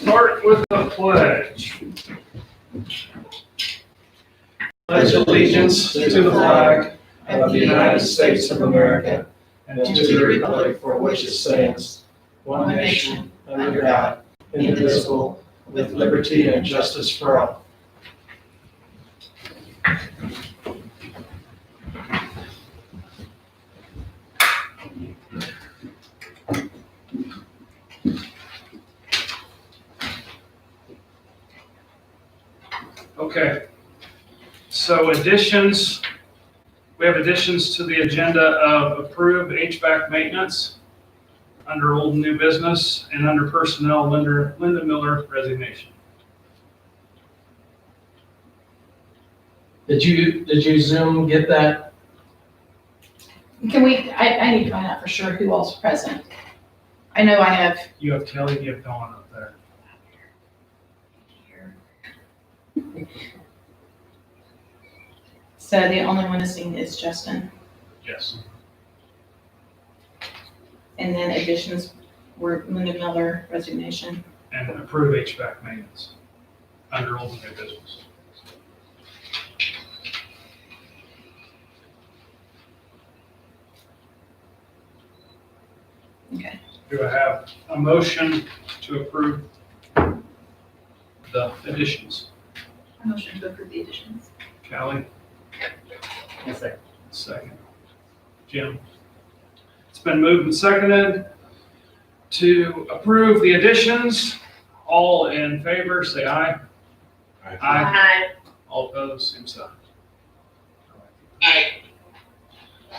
Start with the pledge. Pledge allegiance to the flag of the United States of America and to the republic for which it stands, one nation, under God, indivisible, with liberty and justice for all. Okay, so additions, we have additions to the agenda of approved HVAC maintenance under old and new business and under personnel, Linda Miller resignation. Did you Zoom get that? Can we, I need to find out for sure who all's present. I know I have. You have Kelly, you have Dawn up there. So the only one missing is Justin. Yes. And then additions were Linda Miller resignation. And approve HVAC maintenance under old and new business. Okay. Do I have a motion to approve the additions? A motion to approve the additions. Callie? Yes, sir. Second. Jim? It's been moved and seconded to approve the additions. All in favor, say aye. Aye. All opposed, same sign. Aye.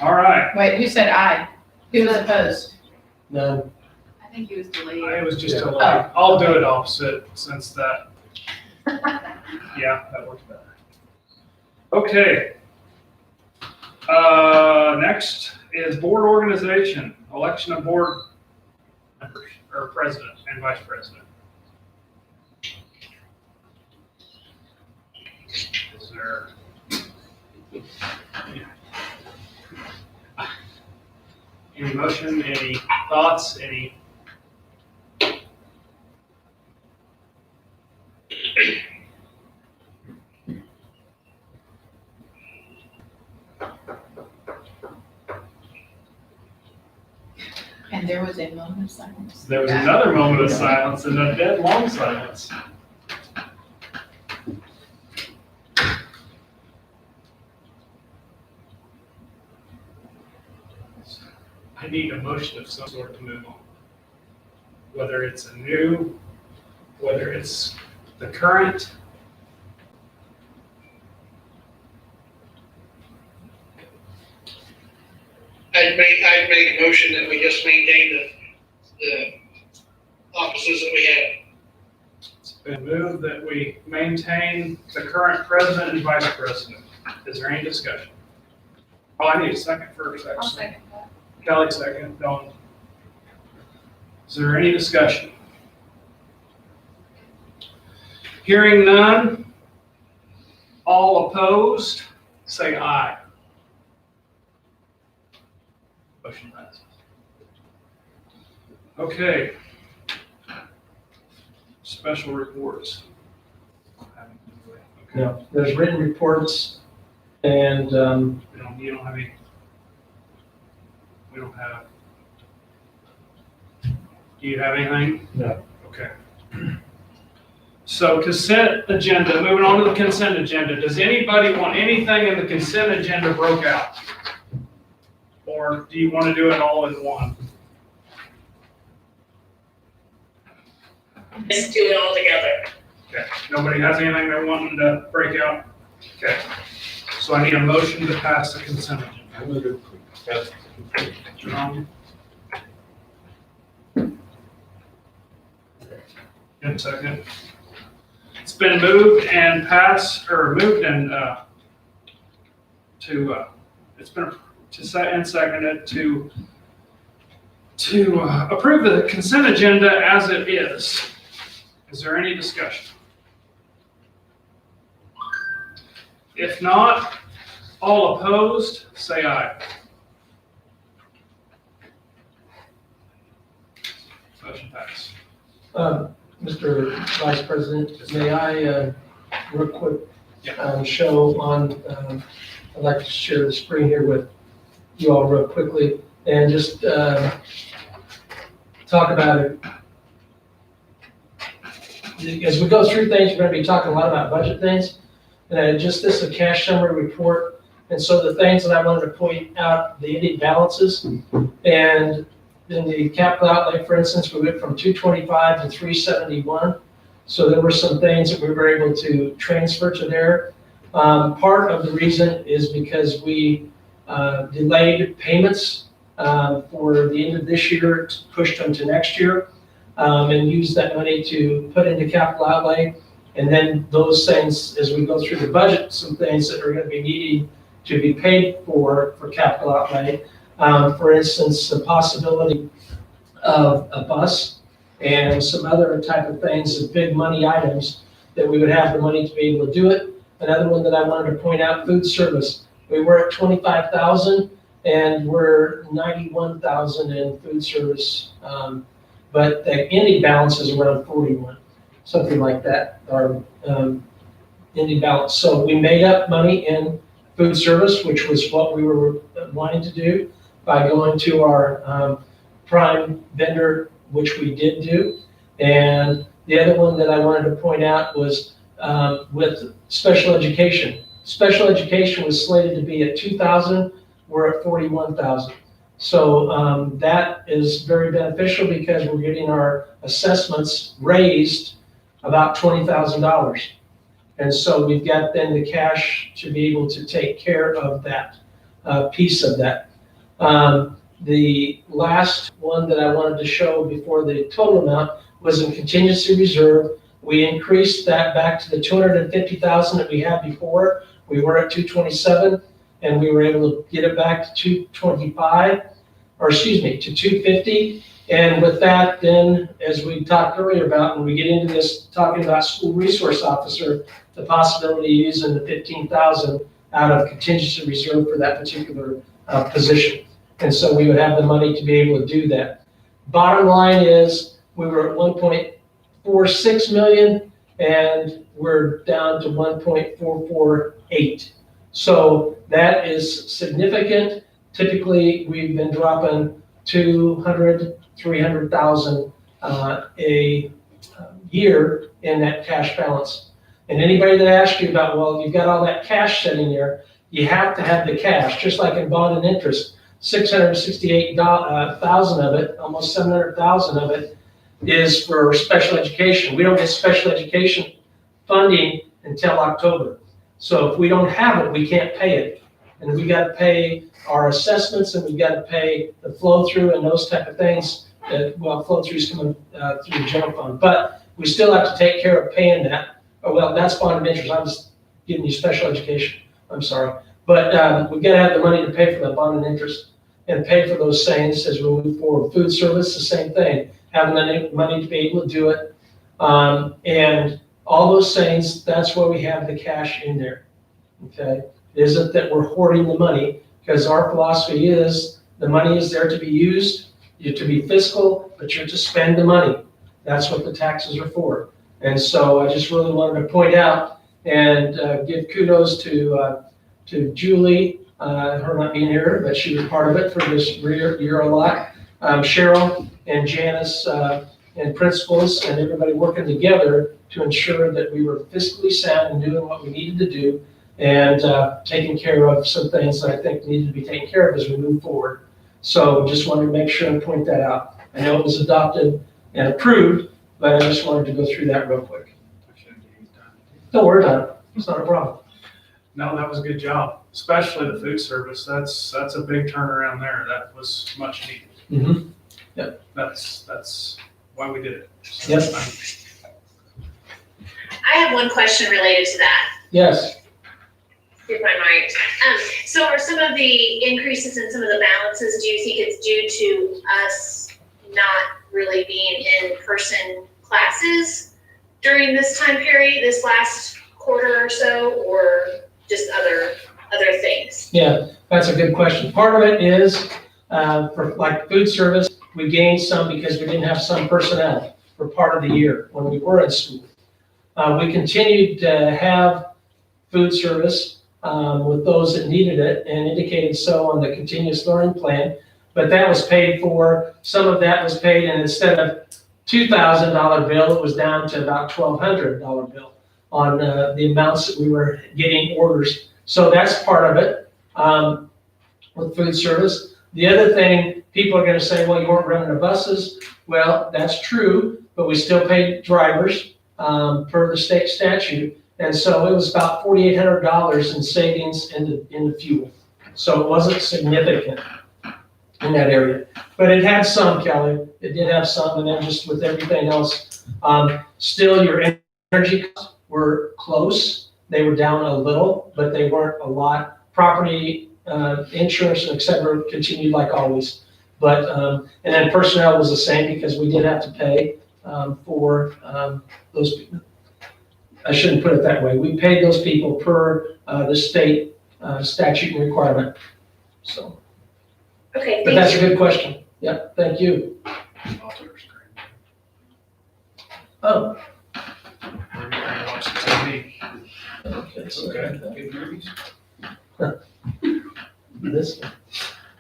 All right. Wait, who said aye? Who was opposed? No. I think he was delayed. It was just a Yeah. lie. I'll do it opposite since that, yeah, that works better. Okay. Next is board organization, election of board members, or president and vice president. Is there? Any motion, any thoughts, any? And there was a moment of silence. There was another moment of silence and a dead long silence. I need a motion of some sort to move on. Whether it's a new, whether it's the current. I'd make a motion that we just maintain the offices that we have. It's been moved that we maintain the current president and vice president. Is there any discussion? Oh, I need a second first, I'll actually. second that. Kelly second, Dawn. Is there any discussion? Hearing none, all opposed, say aye. Motion passes. Okay. Special reports. Okay. No, there's written reports and, You don't have any. We don't have. Do you have anything? No. Okay. So consent agenda, moving on to the consent agenda. Does anybody want anything in the consent agenda broke out? Or do you want to do it all in one? Let's do it all together. Okay. Nobody has anything they're wanting to break out? Okay. So I need a motion to pass the consent agenda. Jerome? In a second. It's been moved and passed, or moved and, it's been and seconded to approve the consent agenda as it is. Is there any discussion? If not, all opposed, say aye. Motion passed. Mr. Vice President, may I, real quick, show on, I'd like to share the screen here with you all real quickly and just talk about it. As we go through things, we're going to be talking a lot about budget things. And just this is a cash summary report. And so the things that I wanted to point out, the ending balances, and in the capital outlay, for instance, we went from 225 to 371. So there were some things that we were able to transfer to there. Part of the reason is because we delayed payments for the end of this year, pushed them to next year, and used that money to put into capital outlay. And then those things, as we go through the budget, some things that are going to be needing to be paid for capital outlay. For instance, the possibility of a bus and some other type of things, of big money items that we would have the money to be able to do it. Another one that I wanted to point out, food service. We were at 25,000 and we're 91,000 in food service. But the ending balance is around 41, something like that, our ending balance. So we made up money in food service, which was what we were wanting to do by going to our prime vendor, which we did do. And the other one that I wanted to point out was with special education. Special education was slated to be at 2,000, we're at 41,000. So that is very beneficial because we're getting our assessments raised about $20,000. And so we've got then the cash to be able to take care of that piece of that. The last one that I wanted to show before the total amount was in contingency reserve. We increased that back to the 250,000 that we had before. We were at 227 and we were able to get it back to 225, or excuse me, to 250. And with that, then, as we talked earlier about, when we get into this, talking about school resource officer, the possibility of using the 15,000 out of contingency reserve for that particular position. And so we would have the money to be able to do that. Bottom line is we were at 1.46 million and we're down to 1.448. So that is significant. Typically, we've been dropping 200, 300,000 a year in that cash balance. And anybody that asks you about, well, you've got all that cash sitting there, you have to have the cash, just like in bond and interest. 668,000 of it, almost 700,000 of it, is for special education. We don't get special education funding until October. So if we don't have it, we can't pay it. And we got to pay our assessments and we got to pay the flow through and those type of things. Well, flow through is coming through the general fund, but we still have to take care of paying that. Oh, well, that's bond and interest. I'm just giving you special education. I'm sorry. But we've got to have the money to pay for the bond and interest and pay for those things as we move forward. Food service, the same thing. Having the money to be able to do it. And all those things, that's why we have the cash in there. Okay? It isn't that we're hoarding the money, because our philosophy is the money is there to be used. You're to be fiscal, but you're to spend the money. That's what the taxes are for. And so I just really wanted to point out and give kudos to Julie, her not being here, but she was part of it for this year a lot. Cheryl and Janice and principals and everybody working together to ensure that we were fiscally sound and doing what we needed to do and taking care of some things that I think needed to be taken care of as we move forward. So just wanted to make sure and point that out. I know it was adopted and approved, but I just wanted to go through that real quick. Don't worry about it. It's not a problem. No, that was a good job, especially the food service. That's a big turnaround there. That was much needed. Mm-hmm. Yep. That's why we did it. So, Yes. I have one question related to that, Yes. if I might. So are some of the increases in some of the balances, do you think it's due to us not really being in person classes during this time period, this last quarter or so, or just other things? Yeah, that's a good question. Part of it is for like food service, we gained some because we didn't have some personnel. for part of the year when we were in school. We continued to have food service with those that needed it and indicated so on the continuous learning plan, but that was paid for, some of that was paid, and instead of $2,000 bill, it was down to about $1,200 bill on the amounts that we were getting orders. So that's part of it with food service. The other thing, people are gonna say, well, you weren't running the buses. Well, that's true, but we still paid drivers per the state statute. And so it was about $4,800 in savings in the fuel. So it wasn't significant in that area. But it had some, Kelly. It did have some, and then just with everything else, still your energy costs were close. They were down a little, but they weren't a lot. Property, insurance, et cetera, continued like always. But, and then personnel was the same because we did have to pay for those people. I shouldn't put it that way. We paid those people per the state statute and requirement. So, Okay, but thank that's a you. good question. Yep, thank you. Oh. Okay, so this,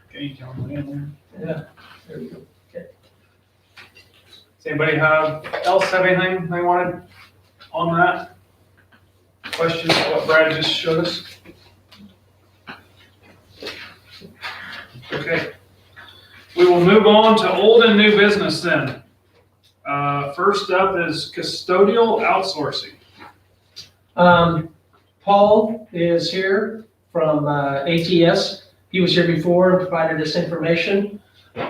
Okay, you tell me in there. yeah, there we go. Does anybody have anything they wanted on that? Questions, what Brad just showed us? Okay. We will move on to old and new business then. First up is custodial outsourcing. Paul is here from ATS. He was here before and provided us information.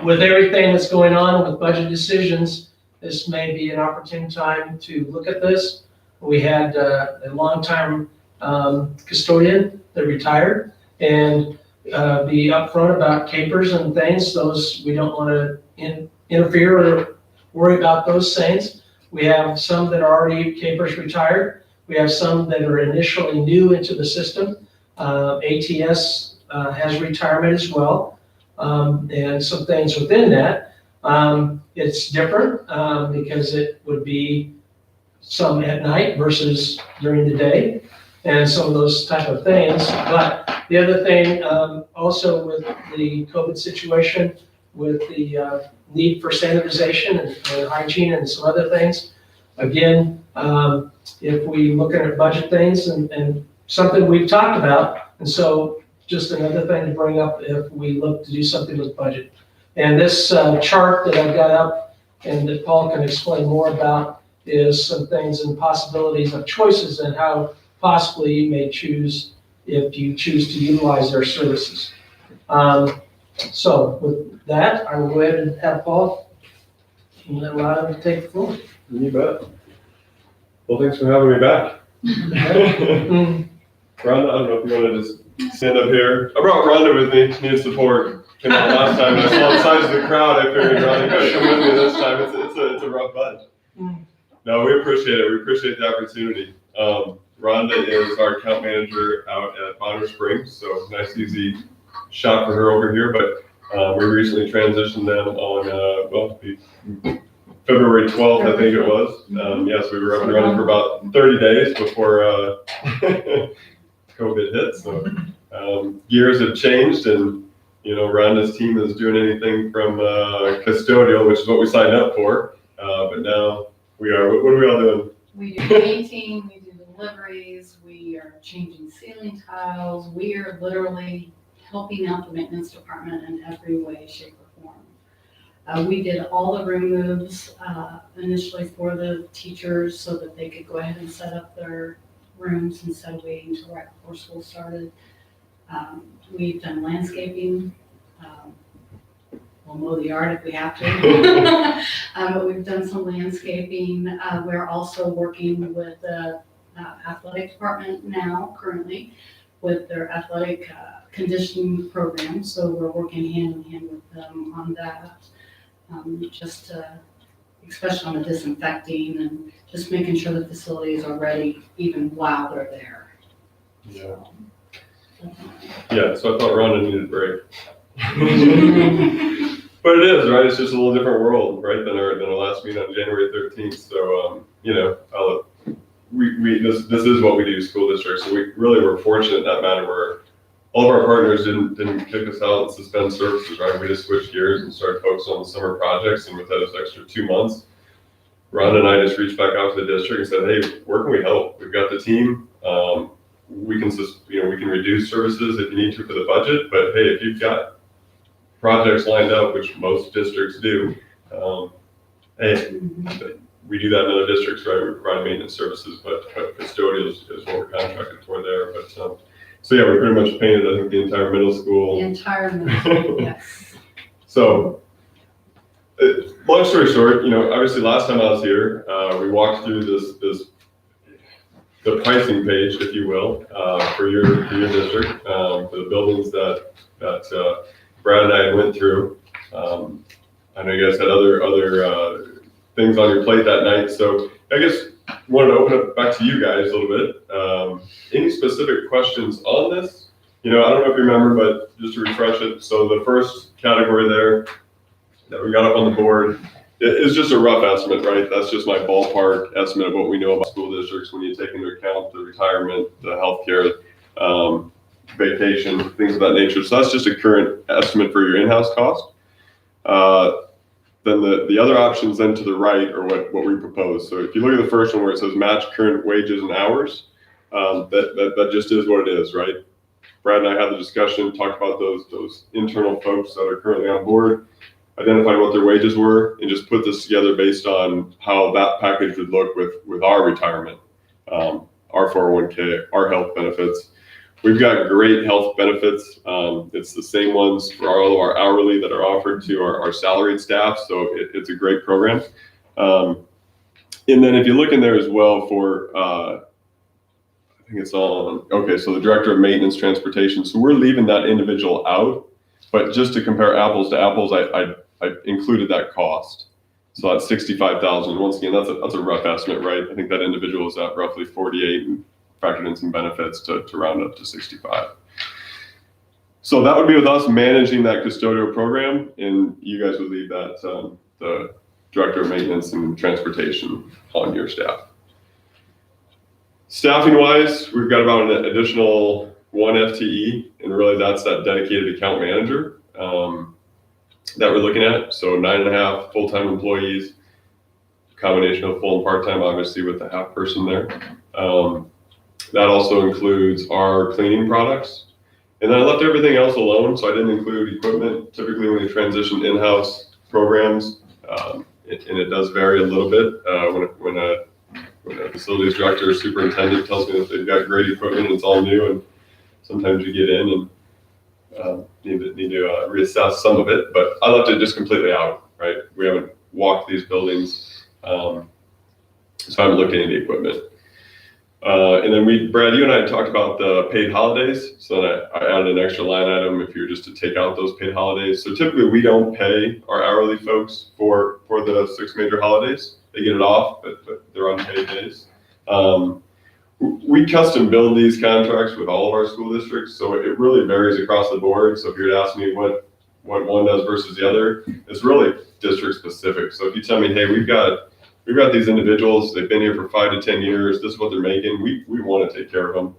With everything that's going on with budget decisions, this may be an opportune time to look at this. We had a longtime custodian that retired, and be upfront about capers and things. Those, we don't want to interfere or worry about those things. We have some that are already capers retired. We have some that are initially new into the system. ATS has retirement as well, and some things within that. It's different because it would be some at night versus during the day, and some of those type of things. But the other thing, also with the COVID situation, with the need for sanitization and hygiene and some other things, again, if we look at budget things and something we've talked about, and so just another thing to bring up if we look to do something with budget. And this chart that I've got up and that Paul can explain more about is some things and possibilities of choices and how possibly you may choose if you choose to utilize their services. So with that, I will go ahead and have Paul and then allow him to take the floor. You bet. Well, thanks for having me back. Rhonda, I don't know if you want to just stand up here. I brought Rhonda with me. She needs support. Came out last time. I saw the size of the crowd. I figured, Rhonda, you come with me this time. It's a rough bunch. No, we appreciate it. We appreciate the opportunity. Rhonda is our account manager out at Bonner Springs, so nice, easy shot for her over here. But we recently transitioned them on, February 12th, I think it was. Yes, we were up and running for about 30 days before COVID hit. So gears have changed, and Rhonda's team is doing anything from custodial, which is what we signed up for. But now we are. What are we all doing? We do painting, we do deliveries, we are changing ceiling tiles. We are literally helping out the maintenance department in every way, shape, or form. We did all the room moves initially for the teachers so that they could go ahead and set up their rooms instead of waiting until right before school started. We've done landscaping. We'll mow the yard if we have to. But we've done some landscaping. We're also working with the athletic department now, currently, with their athletic conditioning program. So we're working hand in hand with them on that. Just especially on the disinfecting and just making sure the facilities are ready even while they're there. Yeah. Yeah, so I thought Rhonda needed a break. But it is, right? It's just a little different world, right, than our last meeting on January 13th. So, this is what we do, school districts. So we really were fortunate in that matter where all of our partners didn't kick us out and suspend services, right? We just switched gears and started focusing on the summer projects. And with those extra 2 months, Ron and I just reached back out to the district and said, hey, where can we help? We've got the team. We can reduce services if you need to for the budget. But hey, if you've got projects lined up, which most districts do, hey, we do that in other districts, right? We provide maintenance services, but custodial is what we're contracted for there. But so yeah, we pretty much painted, I think, the entire middle school. The entire middle, yes. So, long story short, obviously last time I was here, we walked through the pricing page, if you will, for your district, for the buildings that Brad and I went through. I know you guys had other things on your plate that night, so I guess wanted to open up back to you guys a little bit. Any specific questions on this? I don't know if you remember, but just to refresh it. So the first category there that we got up on the board is just a rough estimate, right? That's just my ballpark estimate of what we know about school districts when you take into account the retirement, the healthcare, vacation, things of that nature. So that's just a current estimate for your in-house cost. Then the other options then to the right are what we propose. So if you look at the first one where it says match current wages and hours, that just is what it is, right? Brad and I had the discussion, talked about those internal folks that are currently on board, identified what their wages were, and just put this together based on how that package would look with our retirement, our 401k, our health benefits. We've got great health benefits. It's the same ones for all of our hourly that are offered to our salaried staff. So it's a great program. And then if you look in there as well for, I think it's all, okay, so the director of maintenance transportation. So we're leaving that individual out, but just to compare apples to apples, I included that cost. So that's $65,000. Once again, that's a rough estimate, right? I think that individual is at roughly 48 and factored in some benefits to round up to 65. So that would be with us managing that custodial program, and you guys would leave that the director of maintenance and transportation on your staff. Staffing wise, we've got about an additional 1 FTE, and really that's that dedicated account manager that we're looking at. So 9.5 full-time employees, combination of full and part-time, obviously with the half person there. That also includes our cleaning products. And then I left everything else alone, so I didn't include equipment. Typically when you transition in-house programs, and it does vary a little bit when a facilities director or superintendent tells me that they've got great equipment and it's all new, and sometimes you get in and need to reassess some of it, but I left it just completely out, right? We haven't walked these buildings, so I haven't looked at any equipment. And then Brad, you and I had talked about the paid holidays. So then I added an extra line item if you were just to take out those paid holidays. So typically we don't pay our hourly folks for the 6 major holidays. They get it off, but they're unpaid days. We custom build these contracts with all of our school districts. So it really varies across the board. So if you're to ask me what one does versus the other, it's really district specific. So if you tell me, hey, we've got these individuals, they've been here for 5 to 10 years, this is what they're making, we want to take care of them.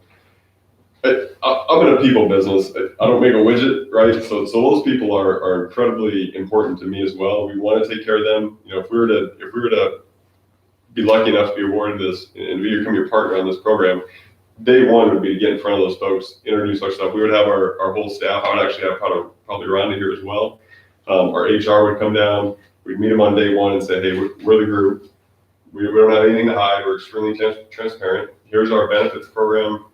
I'm in a people business. I don't make a widget, right? So those people are incredibly important to me as well. We want to take care of them. If we were to be lucky enough to be awarded this and become your partner on this program, day one would be to get in front of those folks, introduce ourselves. We would have our whole staff. I would actually have probably Rhonda here as well. Our HR would come down. We'd meet them on day one and say, hey, we're the group. We don't have anything to hide. We're extremely transparent. Here's our benefits program.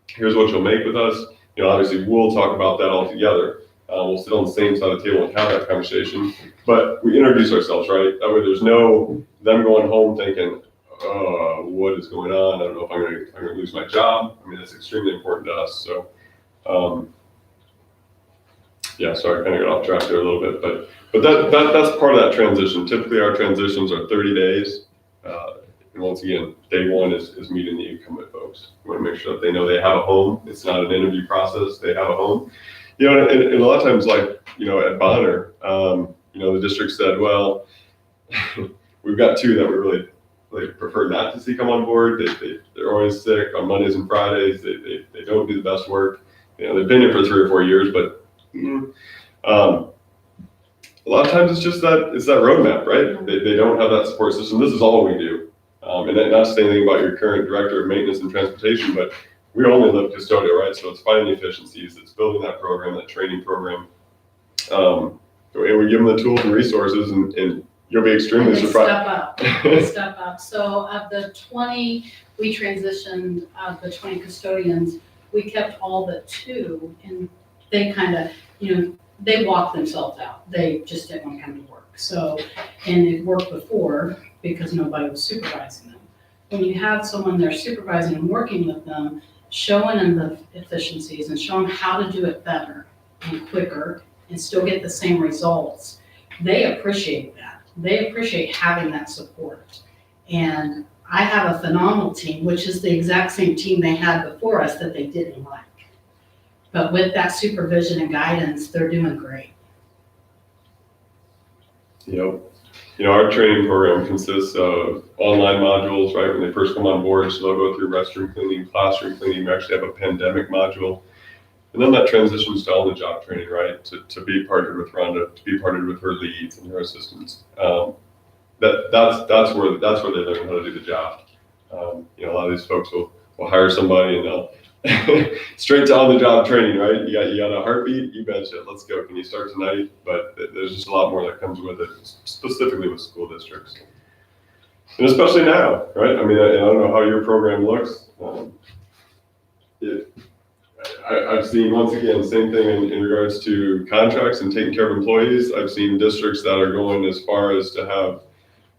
Here's what you'll make with us. Obviously we'll talk about that all together. We'll sit on the same side of the table and have that conversation, but we introduce ourselves, right? That way there's no them going home thinking, what is going on? I don't know if I'm going to lose my job. I mean, it's extremely important to us. So, yeah, sorry, I kind of got off track there a little bit, but that's part of that transition. Typically our transitions are 30 days. And once again, day one is meeting the incumbent folks. We want to make sure that they know they have a home. It's not an interview process. They have a home. And a lot of times, like, at Bonner, the district said, well, we've got two that we really prefer not to see come on board. They're always sick on Mondays and Fridays. They don't do the best work. They've been here for 3 or 4 years, but a lot of times it's just that roadmap, right? They don't have that support system. This is all we do. And not to say anything about your current director of maintenance and transportation, but we only live custodial, right? So it's finding efficiencies, it's building that program, that training program. And we give them the tools and resources, and you'll be extremely And they surprised. step up. So of the 20, we transitioned, the 20 custodians, we kept all but 2, and they kind of, they walked themselves out. They just didn't want to come to work. So, and it worked before because nobody was supervising them. When you have someone there supervising and working with them, showing them the efficiencies and showing them how to do it better and quicker and still get the same results, they appreciate that. They appreciate having that support. And I have a phenomenal team, which is the exact same team they had before us that they didn't like. But with that supervision and guidance, they're doing great. Yep. Our training program consists of online modules, right? When they first come on board, so they'll go through restroom cleaning, classroom cleaning. We actually have a pandemic module. And then that transitions to on-the-job training, right? To be partnered with Rhonda, to be partnered with her leads and her assistants. That's where they learn how to do the job. A lot of these folks will hire somebody and they'll straight to on-the-job training, right? You got a heartbeat, you betcha. Let's go. Can you start tonight? But there's just a lot more that comes with it, specifically with school districts, and especially now, right? I mean, I don't know how your program looks. I've seen, once again, same thing in regards to contracts and taking care of employees. I've seen districts that are going as far as to have,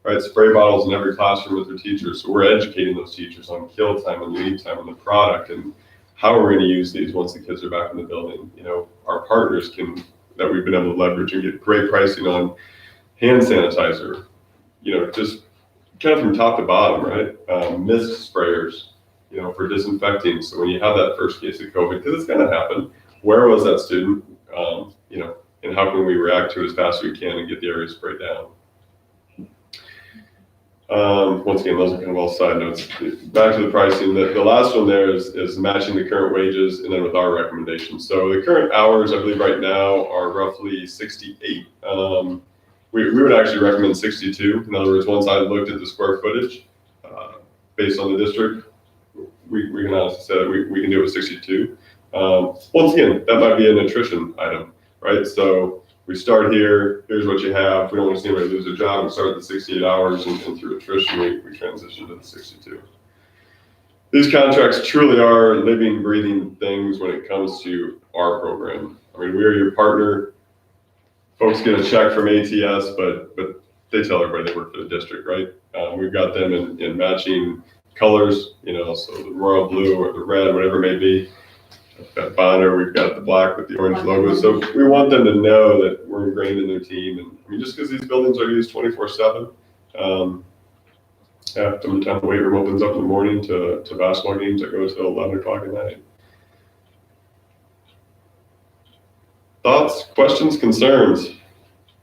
right, spray bottles in every classroom with their teachers. So we're educating those teachers on kill time and lead time and the product and how we're going to use these once the kids are back in the building. Our partners that we've been able to leverage and get great pricing on hand sanitizer, just kind of from top to bottom, right? Mist sprayers, for disinfecting. So when you have that first case of COVID, because it's going to happen, where was that student? And how can we react to it as fast as we can and get the area sprayed down? Once again, those are kind of all side notes. Back to the pricing. The last one there is matching the current wages and then with our recommendations. So the current hours, I believe right now, are roughly 68. We would actually recommend 62. In other words, once I looked at the square footage based on the district, we can honestly say that we can do it with 62. Once again, that might be an attrition item, right? So we start here, here's what you have. We don't want to see anybody lose their job. We start at the 68 hours and through attrition, we transition to the 62. These contracts truly are living, breathing things when it comes to our program. I mean, we are your partner. Folks get a check from ATS, but they tell everybody they work for the district, right? We've got them in matching colors, so the royal blue or the red, whatever it may be. We've got Bonner, we've got the black with the orange logo. So we want them to know that we're ingrained in their team. And I mean, just because these buildings are used 24/7, from the time the weight room opens up in the morning to basketball games that go till 11 o'clock at night. Thoughts, questions, concerns?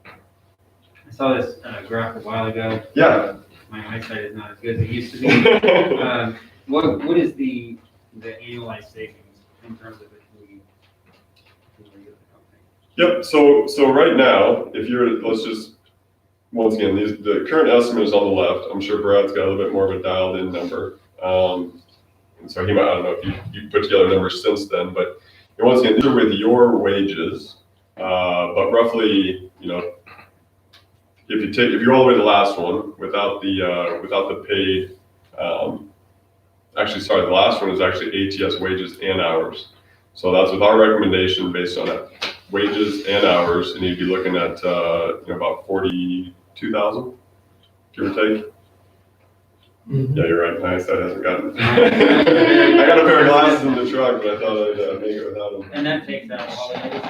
I saw this graph a while ago. Yeah. My eyesight is not as good as it used to be. What is the annualized savings in terms of if we leave the company? Yep. So right now, if you're, let's just, once again, the current estimate is on the left. I'm sure Brad's got a little bit more of a dialed in number. And so he might, I don't know if you put together numbers since then, but once again, these are with your wages, but roughly, if you go all the way to the last one without the paid, the last one is actually ATS wages and hours. So that's with our recommendation based on that, wages and hours, and you'd be looking at about 42,000, give or take. Mm-hmm. Yeah, you're right. Nice. That hasn't gotten. I got a pair of glasses in the truck, but I thought I'd make it without them. And that takes out holidays.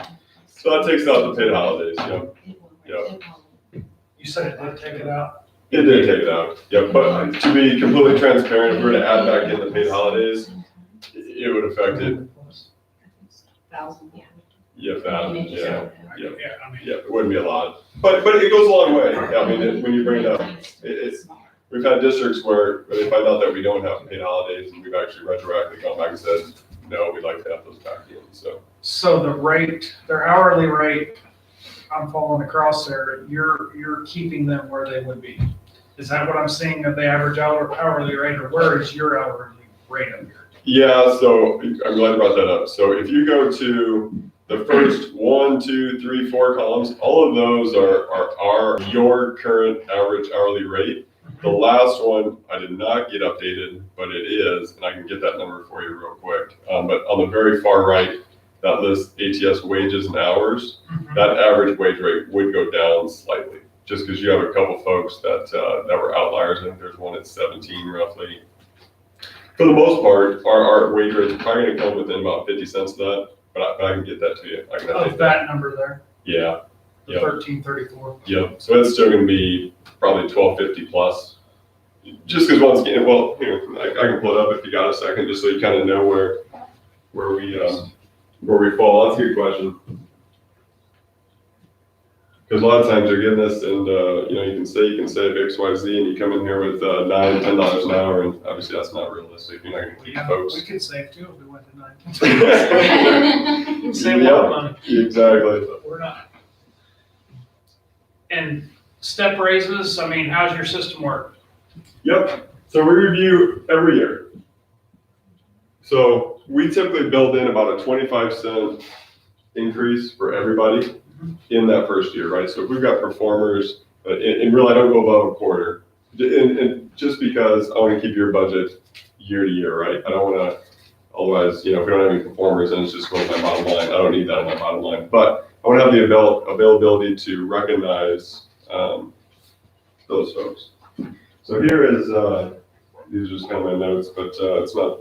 So that takes out the paid holidays. Yeah. You said it did take it out? It did take it out. Yeah, but to be completely transparent, if we were to add back in the paid holidays, it would affect it. 1,000. if that, Maybe yeah. so. Yeah. I mean, Yeah, it wouldn't be a lot, but it goes a long way. I mean, when you bring it up, it's, we've had districts where they find out that we don't have paid holidays, and we've actually retroactively gone back and said, no, we'd like to have those back in, so. so the rate, their hourly rate, I'm following across there, you're keeping them where they would be. Is that what I'm seeing of the average hourly rate, or where is your hourly rate up here? Yeah, so I'm glad you brought that up. So if you go to the first 1, 2, 3, 4 columns, all of those are your current average hourly rate. The last one, I did not get updated, but it is, and I can get that number for you real quick. But on the very far right, that lists ATS wages and hours. That average wage rate would go down slightly, just because you have a couple folks that were outliers. I think there's one at 17 roughly. For the most part, our wage rate is probably going to come within about 50 cents of that, but I can get that to you. I can Of update that number there, Yeah, the Yep. 1334. yep. So it's still going to be probably 12.50 plus. Just because once again, well, here, I can pull it up if you got a second, just so you kind of know where we fall. That's a good question. Because a lot of times you're getting this, and you can say X, Y, Z, and you come in here with $9, $10 an hour, and obviously that's not realistic. You're not going to keep Yeah, folks. we could save too if we went to 19. We'd save a lot of money, Exactly. but we're not. And step raises, I mean, how's your system work? Yep. So we review every year. So we typically build in about a 25-cent increase for everybody in that first year, right? So if we've got performers, and really I don't go above a quarter, and just because I want to keep your budget year to year, right? I don't want to, otherwise, if we don't have any performers, then it's just going to my bottom line. I don't need that on my bottom line, but I want to have the availability to recognize those folks. So here is, these are just kind of my notes, but it's not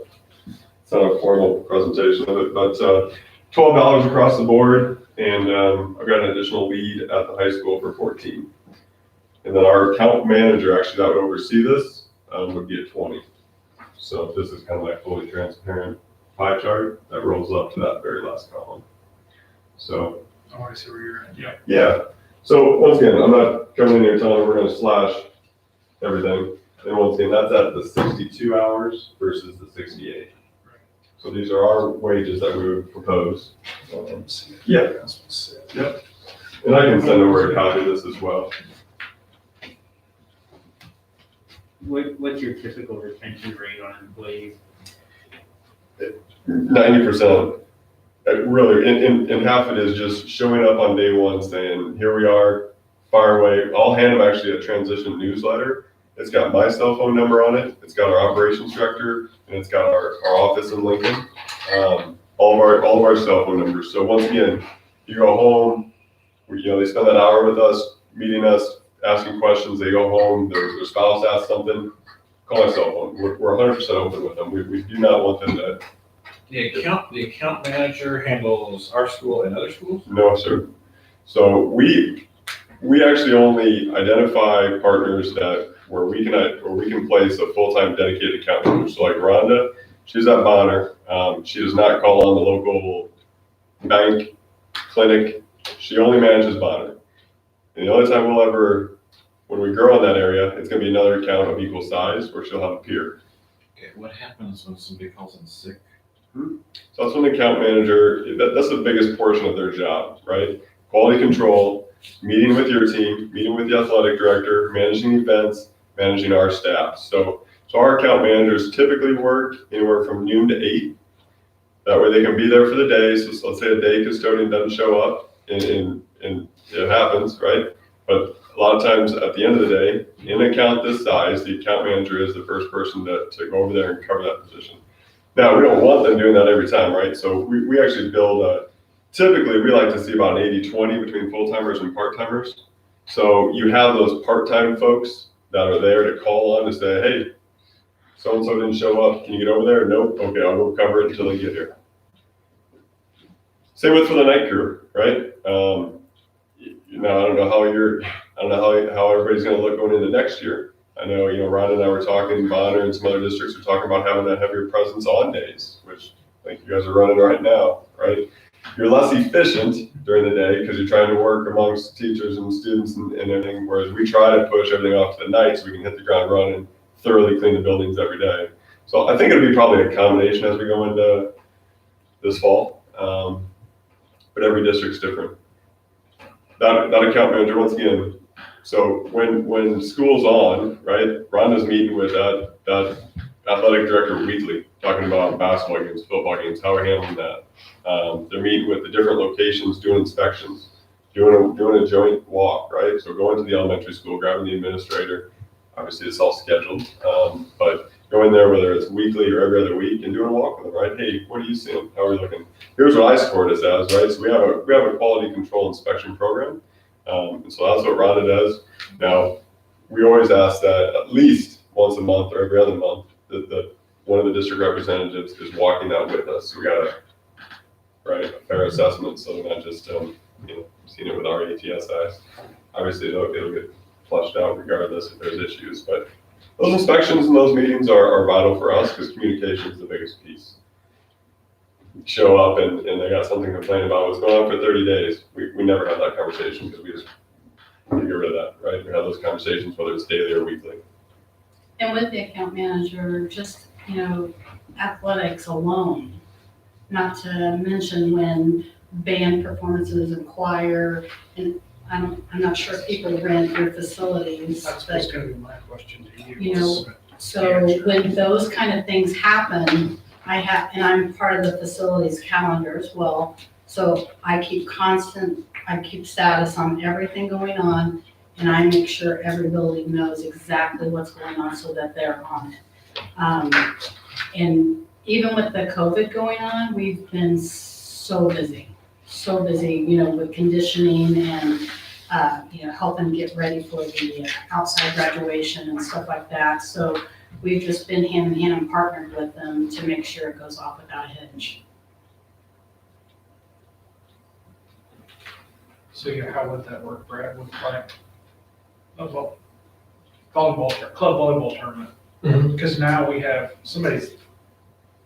a formal presentation of it, but $12 across the board, and I've got an additional lead at the high school for 14. And then our account manager, actually that would oversee this, would get 20. So this is kind of like fully transparent pie chart that rolls up to that very last column. So. I want to see where you're at, yeah. Yeah. So once again, I'm not coming in here telling you we're going to slash everything. And once again, that's at the 62 hours versus the 68. So these are our wages that we would propose. Yeah. Yep. And I can send over a copy of this as well. What's your typical retention rate on employees? 90%. Really, and half of it is just showing up on day one saying, here we are, fire away. I'll hand them actually a transition newsletter. It's got my cell phone number on it. It's got our operations director, and it's got our office in Lincoln. All of our cell phone numbers. So once again, you go home, they spend that hour with us, meeting us, asking questions. They go home, their spouse asks something, call my cell phone. We're 100% open with them. We do not want them to. The account manager handles our school and other schools? No, sir. So we actually only identify partners where we can place a full-time dedicated account manager. So like Rhonda, she's at Bonner. She does not call on the local bank, clinic. She only manages Bonner. And the only time when we grow in that area, it's going to be another account of equal size where she'll have a peer. Okay, what happens when somebody calls in sick? So that's when the account manager, that's the biggest portion of their job, right? Quality control, meeting with your team, meeting with the athletic director, managing events, managing our staff. So our account managers typically work anywhere from noon to 8. That way they can be there for the day. So let's say a day custodian doesn't show up, and it happens, right? But a lot of times at the end of the day, in an account this size, the account manager is the first person to go over there and cover that position. Now, we don't want them doing that every time, right? So we actually build typically we like to see about an 80-20 between full-timers and part-timers. So you have those part-time folks that are there to call on to say, hey, so-and-so didn't show up. Can you get over there? Nope. Okay, I'll go cover it until they get here. Same with for the night crew, right? I don't know how everybody's going to look going into next year. I know, Ron and I were talking, Bonner and some other districts are talking about having a heavier presence on days, which I think you guys are running right now, right? you're less efficient during the day because you're trying to work amongst teachers and students and everything, whereas we try to push everything off to the night so we can hit the ground running and thoroughly clean the buildings every day. So I think it'll be probably a combination as we go into this fall, but every district's different. That account manager, once again, so when school's on, right, Rhonda's meeting with that athletic director weekly, talking about basketball games, football games, how we're handling that. They're meeting with the different locations, doing inspections, doing a joint walk, right? So going to the elementary school, grabbing the administrator, obviously it's all scheduled, but going there, whether it's weekly or every other week, and doing a walk with them, right? Hey, what are you seeing? How are we looking? Here's what I scored us as, right? So we have a quality control inspection program, and so that's what Rhonda does. Now, we always ask that at least once a month or every other month that one of the district representatives is walking that with us. So we got a fair assessment, so they're not just seeing it with our ATS eyes. Obviously, it'll get flushed out regardless if there's issues, but those inspections and those meetings are vital for us because communication is the biggest piece. Show up and they got something to complain about what's going on for 30 days. We never have that conversation because we just get rid of that, right? We have those conversations whether it's daily or weekly. And with the account manager, just, athletics alone, not to mention when band performances and choir, and I'm not sure if people rent your facilities, That's but, gonna be my question to you. you know, so when those kind of things happen, I'm part of the facilities calendar as well. So I keep status on everything going on, and I make sure every building knows exactly what's going on so that they're on it. And even with the COVID going on, we've been so busy, with conditioning and, helping get ready for the outside graduation and stuff like that. So we've just been hand in hand and partnered with them to make sure it goes off without a hitch. So how would that work, Brad, with like club volleyball tournament? Because now we have somebody's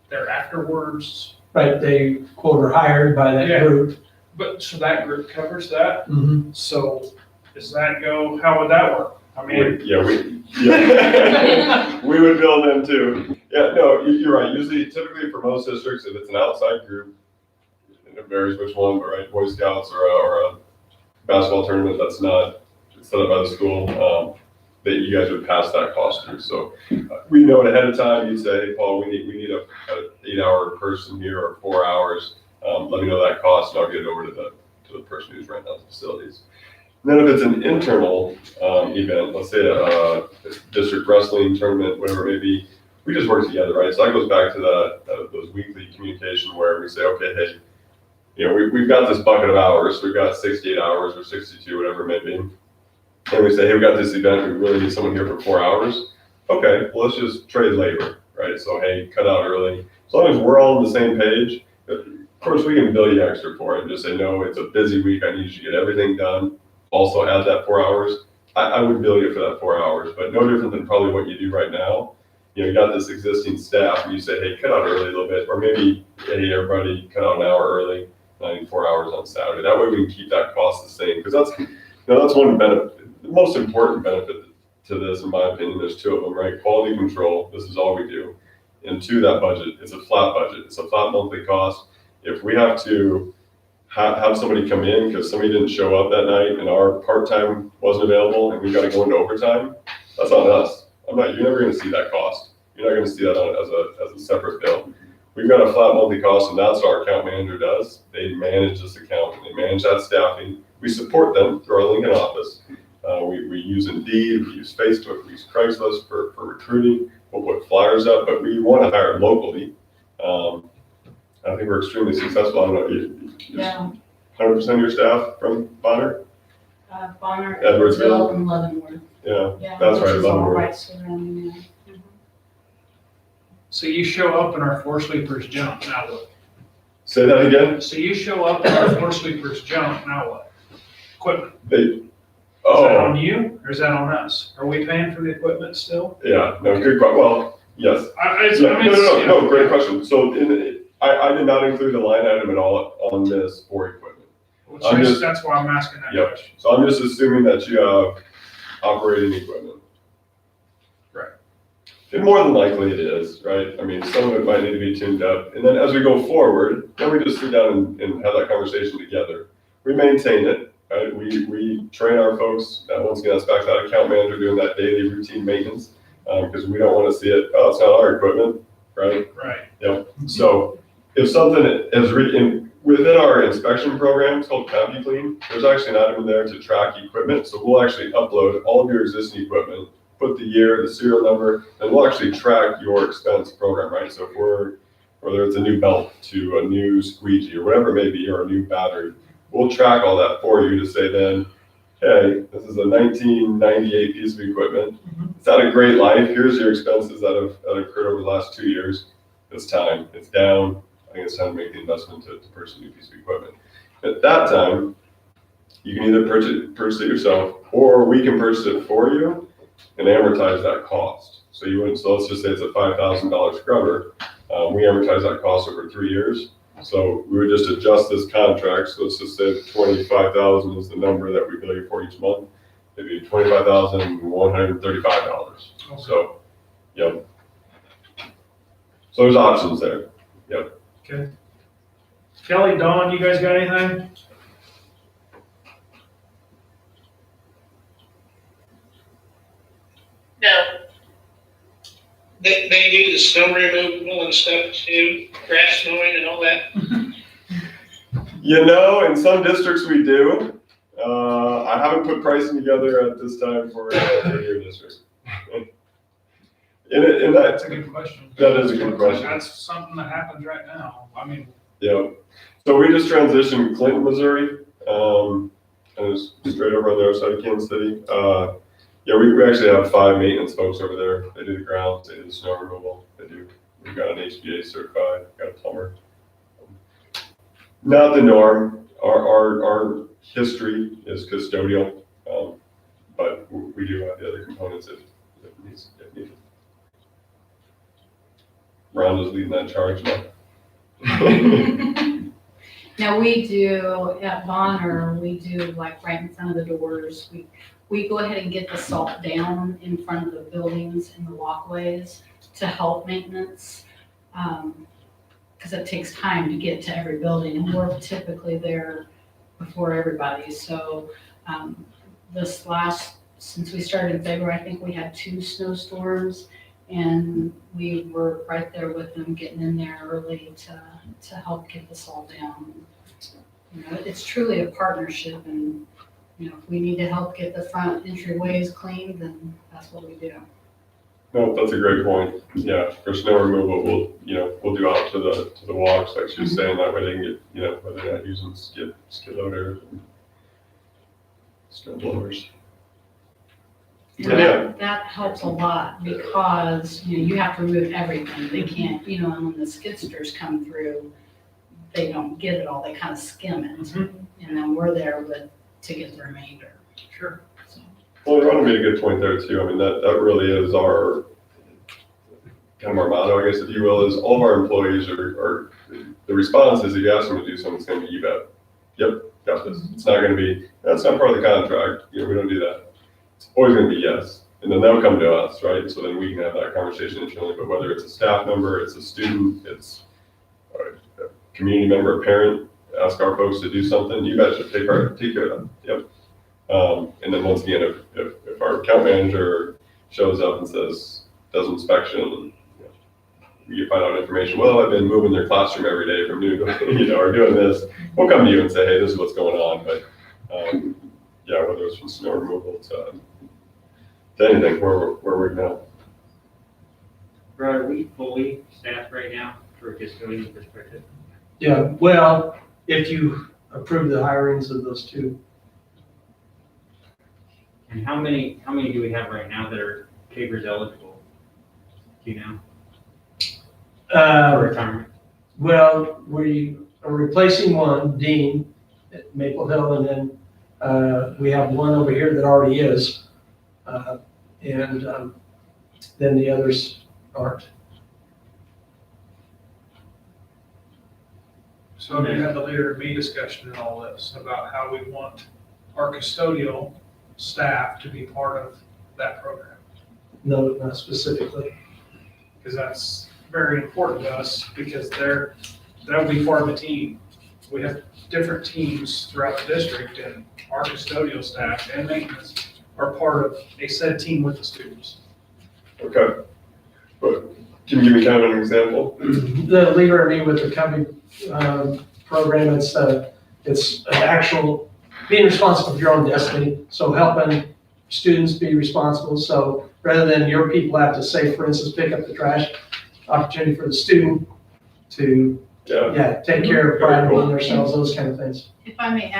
there afterwards. Right, they quote are hired by that Yeah. group. But so that group covers that. Mm-hmm. So does that go? How would that work? I mean, We would bill them too. Yeah, no, you're right. Typically for most districts, if it's an outside group, and it varies which one, but right, Boy Scouts or a basketball tournament that's not set up by the school, that you guys would pass that cost through. So we know it ahead of time. You'd say, hey, Paul, we need a 8-hour person here or 4 hours. Let me know that cost, and I'll get it over to the person who's renting out the facilities. And then if it's an internal event, let's say a district wrestling tournament, whatever it may be, we just work together, right? So that goes back to those weekly communication where we say, okay, hey, we've got this bucket of hours. We've got 68 hours or 62, whatever it may be. And we say, hey, we got this event. We really need someone here for 4 hours. Okay, well, let's just trade labor, right? So, hey, cut out early. As long as we're all on the same page, of course, we can bill you extra for it and just say, no, it's a busy week. I need you to get everything done. Also add that 4 hours. I would bill you for that 4 hours, but no different than probably what you do right now. You got this existing staff and you say, hey, cut out early a little bit, or maybe, hey, everybody cut out an hour early, 94 hours on Saturday. That way we can keep that cost the same, because that's one benefit. The most important benefit to this, in my opinion, there's two of them, right? Quality control, this is all we do. And two, that budget, it's a flat budget. It's a flat monthly cost. If we have to have somebody come in because somebody didn't show up that night and our part-time wasn't available and we got to go into overtime, that's on us. You're never going to see that cost. You're not going to see that as a separate bill. We've got a flat monthly cost, and that's what our account manager does. They manage this account, and they manage that staffing. We support them through our Lincoln office. We use Indeed, we use Facebook, we use Craigslist for recruiting. We'll put flyers up, but we want to hire locally. I think we're extremely successful. I don't know, Yeah. 100% of your staff from Bonner? Bonner, Edwardsville. Edwardsville, and Leavenworth. Yeah, that's right, which is all Leavenworth. right surrounding there. so you show up and our floor sweepers jump, now what? Say that again? So you show up and our floor sweepers jump, now what? Equipment, is that on you or is that on us? Are we paying for the equipment still? Yeah, no, good question. Well, yes. I Yeah, mean, no, great question. So I did not include a line item at all on this for equipment. That's why I'm asking that Yep. question. So I'm just assuming that you have operating equipment. Right. And more than likely it is, right? I mean, some of it might need to be tuned up. And then as we go forward, then we just sit down and have that conversation together. We maintain it, right? We train our folks. Once again, that's back to that account manager doing that daily routine maintenance, because we don't want to see it, oh, it's not our equipment, right? Right. Yep. So if something is within our inspection program, it's called CompuClean, there's actually an item in there to track equipment. So we'll actually upload all of your existing equipment, put the year, the serial number, and we'll actually track your expense program, right? So whether it's a new belt to a new squeegee or whatever it may be, or a new battery, we'll track all that for you to say then, hey, this is a 1998 piece of equipment. It's had a great life. Here's your expenses that have occurred over the last 2 years. It's time. It's down. I think it's time to make the investment to purchase a new piece of equipment. At that time, you can either purchase it yourself, or we can purchase it for you and amortize that cost. So let's just say it's a $5,000 scrubber. We amortize that cost over 3 years. So we would just adjust this contract. So let's just say 25,000 is the number that we bill you for each month. It'd be $25,135. So, yep. So there's options there. Yep. Okay. Kelly, Dawn, you guys got anything? No. They do the snow removal and stuff too, grass mowing and all that. In some districts we do. I haven't put pricing together at this time for your district. That's a good question. That is a good question. That's something that happens right now. I mean, Yeah. So we just transitioned Clinton, Missouri, and it's straight over on the other side of Kansas City. We actually have 5 maintenance folks over there. They do the grounds, they do the snow removal, we've got an HVA certified, got a plumber. Not the norm. Our history is custodial, but we do have the other components if needed. Rhonda's leading that charge now. Now we do, at Bonner, we do like right in front of the doors, we go ahead and get the salt down in front of the buildings and the walkways to help maintenance. Because it takes time to get to every building, and we're typically there before everybody. So since we started in February, I think we had 2 snowstorms, and we were right there with them, getting in there early to help get this all down. It's truly a partnership, and if we need to help get the front entryways cleaned, then that's what we do. No, that's a great point. Yeah, for snow removal, we'll do out to the walks, like she was saying, that way they can get, whether they're not using skid loaders and snow blowers. And that helps a lot, because, you have to remove everything. They can't, and when the skidsters come through, they don't get it all, they kind of skim it. And then we're there to get the remainder. sure. So. Well, Rhonda made a good point there too. I mean, that really is our motto, I guess, if you will, is all of our employees are the response is if you ask them to do something, it's going to be, you bet. Yep, got this. It's not going to be, that's not part of the contract. We don't do that. It's always going to be yes. And then they'll come to us, right? So then we can have that conversation internally. But whether it's a staff member, it's a student, it's a community member, a parent, ask our folks to do something, you guys should take care of them. Yep. And then once again, if our account manager shows up and says, does inspection, you find out information, well, I've been moving their classroom every day from noon to, or doing this, we'll come to you and say, hey, this is what's going on. But whether it's from snow removal to anything, where we're now. Are we fully staffed right now for a custodian perspective? Yeah, well, if you approve the hirings of those 2. And how many do we have right now that are CABRS eligible? Do you know? For retirement? Well, we are replacing one, Dean, at Maple Hill, and then we have one over here that already is, and then the others aren't. So we had the leader and me discussion in all this about how we want our custodial staff to be part of that program. No, not specifically. Because that's very important to us, because that'll be part of a team. We have different teams throughout the district, and our custodial staff and maintenance are part of a said team with the students. Okay. But can you give me kind of an example? The leader and me with the company program, it's an actual being responsible for your own destiny. So helping students be responsible. So rather than your people have to say, for instance, pick up the trash, opportunity for the student to take care of privately themselves, those kind of things. If I may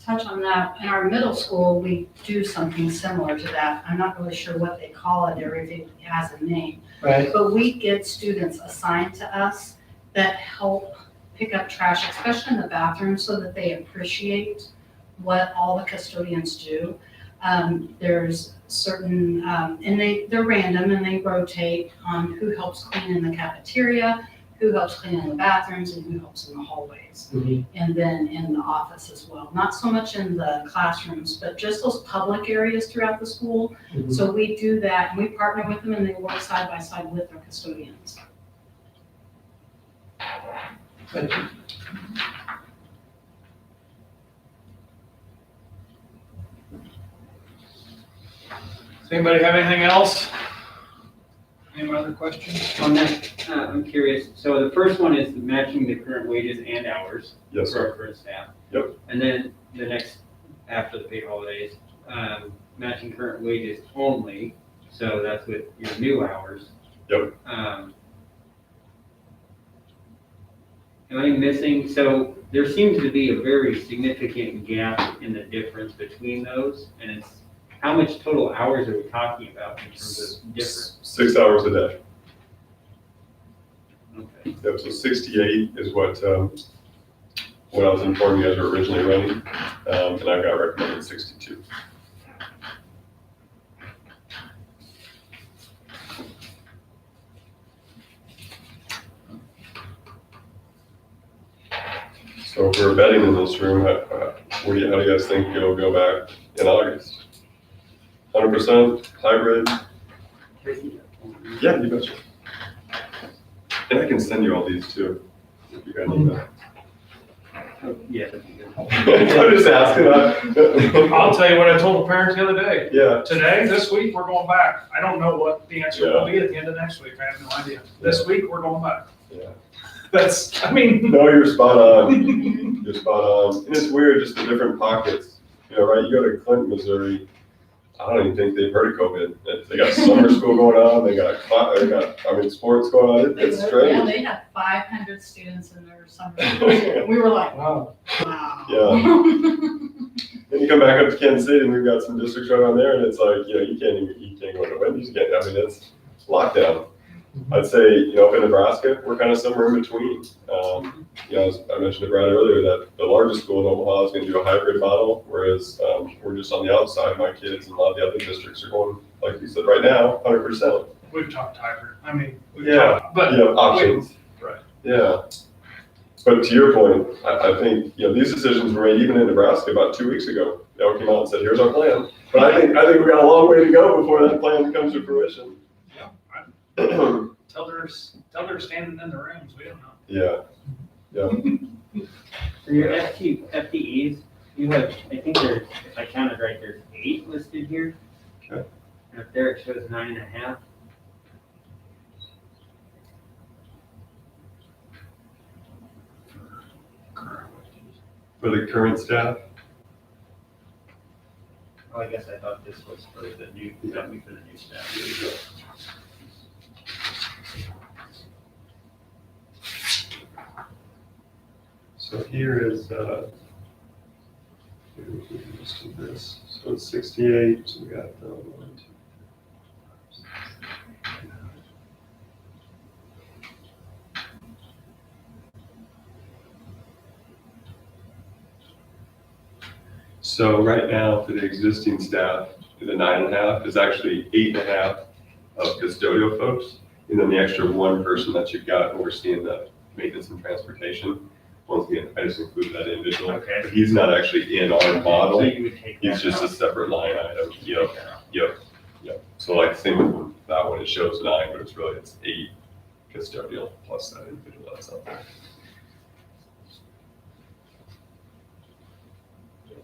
touch on that, in our middle school, we do something similar to that. I'm not really sure what they call it or if it has a name. Right. But we get students assigned to us that help pick up trash, especially in the bathroom, so that they appreciate what all the custodians do. There's certain, and they're random and they rotate on who helps clean in the cafeteria, who helps clean in the bathrooms, and who helps in the hallways. Mhm. And then in the office as well. Not so much in the classrooms, but just those public areas throughout the school. Mhm. So we do that, and we partner with them, and they work side by side with our custodians. Thank you. Does anybody have anything else? Any other questions? On that, I'm curious, so the first one is matching the current wages and hours Yes, for sir. our current staff. Yep. And then the next, after the paid holidays, matching current wages only, so that's with your new hours. Yep. Am I missing, so there seems to be a very significant gap in the difference between those, and it's, how much total hours are we talking about in terms of difference? 6 hours a day. Okay. Yep, so 68 is what I was informed you guys were originally running, and I've got recommended 62. So if we're betting in this room, how do you guys think it'll go back in August? 100% hybrid? Yeah, you betcha. And I can send you all these too, if you guys need that. Oh, yeah, that'd be good. I'm just asking. I'll tell you what I told the parents the other day. Yeah, Today, this week, we're going back. I don't know what the answer will be at the end of next week. I have no idea. This week, we're going back. yeah. That's, I mean. No, you're spot on. You're spot on. And it's weird, just the different pockets. You know, right? You go to Clinton, Missouri. I don't even think they've heard of COVID. They got summer school going on. They got sports going on. It's Yeah, strange. they had 500 students in their summer school. We were like, Wow. wow. Then you come back up to Kansas City, and we've got some districts right on there, and it's like, you know, you can't go to Wendy's. You can't. I mean, it's lockdown. I'd say, you know, up in Nebraska, we're kind of somewhere in between. You know, as I mentioned to Brad earlier, that the largest school in Omaha is going to do a hybrid model, whereas we're just on the outside. My kids and a lot of the other districts are going, like you said, right now, 100%. We've talked hybrid. I mean, we've Yeah, talked, but. You know, options. Right. Yeah. But to your point, I think, you know, these decisions were made even in Nebraska about 2 weeks ago. They all came out and said, here's our plan. But I think we got a long way to go before that plan comes to fruition. Yeah. Till they're standing in the rooms, we don't know. Yeah. Yeah. For your FTEs, you have, I think there, if I counted right, there's 8 listed here. Okay. And up there it shows 9.5. For the current staff, Oh, I guess I thought this was for the new, that'd be for the new staff. so here is, let's do this. So it's 68, so we got 1, 2. So right now, for the existing staff, the 9.5 is actually 8.5 of custodial folks, and then the extra 1 person that you've got overseeing the maintenance and transportation. once again, I just included that individual. Okay. But he's not actually in our So model. you would take that He's just a out. separate line item. Yep. So like same with that one, it shows 9, but it's 8 custodial plus that individual that's up there.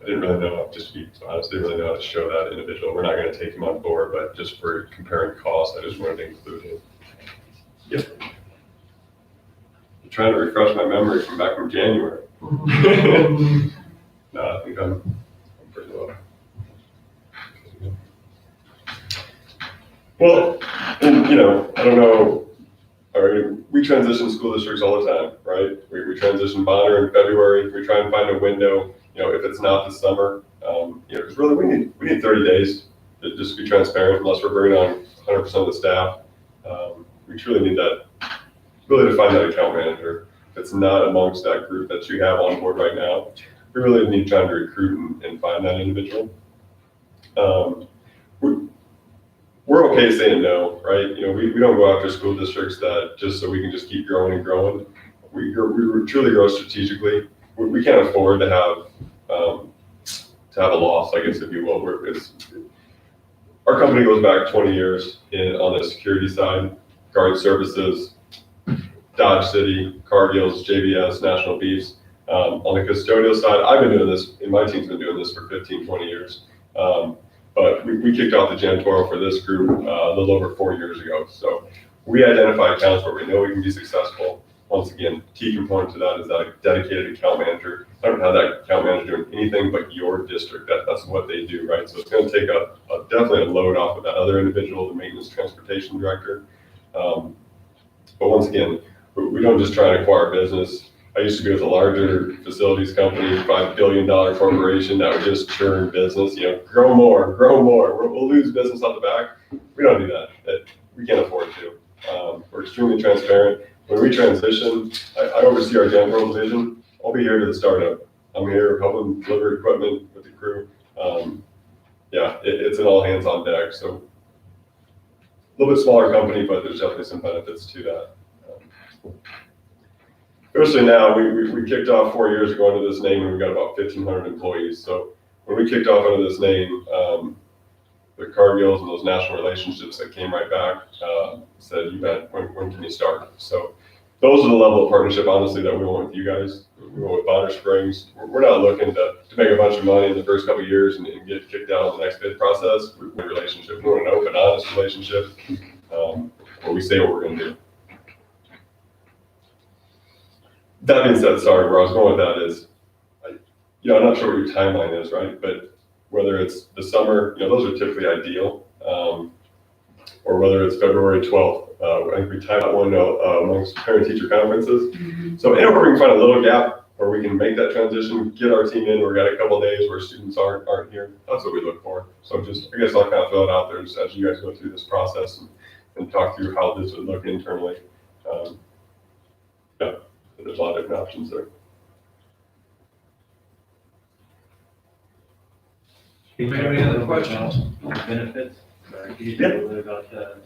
I didn't really know, just to be honest, I didn't really know how to show that individual. We're not gonna take him on board, but just for comparing costs, I just wanted to include him. Yep. I'm trying to refresh my memory from back from January. No, I think I'm pretty low. Well, and I don't know, we transition school districts all the time, right? We transition Bonner in February, we try and find a window, if it's not this summer, because really we need 30 days to just be transparent, unless we're bringing on 100% of the staff. We truly need that, really to find that account manager. If it's not amongst that group that you have on board right now, we really need time to recruit and find that individual. We're okay saying no, right? We don't go after school districts that just so we can just keep growing and growing. We truly grow strategically. We can't afford to have a loss, I guess, if you will. Our company goes back 20 years on the security side, guard services, Dodge City, Cargills, JBS, National Beefs. On the custodial side, I've been doing this, and my team's been doing this for 15, 20 years. But we kicked off the janitorial for this group a little over 4 years ago. So we identify accounts where we know we can be successful. Once again, key component to that is that dedicated account manager. I don't have that account manager doing anything but your district. That's what they do, right? So it's going to take definitely a load off of that other individual, the maintenance transportation director. But once again, we don't just try and acquire business. I used to be with a larger facilities company, $5 billion corporation that would just churn business, grow more. We'll lose business on the back. We don't do that. We can't afford to. We're extremely transparent. When we transition, I oversee our janitorial division. I'll be here to the startup. I'm here helping deliver equipment with the crew. It's an all hands on deck. So a little bit smaller company, but there's definitely some benefits to that. Especially now, we kicked off 4 years ago under this name, and we got about 1,500 employees. So when we kicked off under this name, the Cargills and those national relationships that came right back said, "You bet. When can you start?" So those are the level of partnership, honestly, that we want with you guys. We want with Bonner Springs. We're not looking to make a bunch of money in the first couple of years and get kicked out on the next bid process. We want a relationship. We want an open, honest relationship where we say what we're going to do. That being said, sorry, where I was going with that is, I'm not sure what your timeline is, right? But whether it's the summer, those are typically ideal, or whether it's February 12th. I think we tied that one amongst parent-teacher conferences. Mm-hmm. So anywhere we can find a little gap where we can make that transition, get our team in, we've got a couple of days where students aren't here. That's what we look for. So I guess I'll kind of throw it out there as you guys go through this process and talk through how this would look internally. There's a lot of different options there. Any other questions? Benefits? Can you talk a little bit about the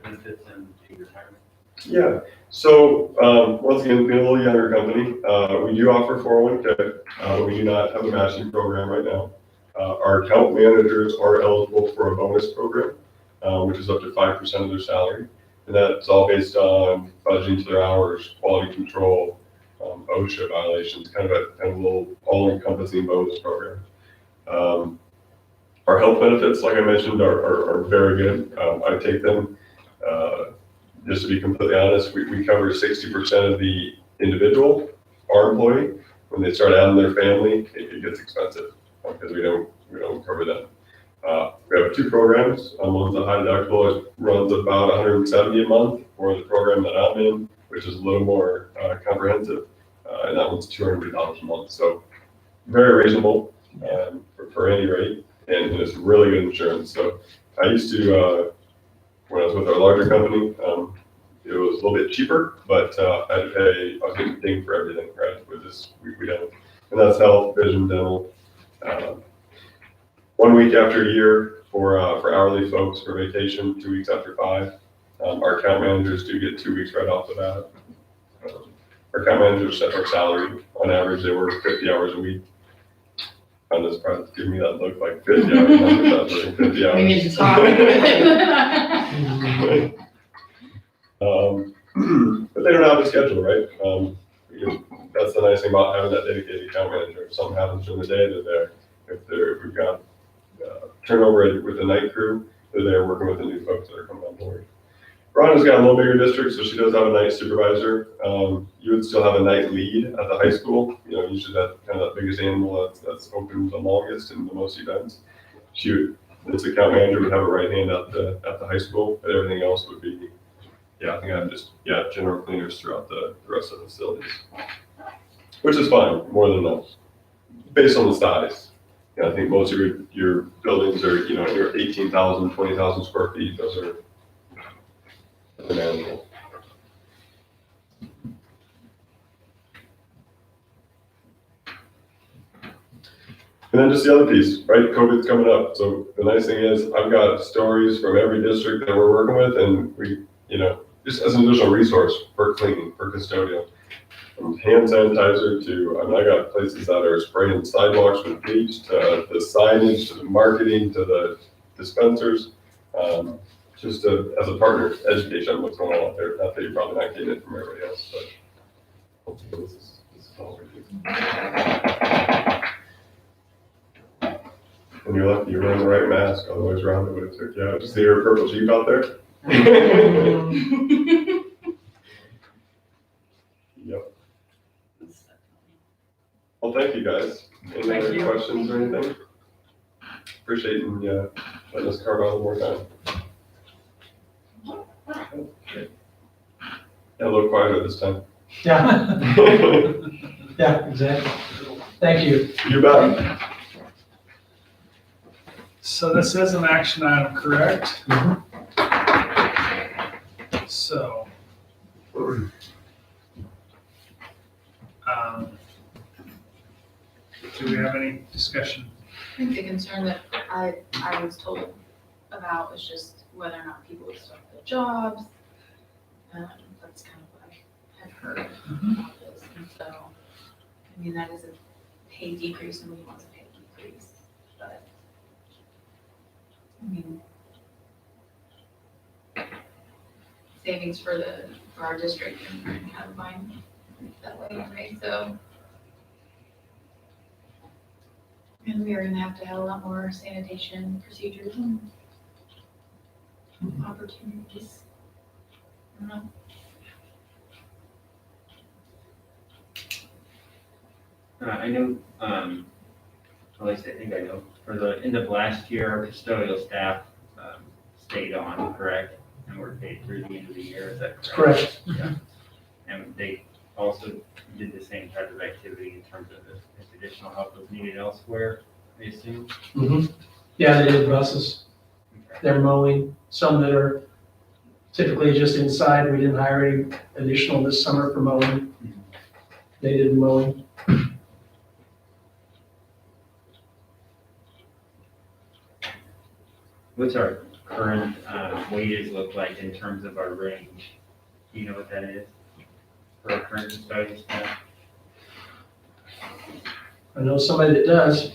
benefits and retirement? Yeah. So once again, being a little younger company, we do offer 401k, but we do not have a matching program right now. Our account managers are eligible for a bonus program, which is up to 5% of their salary. And that's all based on budgeting to their hours, quality control, OSHA violations, kind of a little all-encompassing bonus program. Our health benefits, like I mentioned, are very good. I take them, just to be completely honest, we cover 60% of the individual, our employee. When they start adding their family, it gets expensive because we don't cover them. We have 2 programs. One's a high deductible. It runs about $170 a month for the program that I'm in, which is a little more comprehensive, and that one's $200 a month. So very reasonable for any rate, and it's really good insurance. So I used to, when I was with our larger company, it was a little bit cheaper, but I had to pay a good thing for everything, right? With this, we don't, and that's health, vision, dental. 1 week after a year for hourly folks for vacation, 2 weeks after 5. Our account managers do get 2 weeks right off the bat. our account managers set our salary. On average, they work 50 hours a week. I'm just surprised to give me that look like 50 hours. I'm not working 50 We hours. need to talk. But they don't have a schedule, right? That's the nice thing about having that dedicated account manager. If something happens during the day, they're there. If we've got turnover with the night crew, they're there working with the new folks that are coming on board. Rhonda's got a little bigger district, so she does have a night supervisor. You would still have a night lead at the high school. Usually that kind of the biggest animal that's open the longest and the most events. This account manager would have a right hand at the high school, but everything else would be, I think I'm just, general cleaners throughout the rest of the facilities. Which is fine, more than enough, based on the size. I think most of your buildings are, your 18,000, 20,000 square feet, those are manageable. And then just the other piece, right? COVID's coming up. So the nice thing is I've got stories from every district that we're working with, and we, just as an additional resource for cleaning, for custodial. From hand sanitizer to, I got places that are spraying sidewalks with bleach, to the signage, to the marketing, to the dispensers. Just as a partner, education on what's going on out there. Not that you're probably not getting it from everybody else, but hopefully this is all we do. And you're lucky you're wearing the right mask, otherwise Rhonda would have took you out. Just see her purple Jeep out there? Yep. Well, thank you guys. Any other questions or anything? Appreciate you letting us carve out one more time. A little quieter this time. Yeah. Yeah, exactly. Thank you. You bet. So this is an action item, correct? Mhm. So. Do we have any discussion? I think the concern that I was told about was just whether or not people would start their jobs. That's kind of what I had heard about this. And so, I mean, that is a pay decrease and we want a pay decrease, but I mean, savings for our district and kind of mine that way, right? So, and we are gonna have to have a lot more sanitation procedures and opportunities. I don't know. I know, at least I think I know, for the end of last year, our custodial staff stayed on, correct? And were paid through the end of the year, is that correct? Correct. Yeah. And they also did the same type of activity in terms of if additional help was needed elsewhere, I assume? Mm-hmm. Yeah, they did buses. Okay. They're mowing, some that are typically just inside. We didn't hire any additional this summer for mowing. They did mowing. What's our current wages look like in terms of our range? Do you know what that is for our current custodial staff? I know somebody that does.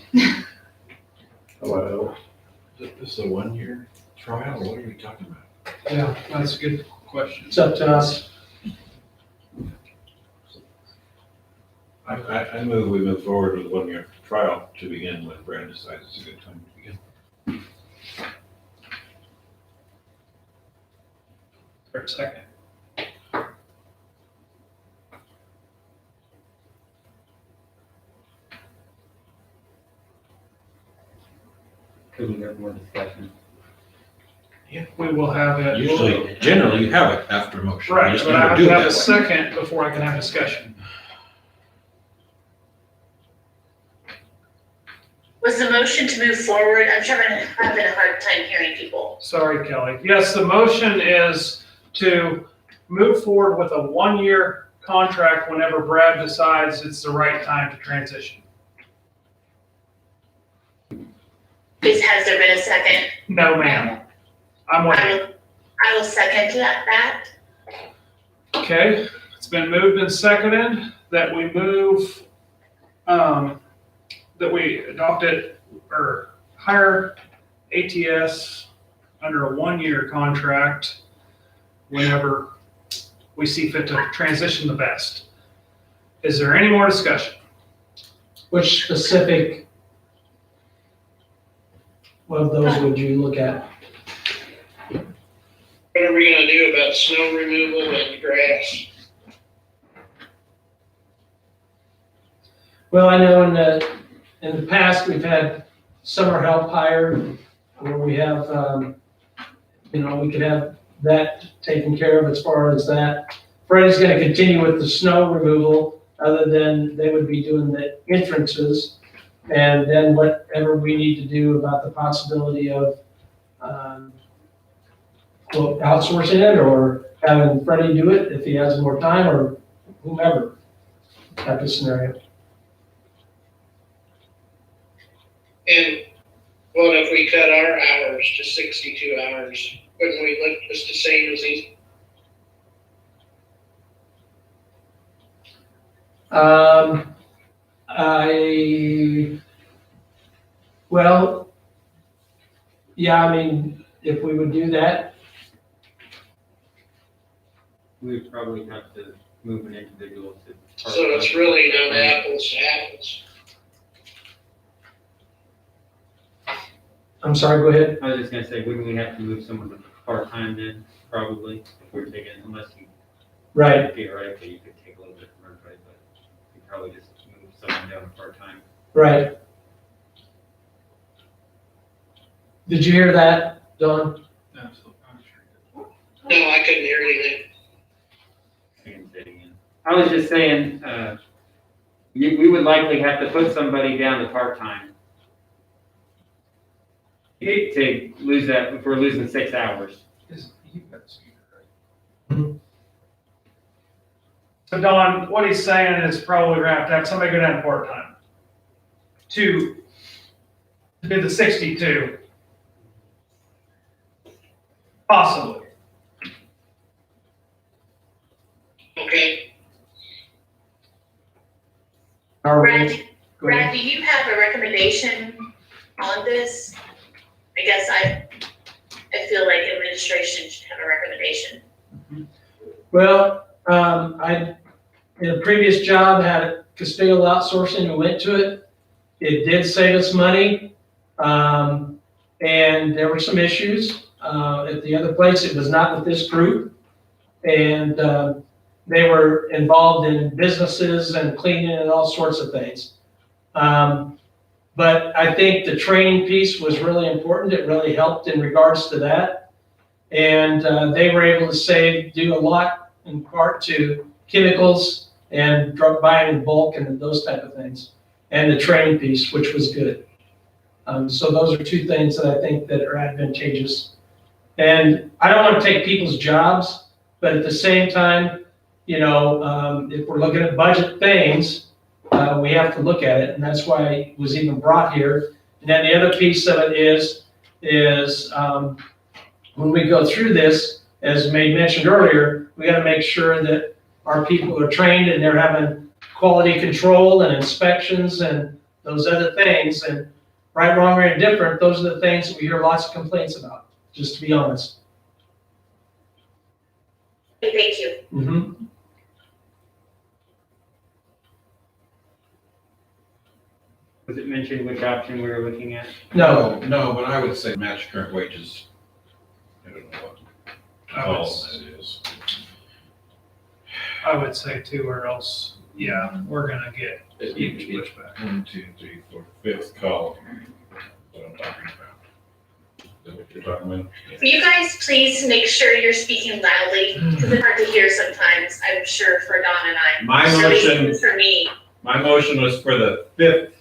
Hello. This is a 1 year trial, or what are we talking about? Yeah, that's a good question. It's up to us. I move we move forward with a 1 year trial to begin when Brad decides it's a good time to begin. For a second. Could we have more discussion? We will have it. Usually, generally, you have it after a motion. You Right, just but I never have do to it have a that way. second before I can have discussion. Was the motion to move forward? I'm having a hard time hearing people. Sorry, Kelly. Yes, the motion is to move forward with a 1 year contract whenever Brad decides it's the right time to transition. Has there been a second? No, ma'am. I'm waiting. I will second that. Okay, It's been moved and seconded that we move, that we adopt it or hire ATS under a 1-year contract whenever we see fit to transition the best. Is there any more discussion? Which specific one of those would you look at? What are we gonna do about snow removal and grass? Well, I know in the past, we've had summer help hired, where we have, we could have that taken care of as far as that. Freddie's gonna continue with the snow removal, other than they would be doing the entrances. And then whatever we need to do about the possibility of, outsourcing it or having Freddie do it if he has more time or whomever type of scenario. And what if we cut our hours to 62 hours? Wouldn't we look just the same as these? If we would do that, We would probably have to move an individual to. So it's really not apples to apples. I'm sorry, go ahead. I was just gonna say, wouldn't we have to move someone to part-time then, probably, if we're taking, unless you. Right, Theoretically, you could take a little bit from everybody, but you probably just move someone down to part-time. right. Did you hear that, Don? No, I couldn't hear anything. I was just saying, we would likely have to put somebody down to part-time. To lose that, if we're losing 6 hours. So Don, what he's saying is probably we're gonna have somebody go down to part-time to do the 62. Possibly. Okay. Brad, Go ahead. Brad, do you have a recommendation on this? I guess I feel like administration should have a recommendation. Well, I, in a previous job, had Custodial Outsourcing and went to it. It did save us money. And there were some issues. At the other place, it was not with this group. And, they were involved in businesses and cleaning and all sorts of things. But I think the training piece was really important. It really helped in regards to that. And they were able to do a lot in part to chemicals and drug buying in bulk and those type of things. And the training piece, which was good. So those are two things that I think that are advantageous. And I don't want to take people's jobs, but at the same time, if we're looking at budget things, we have to look at it, and that's why it was even brought here. And then the other piece of it is when we go through this, as May mentioned earlier, we got to make sure that our people are trained and they're having quality control and inspections and those other things. And right, wrong, or indifferent, those are the things that we hear lots of complaints about, just to be honest. Thank you. Mm-hmm. Was it mentioned which option we were looking at? No, But I would say match current wages. I don't know what column that is. I would say too, or else, yeah, we're gonna get huge pushback. 1, 2, 3, 4, 5th column. What I'm talking about. Is that what you're talking about? Will you guys please make sure you're speaking loudly, because it's hard to hear sometimes, I'm sure for Don and I. My At least motion, for me. my motion was for the 5th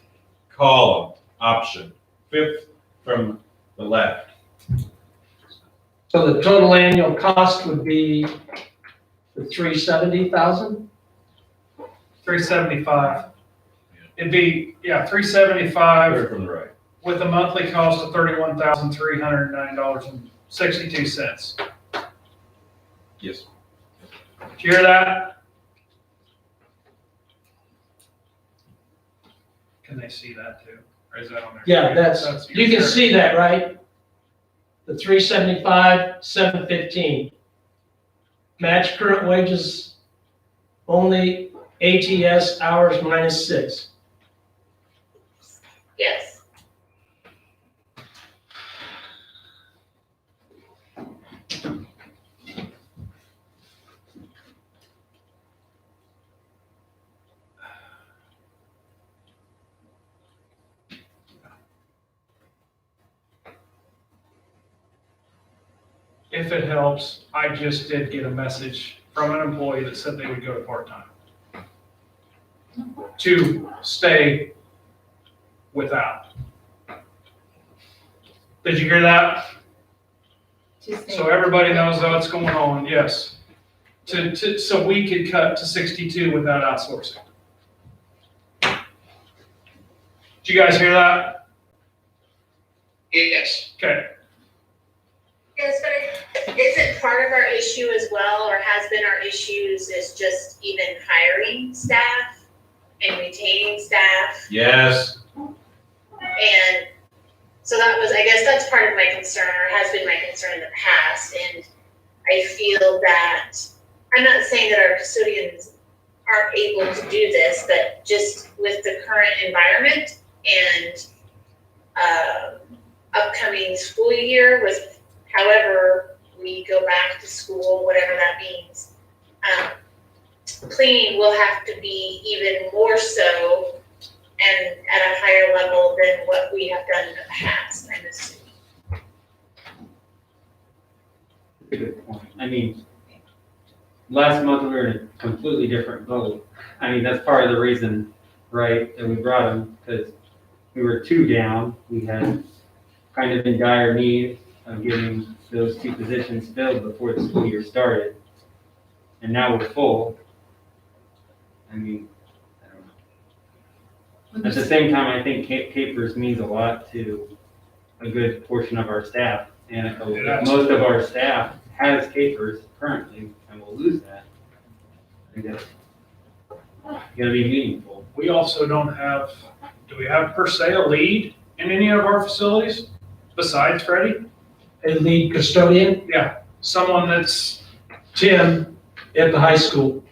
column option, 5th from the left. so the total annual cost would be the 370,000? 375. It'd be, 375 Third from the right. with a monthly cost of $31,309.62. Yes. Did you hear that? see that too? Or is that on there? Yeah, that's, your you can share. see that, right? The 375, 715. Match current wages, only ATS hours -6. Yes. If it helps, I just did get a message from an employee that said they would go to part-time to stay without. Did you hear that? To stay- So everybody knows what's going on, yes. So we could cut to 62 without outsourcing. Did you guys hear that? Yes. Okay. Yes, but isn't part of our issue as well, or has been our issues, is just even hiring staff and retaining staff? Yes. And so that was, I guess that's part of my concern, or has been my concern in the past. And I feel that, I'm not saying that our custodians aren't able to do this, but just with the current environment and upcoming school year, with however we go back to school, whatever that means, cleaning will have to be even more so and at a higher level than what we have done in the past, I'm assuming. Good point. I mean, last month we were in a completely different boat. I mean, that's part of the reason, right, that we brought them, because we were 2 down. We had kind of in dire need of getting those 2 positions filled before the school year started. And now we're full. I mean, I don't know. At the same time, I think capers means a lot to a good portion of our staff. And if most of our staff has capers currently, and we'll lose that, I think that's gonna be meaningful. We also don't have, do we have per se a lead in any of our facilities besides Freddie? A lead custodian, Yeah, someone that's, Tim, at the high school.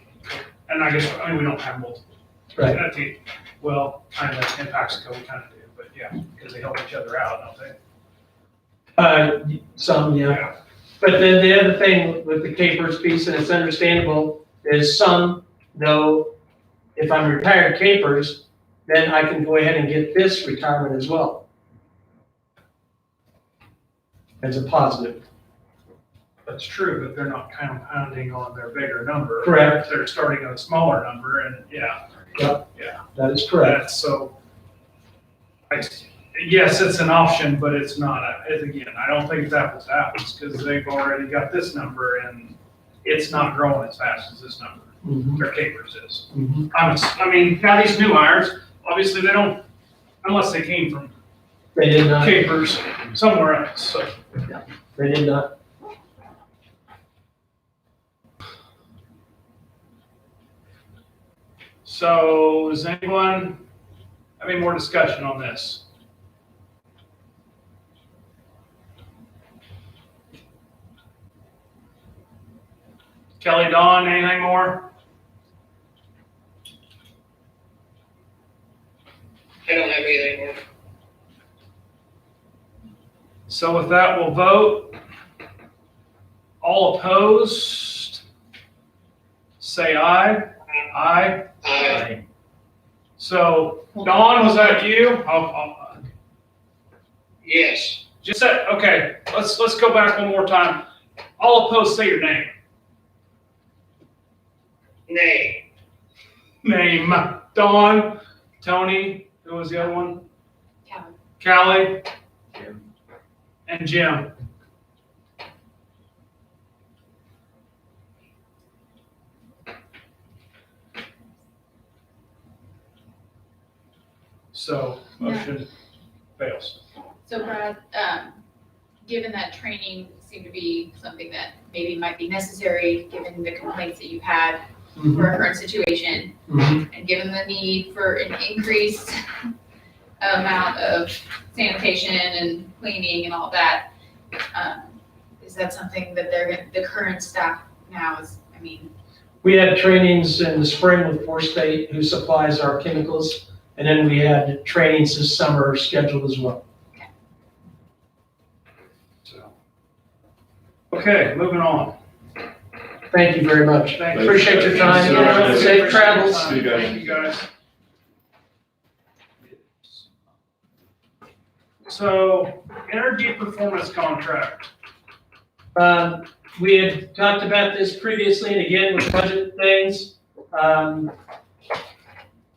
and I guess, I mean, we don't have multiple. Right. I think, well, kind of in Paxico, we kind of do, but yeah, because they help each other out, don't they? Some, yeah. But then the other thing with the capers piece, and it's understandable, is some know if I'm retired capers, then I can go ahead and get this retirement as well. As a positive. That's true, but they're not compounding on their bigger number. Correct. They're starting at a smaller number, and yeah. Yep. Yeah. That is correct. That's so, yes, it's an option, but it's not, again, I don't think it's apples to apples, because they've already got this number, and it's not growing as fast as this number. Mhm. Their capers is. Mhm. I mean, now these new hires, obviously they don't, unless they came from They did not, capers somewhere else, so. they did not. So, does anyone have any more discussion on this? Kelly, Dawn, anything more? I don't have anything more. So with that, we'll vote. All opposed, say aye. Aye. So, Dawn, was that you? Yes. Just said, okay, let's go back one more time. All opposed, say your name. Nay. Name. Dawn, Tony, who was the other one? Callie. Jim. And Jim. So, motion fails. So Brad, given that training seemed to be something that maybe might be necessary, given the complaints that you've had for our current situation, Mhm. and given the need for an increase amount of sanitation and cleaning and all that. Is that something that the current staff now is, I mean, We had trainings in the spring with State, who supplies our chemicals, and then we had trainings this summer scheduled as well. So, okay, moving on. Thank you very much. Thank you. Appreciate your time. Thank you so much. Safe travels. See you guys. Thank you, guys. So, energy performance contract. We had talked about this previously, and again, with budget things.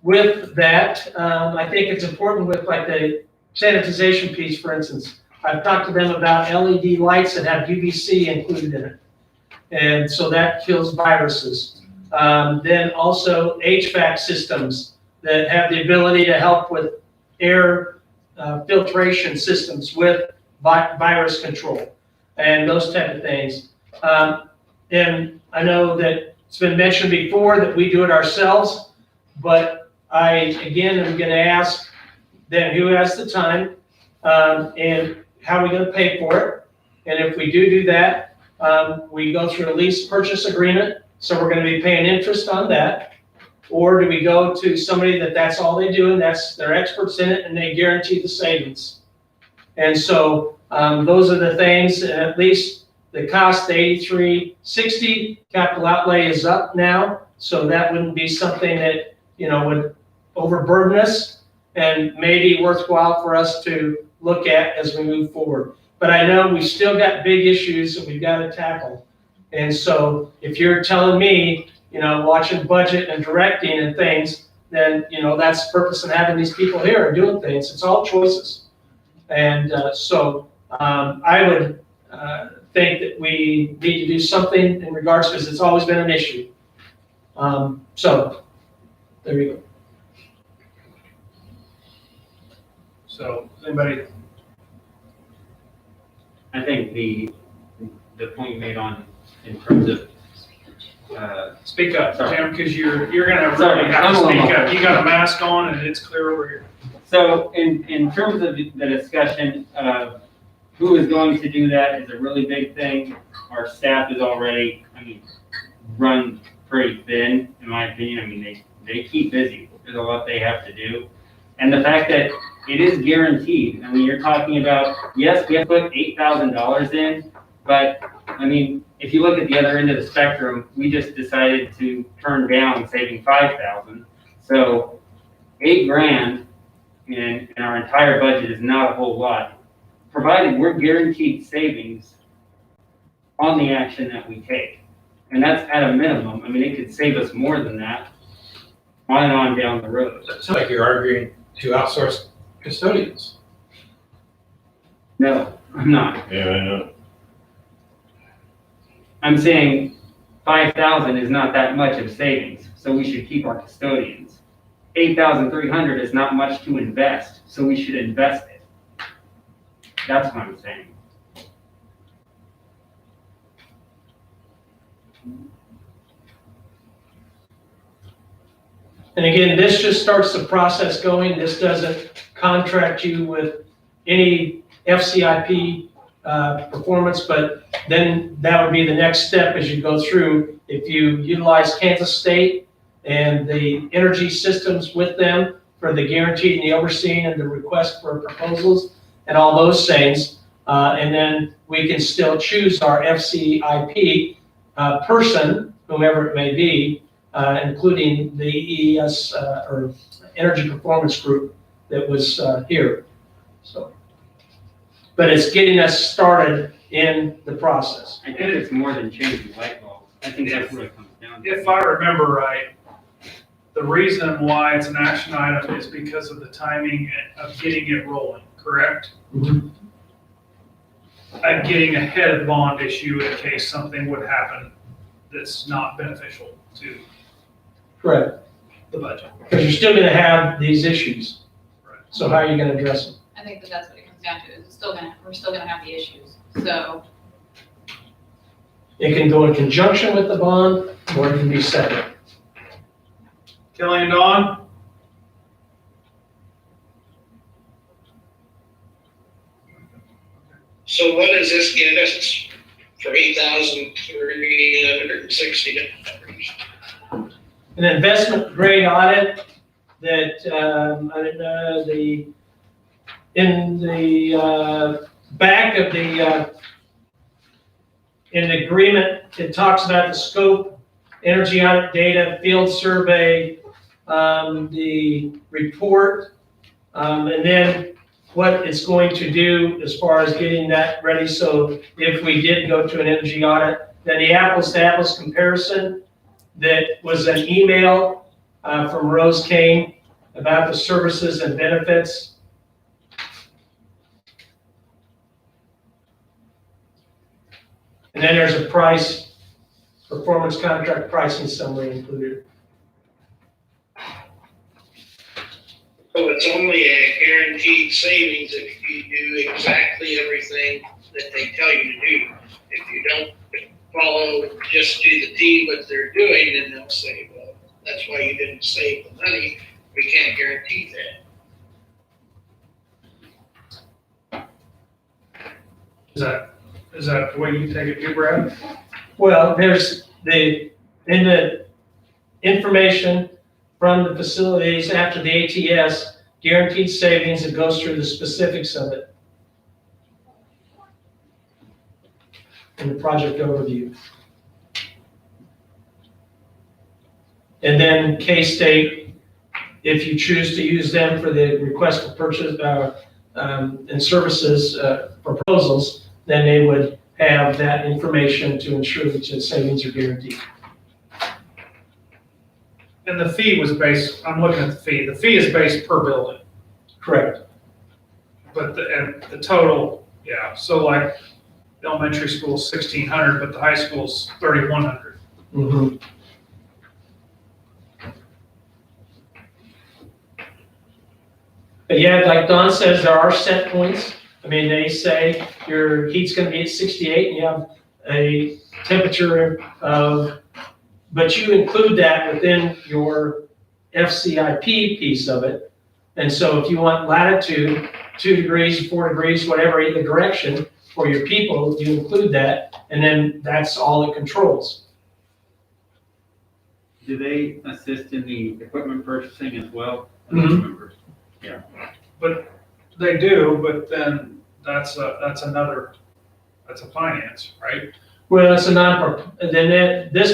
With that, I think it's important with like the sanitization piece, for instance. I've talked to them about LED lights that have UVC included in it. And so that kills viruses. Then also HVAC systems that have the ability to help with air filtration systems with virus control and those type of things. And I know that it's been mentioned before that we do it ourselves, but I, again, am gonna ask then who has the time, and how are we gonna pay for it? And if we do that, we go through a lease purchase agreement, so we're gonna be paying interest on that. Or do we go to somebody that's all they do, and they're experts in it, and they guarantee the savings? And so, those are the things, and at least the cost, the $83.60 capital outlay is up now, so that wouldn't be something that, would overburden us and maybe worthwhile for us to look at as we move forward. But I know we still got big issues that we've got to tackle. And so if you're telling me, watching budget and directing and things, then, that's the purpose of having these people here and doing things. It's all choices. And so I would think that we need to do something in regards, because it's always been an issue. So there you go. So, anybody, I think the point you made on, in terms of, speak up, Sorry. Tim, because you're gonna Sorry, really have to I'm a speak little- up. You got a mask on and it's clear over here. so in terms of the discussion of who is going to do that is a really big thing. Our staff is already, run pretty thin, in my opinion. They keep busy. There's a lot they have to do. And the fact that it is guaranteed, you're talking about, yes, we have put $8,000 in, but, if you look at the other end of the spectrum, we just decided to turn down saving $5,000. So $8,000 in our entire budget is not a whole lot, provided we're guaranteed savings on the action that we take. And that's at a minimum. It could save us more than that on and on down the road. It's like you're arguing to outsource custodians. No, I'm not. Yeah, I know. I'm saying 5,000 is not that much of savings, so we should keep our custodians. 8,300 is not much to invest, so we should invest it. That's what I'm saying. And again, this just starts the process going. This doesn't contract you with any FCIP performance, but then that would be the next step as you go through. If you utilize Kansas State and the energy systems with them for the guarantee and the overseeing and the request for proposals and all those things, and then we can still choose our FCIP person, whomever it may be, including the EES or Energy Performance Group that was here. So, but it's getting us started in the process. I think it's more than changing light bulbs. I think that's what it comes down to. If I remember right, the reason why it's an action item is because of the timing of getting it rolling, correct? Mhm. I'm getting ahead of the bond issue in case something would happen that's not beneficial to Correct, the budget. because you're still gonna have these issues. Right. So how are you gonna address them? I think that's what it comes down to, is we're still gonna have the issues. So, It can go in conjunction with the bond, or it can be separate. Kelly and Dawn? So what does this get us for $8,360? An investment grade audit that, in the back of in the agreement, it talks about the scope, energy audit data, field survey, the report, and then what it's going to do as far as getting that ready. So if we did go to an energy audit, then the apples to apples comparison that was an email from Rose Kane about the services and benefits. And then there's a price, performance contract pricing summary included. So it's only a guaranteed savings if you do exactly everything that they tell you to do. If you don't follow, just do the deed what they're doing, then they'll say, well, that's why you didn't save the money. We can't guarantee that. Is that the way you take it too, Brad? Well, there's in the information from the facilities after the ATS, guaranteed savings, it goes through the specifics of it in the project overview. And then K-State, if you choose to use them for the request for purchase and services proposals, then they would have that information to ensure that the savings are guaranteed. And the fee was based, I'm looking at the fee is based per building, Correct. but the total, yeah, so like the elementary school's 1,600, but the high school's 3,100. Mm-hmm. But yeah, like Don says, there are set points. I mean, they say your heat's gonna be at 68 and you have a temperature of, but you include that within your FCIP piece of it. And so if you want latitude, 2 degrees, 4 degrees, whatever, either direction for your people, you include that, and then that's all it controls. Do they assist in the equipment purchasing as well? Mhm. Members? Yeah. But they do, but then that's a finance, right? Well, it's this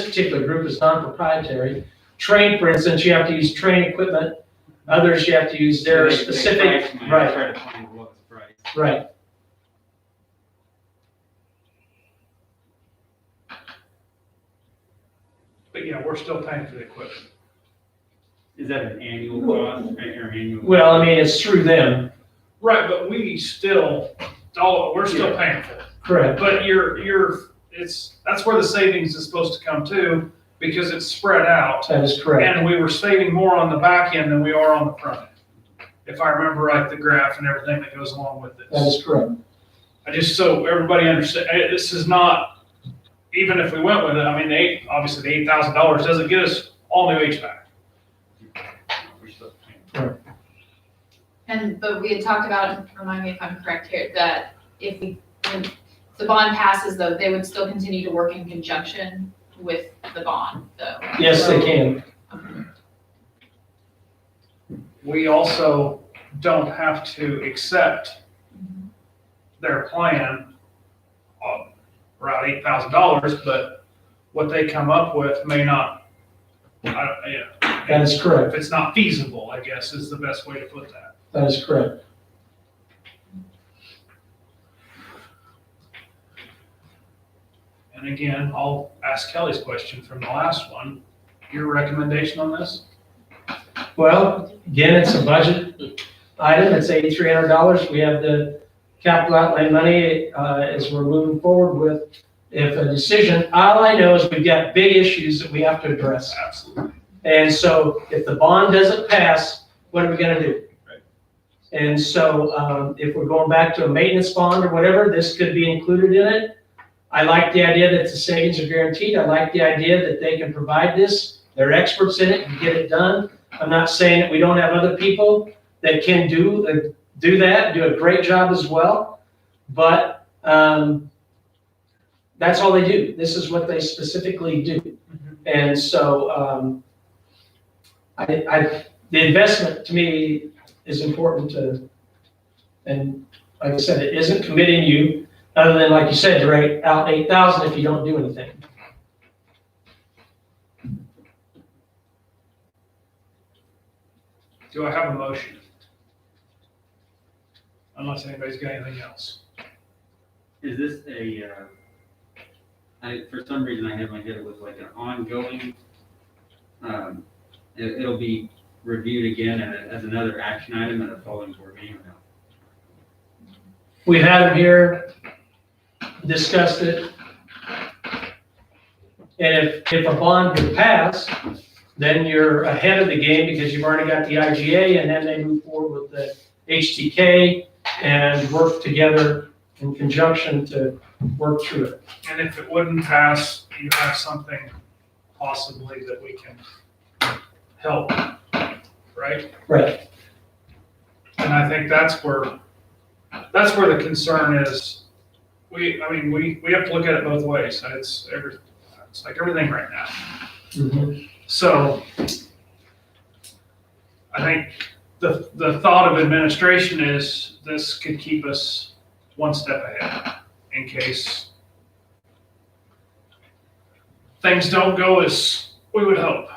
particular group is non-proprietary. Train, for instance, you have to use train equipment. Others, you have to use their They specific, price mine, right, Try to find the lowest price. right. But yeah, we're still paying for the equipment. Is that an annual cost or annual? Well, I mean, it's through them, Right, but we're still paying for it. correct. But that's where the savings is supposed to come too, because it's spread out. That is correct. And we were saving more on the back end than we are on the front end. If I remember right, the graph and everything that goes along with That this. is correct. I just, so everybody understand, this is not, even if we went with it, I mean, obviously the $8,000 doesn't get us all new HVAC. We're still paying. But we had talked about, remind me if I'm correct here, that when the bond passes though, they would still continue to work in conjunction with the bond though. Yes, they can. We also don't have to accept their plan of around $8,000, but what they come up with may not, That is correct. if it's not feasible, I guess is the best way to put that. That is correct. And again, I'll ask Kelly's question from the last one. Your recommendation on this? Well, again, it's a budget item. It's $8,300. We have the capital outlay money as we're moving forward with. If a decision, all I know is we've got big issues that we have to address. Absolutely. And so if the bond doesn't pass, what are we gonna do? Right. And so if we're going back to a maintenance bond or whatever, this could be included in it. I like the idea that the savings are guaranteed. I like the idea that they can provide this. They're experts in it and get it done. I'm not saying that we don't have other people that can do that, do a great job as well. But That's all they do. This is what they specifically do. And so, the investment to me is important and like I said, it isn't committing you, other than, like you said, to rate out 8,000 if you don't do anything. Do I have a motion? Unless anybody's got anything else. Is this for some reason I had in my head it was like an ongoing, it'll be reviewed again as another action item at a following board meeting or no? We've had them here, discussed it. And if a bond would pass, then you're ahead of the game because you've already got the IGA, and then they move forward with the HTK and work together in conjunction to work through it. And if it wouldn't pass, you have something possibly that we can help, right? Right. And I think that's where the concern is. We have to look at it both ways. It's like everything right now. Mhm. So I think the thought of administration is this could keep us one step ahead in case things don't go as we would hope.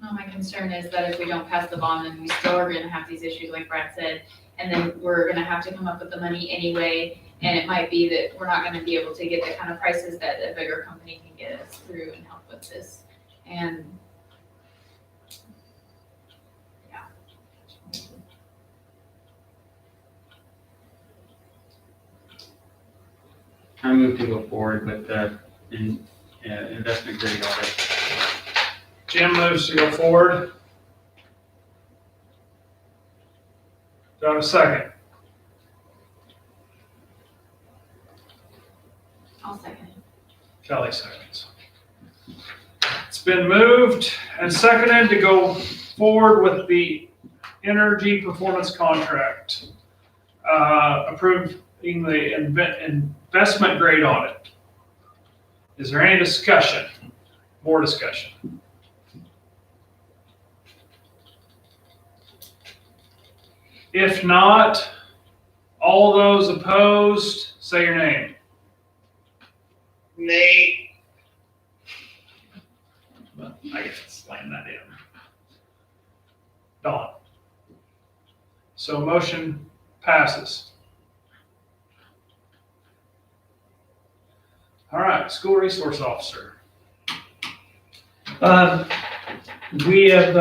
Well, my concern is that if we don't pass the bond, then we still are gonna have these issues, like Brad said, and then we're gonna have to come up with the money anyway, and it might be that we're not gonna be able to get the kind of prices that a bigger company can get us through and help with this. And yeah. I move to go forward with the investment grade audit. Jim moves to go forward. Do I have a second? I'll second it. Kelly seconds. It's been moved and seconded to go forward with the energy performance contract, approving the investment grade audit. Is there any discussion? More discussion? If not, all those opposed, say your name. Nay, I guess slam that in. Dawn. So motion passes. All right, school resource officer. We have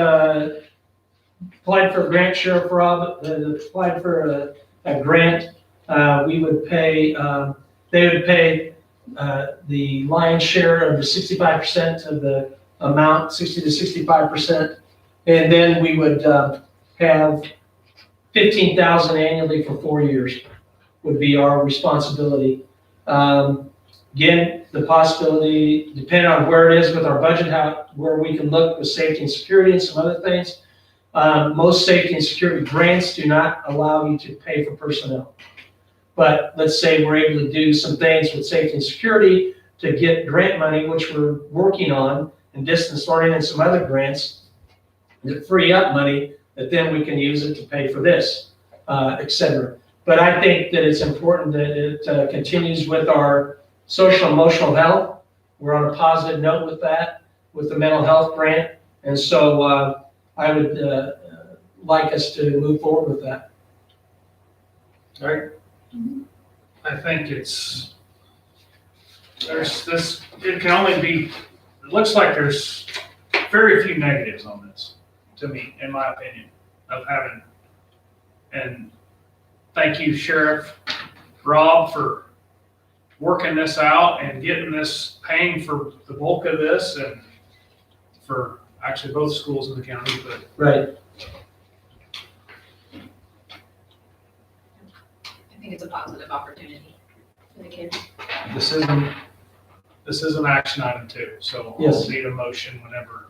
applied for a grant, Sheriff Rob, applied for a grant. We would pay, they would pay the lion's share of the 65% of the amount, 60 to 65%. And then we would have 15,000 annually for 4 years would be our responsibility. Again, the possibility, depending on where it is with our budget, where we can look with safety and security and some other things. Most safety and security grants do not allow you to pay for personnel. But let's say we're able to do some things with safety and security to get grant money, which we're working on, and distance learning and some other grants that free up money that then we can use it to pay for this, et cetera. But I think that it's important that it continues with our social emotional health. We're on a positive note with that, with the mental health grant. And so I would like us to move forward with that. All right. I think there's this, it can only be, it looks like there's very few negatives on this, to me, in my opinion, of having, and thank you, Sheriff Rob, for working this out and getting this, paying for the bulk of this, and for actually both schools in the county, but Right. I think it's a positive opportunity for the kids. this is an action item too, so Yes. I'll need a motion whenever.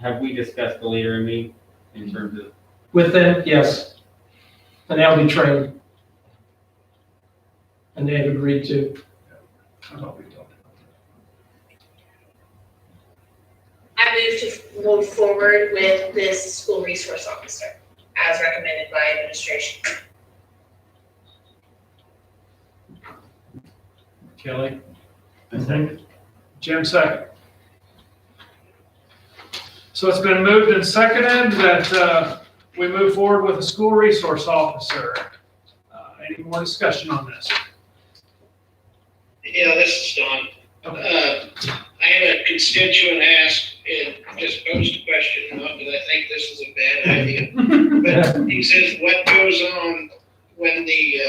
Have we discussed the leader and me in terms of, With them, yes. and they'll be trained. And they've agreed to. I thought we talked about I move to move forward with this school resource officer as recommended by administration. Kelly, A second. Jim second. So it's been moved and seconded that we move forward with a school resource officer. Any more discussion on this? Yeah, this is Don. I had a constituent ask and just posed a question, not that I think this is a bad idea. But he says, what goes on when the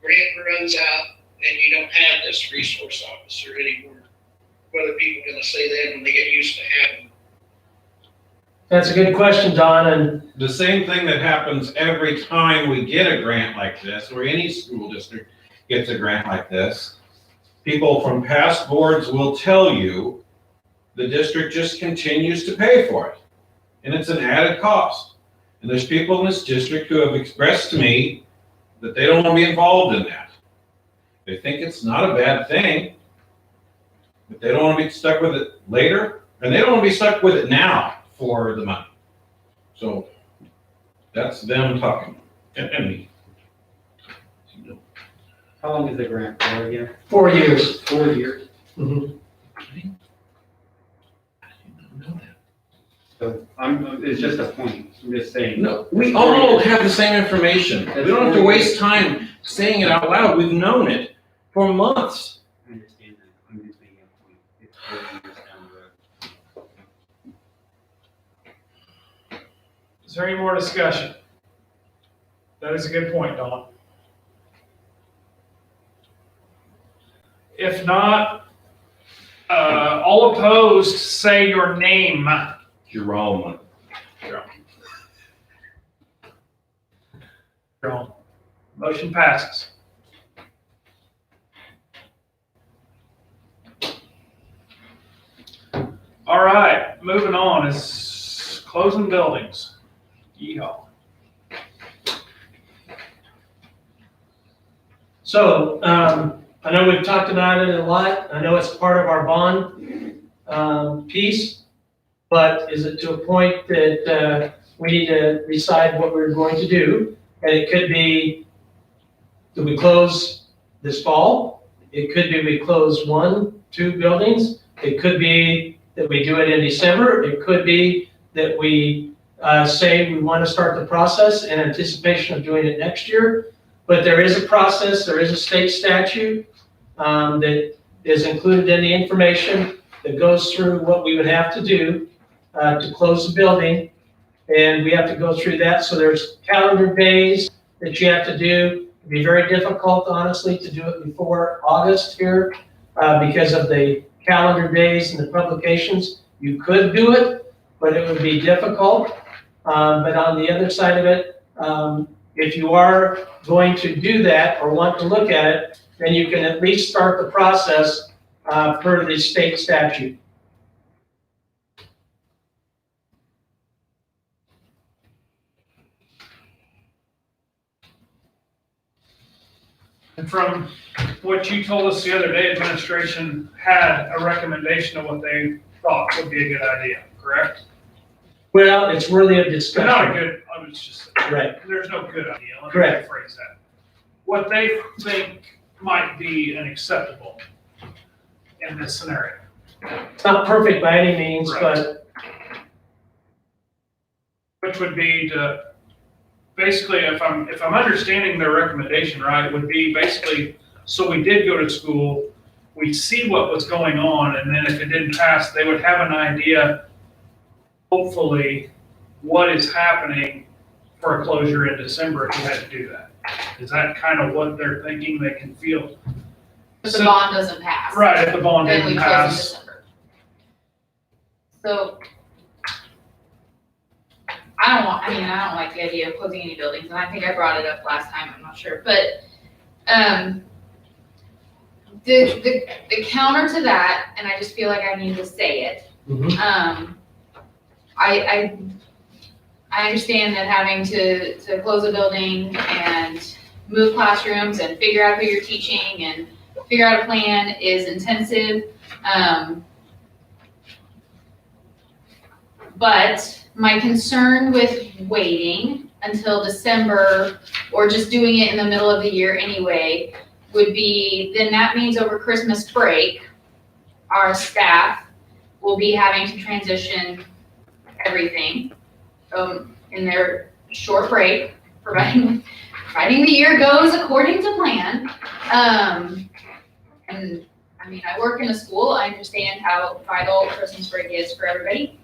grant runs out and you don't have this resource officer anymore? What are people gonna say then when they get used to having? That's a good question, Don, and The same thing that happens every time we get a grant like this, or any school district gets a grant like this. People from past boards will tell you the district just continues to pay for it. And it's an added cost. And there's people in this district who have expressed to me that they don't want to be involved in that. They think it's not a bad thing, but they don't want to be stuck with it later, and they don't want to be stuck with it now for the money. So that's them talking, and me. How long is the grant for again? 4 years. 4 years. Mhm. So it's just a point. I'm just saying. No, we all have the same information. We don't have to waste time saying it out loud. We've known it for months. I understand that. I'm just making a point. It's 4 years down the road. Is there any more discussion? That is a good point, Don. If not, all opposed, say your name. Jerome. Jerome. Motion passes. All right, moving on is closing buildings. Yeehaw. So, I know we've talked about it a lot. I know it's part of our bond piece, but is it to a point that we need to decide what we're going to do? And it could be, do we close this fall? It could be we close 1, 2 buildings. It could be that we do it in December. It could be that we say we want to start the process in anticipation of doing it next year. But there is a process, there is a state statute that is included in the information that goes through what we would have to do to close the building. And we have to go through that. So there's calendar days that you have to do. It'd be very difficult, honestly, to do it before August here because of the calendar days and the publications. You could do it, but it would be difficult. But on the other side of it, if you are going to do that or want to look at it, then you can at least start the process per the state statute. And from what you told us the other day, administration had a recommendation of what they thought would be a good idea, correct? Well, it's worthy of discussion. Not a good, I was just, Right. there's no good idea. Let me Correct. rephrase that. What they think might be an acceptable in this scenario. It's not perfect by any means, Right. but Which would be to, basically, if I'm understanding their recommendation right, would be basically, so we did go to school, we'd see what was going on, and then if it didn't pass, they would have an idea, hopefully, what is happening for a closure in December if you had to do that. Is that kind of what they're thinking they can feel? If the bond doesn't pass. Right, if the bond Then we didn't close in pass. December. So. I don't like the idea of closing any buildings, and I think I brought it up last time, I'm not sure, but, the counter to that, and I just feel like I need to say it, Mhm. I I understand that having to close a building and move classrooms and figure out who you're teaching and figure out a plan is intensive. But my concern with waiting until December or just doing it in the middle of the year anyway would be, then that means over Christmas break, our staff will be having to transition everything in their short break, providing the year goes according to plan. And I mean, I work in a school, I understand how vital Christmas break is for everybody.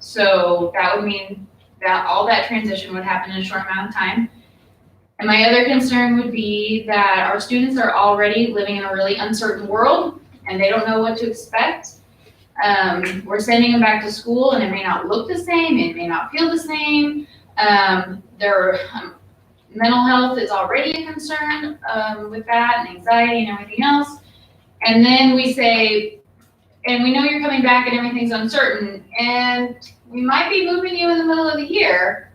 So that would mean that all that transition would happen in a short amount of time. And my other concern would be that our students are already living in a really uncertain world and they don't know what to expect. We're sending them back to school and it may not look the same, it may not feel the same. Their mental health is already a concern with that, and anxiety and everything else. And then we say, and we know you're coming back and everything's uncertain, and we might be moving you in the middle of the year,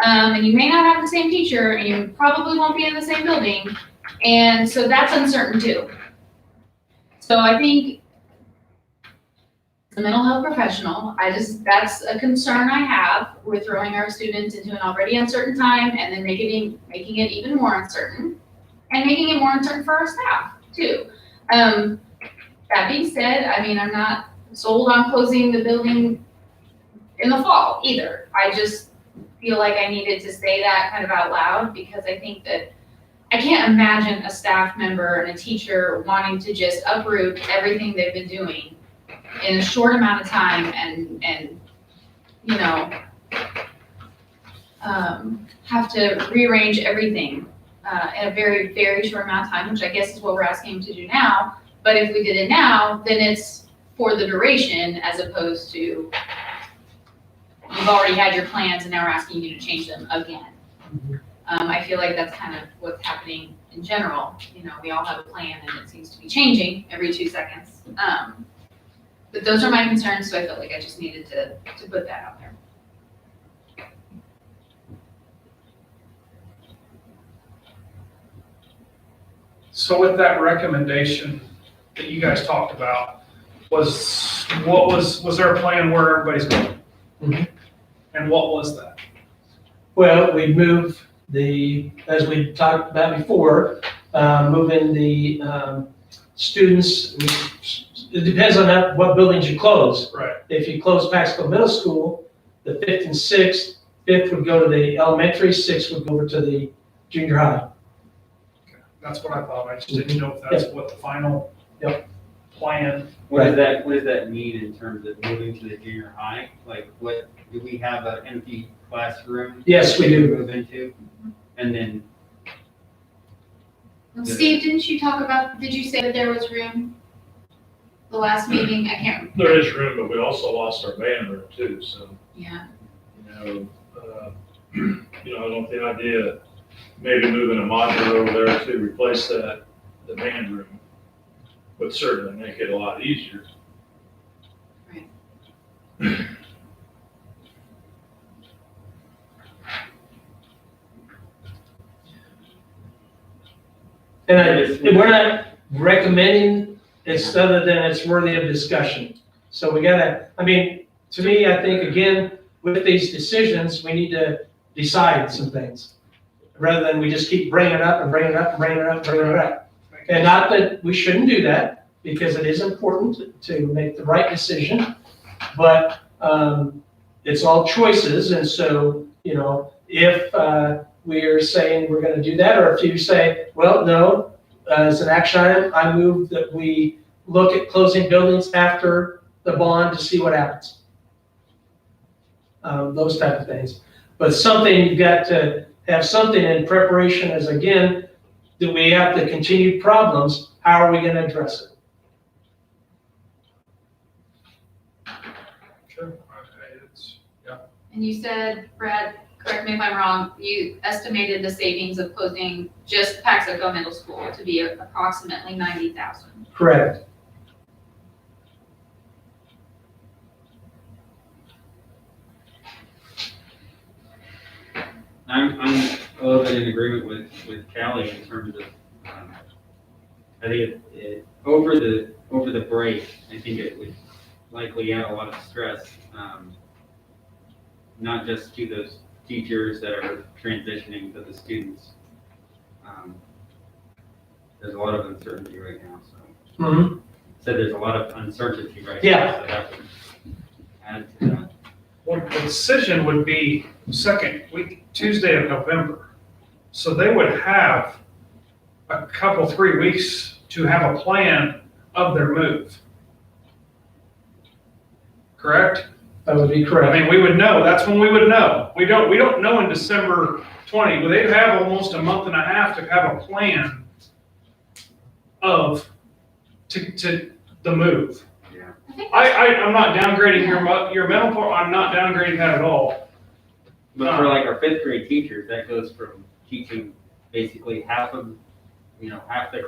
and you may not have the same teacher, and you probably won't be in the same building, and so that's uncertain too. So I think the mental health professional, that's a concern I have. We're throwing our students into an already uncertain time and then making it even more uncertain, and making it more uncertain for our staff too. That being said, I mean, I'm not sold on closing the building in the fall either. I just feel like I needed to say that kind of out loud because I think that I can't imagine a staff member and a teacher wanting to just uproot everything they've been doing in a short amount of time and you know, have to rearrange everything in a very, very short amount of time, which I guess is what we're asking them to do now. But if we did it now, then it's for the duration as opposed to you've already had your plans and now we're asking you to change them again. I feel like that's kind of what's happening in general. You know, we all have a plan and it seems to be changing every 2 seconds. But those are my concerns, so I felt like I just needed to put that out there. So with that recommendation that you guys talked about, was there a plan where everybody's going? Mhm. And what was that? Well, we move as we talked about before, moving the students. It depends on what buildings you close. Right. If you close Paxco Middle School, the 5th and 6th, 5th would go to the elementary, 6th would go over to the junior high. That's what I thought. I just didn't know if that's what the final plan. What does that mean in terms of moving to the junior high? Like, what, do we have an empty classroom? Yes, we do. to Move into? And then, Steve, didn't you talk about, did you say that there was room? The last meeting, I can't remember. There is room, but we also lost our band room too, so, Yeah. I don't the idea, maybe moving a modular over there to replace the band room would certainly make it a lot easier. Right. And we're not recommending it's other than it's worthy of discussion. So we gotta, to me, I think, again, with these decisions, we need to decide some things. Rather than we just keep bringing it up and bringing it up and bringing it up and bringing it up. And not that we shouldn't do that, because it is important to make the right decision, but it's all choices. And so, if we're saying we're gonna do that, or if you say, well, no, as an action item, I move that we look at closing buildings after the bond to see what happens. Those type of things. But something, you've got to have something in preparation as, again, do we have the continued problems? How are we going to address it? Sure. And you said, Brad, correct me if I'm wrong, you estimated the savings of closing just Paxco Middle School to be approximately $90,000. Correct. I'm a little bit in agreement with Callie in terms of, I think over the break, I think it would likely add a lot of stress, not just to those teachers that are transitioning, but the students. There's a lot of uncertainty right now, so. Mhm. So there's a lot of uncertainty right Yeah. now, so that would add to that. Well, the decision would be second week, Tuesday of November. So they would have a couple, 3 weeks to have a plan of their move. Correct? That would be I correct. mean, we would know, that's when we would know. We don't know in December 20, but they'd have almost a month and a half to have a plan to the move. I'm not downgrading your mental part, I'm not downgrading that at all. But for like our fifth grade teachers, that goes from teaching basically half the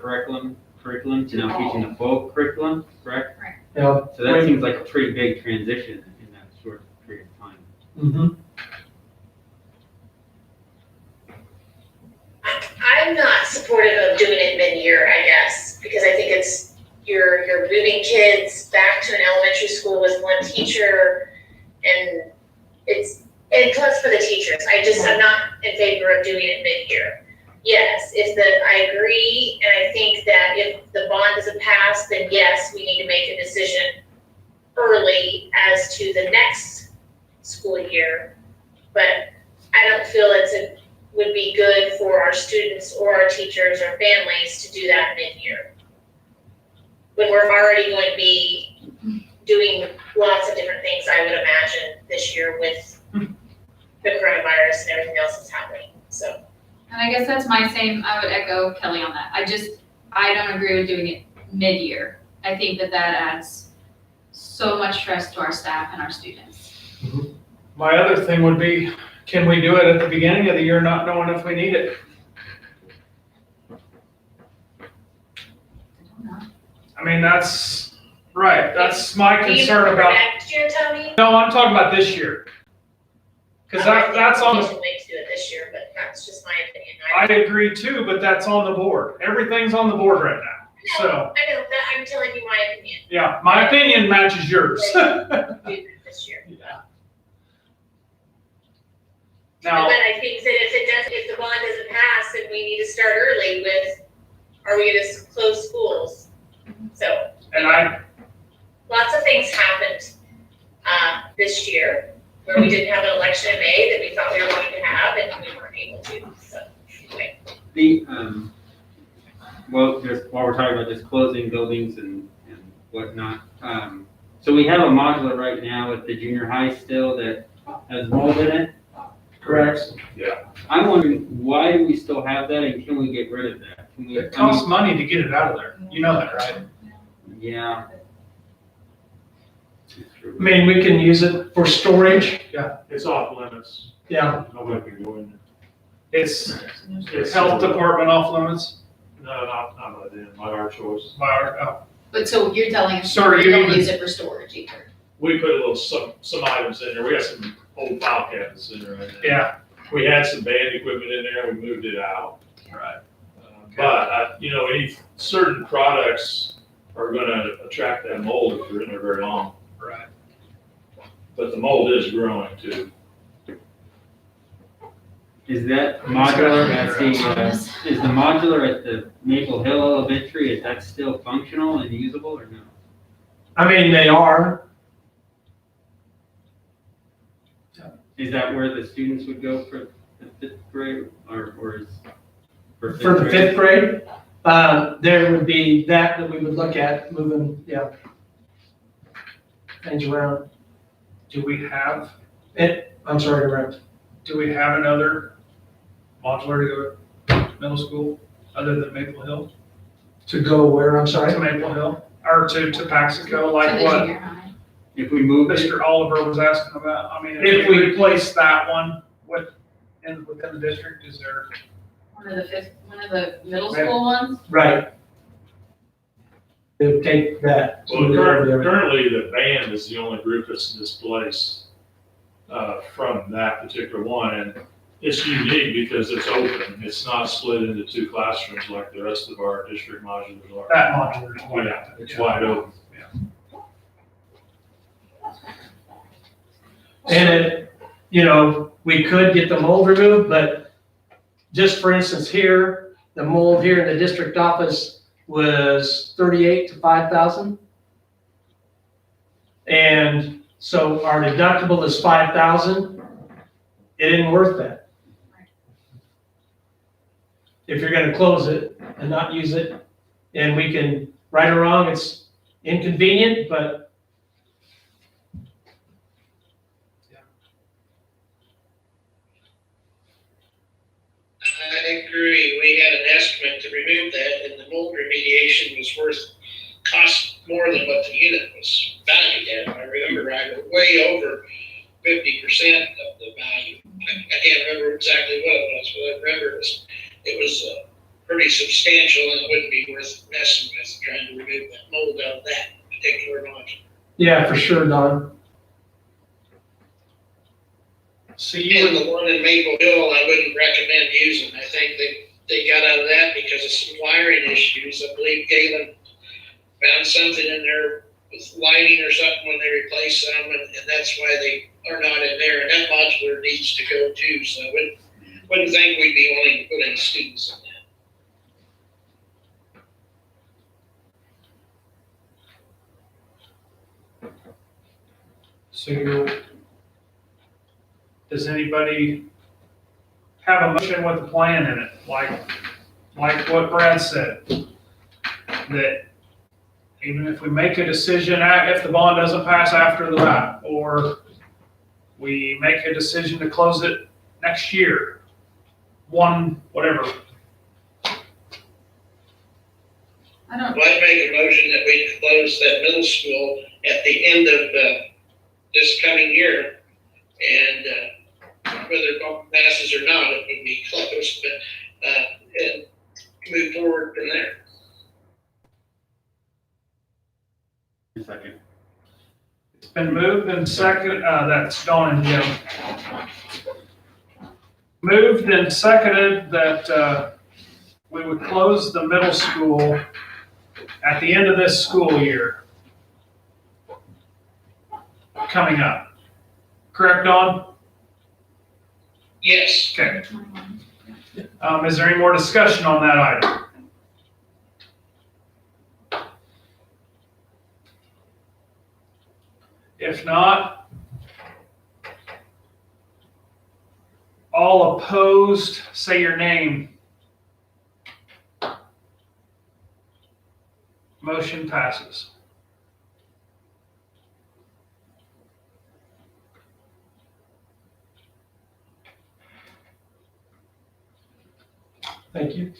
curriculum to now teaching the full curriculum, correct? Yeah. So that seems like a pretty big transition in that short period of time. Mm-hmm. I'm not supportive of doing it mid-year, I guess, because I think you're moving kids back to an elementary school with one teacher, and plus for the teachers, I'm not in favor of doing it mid-year. Yes, I agree, and I think that if the bond doesn't pass, then yes, we need to make a decision early as to the next school year. But I don't feel it would be good for our students or our teachers or families to do that mid-year, when we're already going to be doing lots of different things, I would imagine, this year with the coronavirus and everything else that's happening, so. And I guess that's I would echo Kelly on that. I don't agree with doing it mid-year. I think that adds so much stress to our staff and our students. My other thing would be, can we do it at the beginning of the year, not knowing if we need it? I mean, that's right. That's my concern about. Next year, Tony? No, I'm talking about this year. Because that's on. We should wait to do it this year, but that's just my opinion. I agree too, but that's on the board. Everything's on the board right now. So, I know, that I'm telling you my opinion. yeah, my opinion matches yours. Do it this year. Yeah. Now, But I think that if the bond doesn't pass, then we need to start early with, are we gonna close schools? So, and lots of things happened, this year, where we didn't have an election in May that we thought we were going to have, and we weren't able to, so, anyway. While we're talking about just closing buildings and whatnot, so we have a modular right now at the junior high still that has mold in it. Correct. I'm wondering, why do we still have that, and can we get rid of that? it costs money to get it out of there. You know that, right? Yeah. I mean, we can use it for storage. It's off limits. Yeah. Nobody can go in there. It's health department off limits. No, not by them, by our choice. But so you're telling us Sorry, we you don't even- use it for storage either? We put a little, some items in there. We got some old file cabinets in there right now. Yeah. We had some band equipment in there, we moved it out. Right. But, any certain products are gonna attract that mold if they're in there very long. Right. But the mold is growing too. Is that modular at is the modular at the Maple Hill Elementary, is that still functional and usable or no? I mean, they are. Is that where the students would go for the fifth grade, or is? For the fifth grade, there would be that we would look at moving, things around. Do we have I'm sorry, around. Do we have another modular to go to middle school other than Maple Hill? To go where, I'm sorry? To Maple Hill, or to Paxico, To like the what junior high. If we move it, Mr. Oliver was asking about? I mean, If if we- we replace that one within the district, is there? One of the middle school ones? Right. They would take that. Well, currently, the band is the only group that's displaced from that particular one, and It's unique because it's open. It's not split into two classrooms like the rest of our district modulars are. That modular is wide Yeah, open. it's wide open. And it, we could get the mold removed, but just for instance here, the mold here in the district office was 38 to 5,000. And so our deductible is 5,000. It isn't worth that. If you're gonna close it and not use it, and we can, right or wrong, it's inconvenient, but I agree. We had an estimate to remove that, and the mold remediation was cost more than what the unit was valued at. I remember I was way over 50% of the value. I can't remember exactly what it was, but I remember it was pretty substantial, and it wouldn't be worth messing with trying to remove that mold out of that particular module. yeah, for sure, Don. So And the one in Maple Hill, I wouldn't recommend using. I think they got out of that because of some wiring issues. I believe Galen found something in there with lighting or something when they replaced them, and that's why they are not in there. And that modular needs to go too, so I wouldn't think we'd be willing to put any students in that. So does anybody have a motion with a plan in it, like what Brad said? That even if we make a decision, if the bond doesn't pass after that, or we make a decision to close it next year, whatever. I don't, Well, I'd make a motion that we close that middle school at the end of this coming year. And whether bump passes or not, it would be close, but and move forward from there. Second. It's been moved and second, that's Dawn and Jim. Moved and seconded that we would close the middle school at the end of this school year coming up. Correct, Dawn? Yes. Okay. Is there any more discussion on that item? If not, all opposed, say your name. Motion passes. Thank you.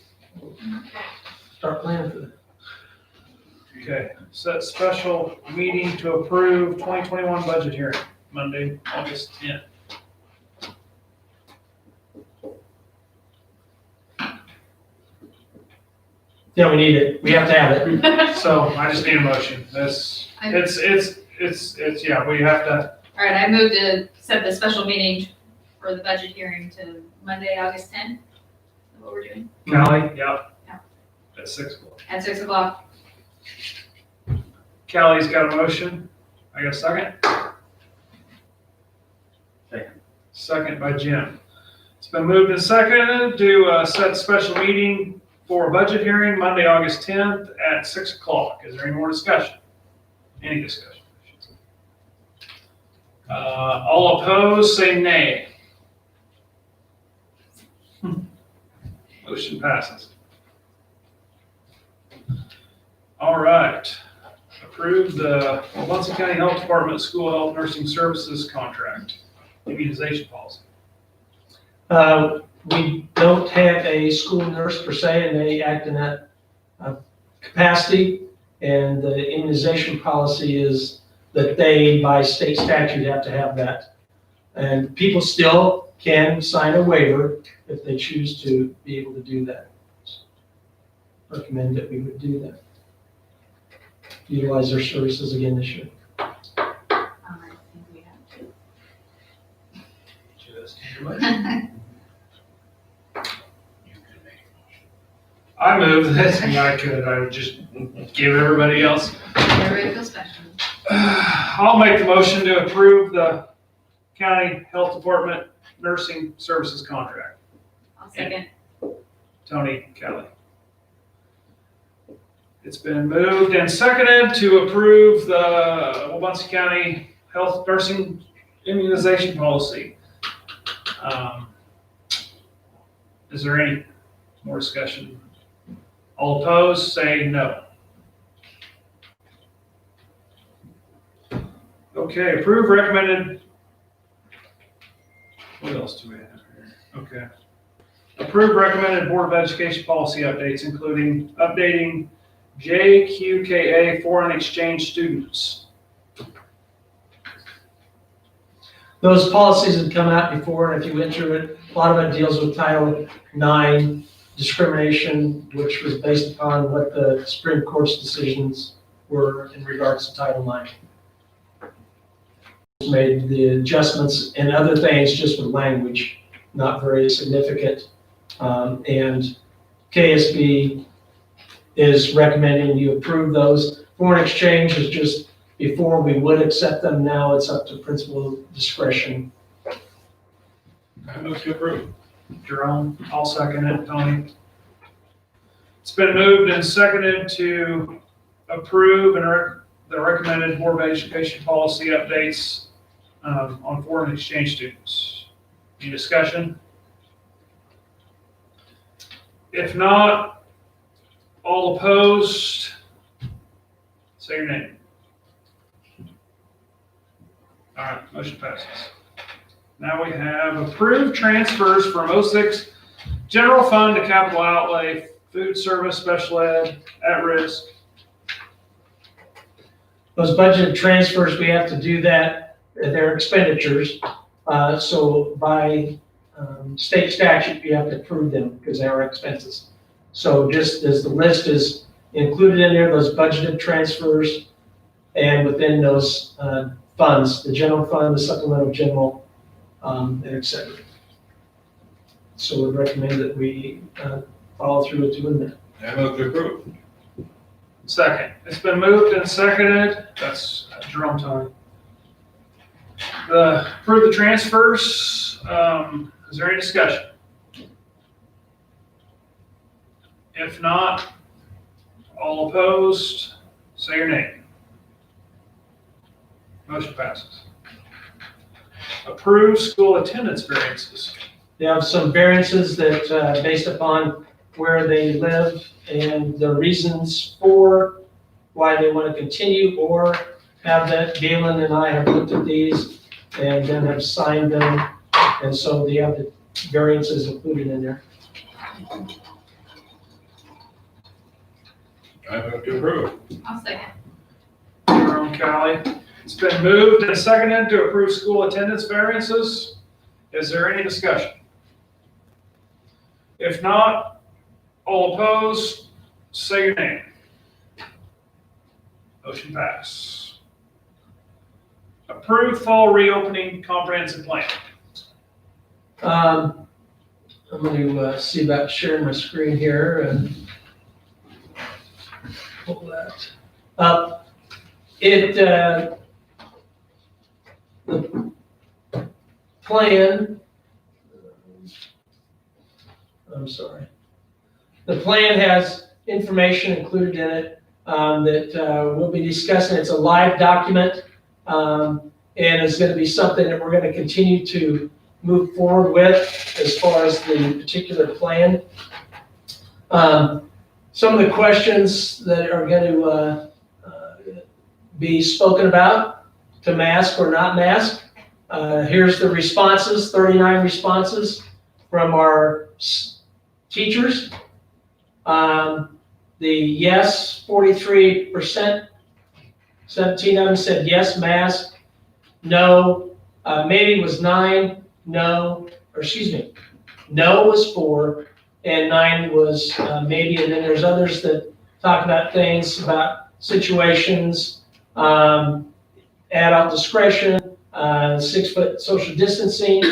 Start planning for that. Okay, set special meeting to approve 2021 budget hearing, Monday, August 10th. Yeah, we need it. We have to have it. So I just need a motion. Yeah, we have to, All right, I moved to set the special meeting for the budget hearing to Monday, August 10th. Is that what we're doing? Callie, yep. Yeah. At 6 o'clock. At 6 o'clock. Callie's got a motion. I got a second? Second. Second by Jim. It's been moved and seconded to set special meeting for a budget hearing Monday, August 10th at 6 o'clock. Is there any more discussion? Any discussion? All opposed, say nay. Motion passes. All right. Approve the Muncie County Health Department School Health Nursing Services Contract, immunization policy. We don't have a school nurse per se, and they act in that capacity. And the immunization policy is that they, by state statute, have to have that. And people still can sign a waiver if they choose to be able to do that. Recommend that we would do that. Utilize their services again this year. I think we have to. I move this, and I would just give everybody else. Everybody feels special. I'll make the motion to approve the county health department nursing services contract. I'll second. Tony Kelly. It's been moved and seconded to approve the Wabunsee County Health Nursing Immunization Policy. Is there any more discussion? All opposed, say no. Okay, approve recommended. What else do we have here? Okay. Approve recommended Board of Education policy updates, including updating JQKA foreign exchange students. Those policies had come out before, and if you went through it, a lot of it deals with Title IX discrimination, which was based upon what the Supreme Court's decisions were in regards to Title IX. Made the adjustments and other things just with language, not very significant. And KSB is recommending you approve those. Foreign exchange is just before we would accept them. Now it's up to principal discretion. I move to approve. Jerome, I'll second it. Tony. It's been moved and seconded to approve the recommended Board of Education policy updates on foreign exchange students. Any discussion? If not, all opposed, say your name. All right, motion passes. Now we have approved transfers from 06 general fund to capital outlay, food service, special ed, at risk. Those budgeted transfers, we have to do that, they're expenditures. So by state statute, you have to approve them because they are expenses. So just as the list is included in there, those budgeted transfers, and within those funds, the general fund, the supplemental general, and et cetera. So we recommend that we follow through with doing that. I move to approve. Second. It's been moved and seconded. That's Jerome Tony. Approve the transfers. Is there any discussion? If not, all opposed, say your name. Motion passes. Approve school attendance variances. They have some variances that, based upon where they live and the reasons for why they want to continue or have that. Galen and I have looked at these and then have signed them. And so they have the variances included in there. I move to approve. I'll second. Jerome Kelly. It's been moved and seconded to approve school attendance variances. Is there any discussion? If not, all opposed, say your name. Motion pass. Approved fall reopening comprehensive plan. I'm going to see about sharing my screen here and pull that up. The plan, I'm sorry. The plan has information included in it that we'll be discussing. It's a live document and it's going to be something that we're going to continue to move forward with as far as the particular plan. Some of the questions that are going to be spoken about, to mask or not mask. Here's the responses, 39 responses from our teachers. The yes, 43%, 17 of them said yes, mask. No, maybe was 9, no, or excuse me, no was 4, and 9 was maybe, and then there's others that talk about things, about situations, adult discretion, 6-foot social distancing,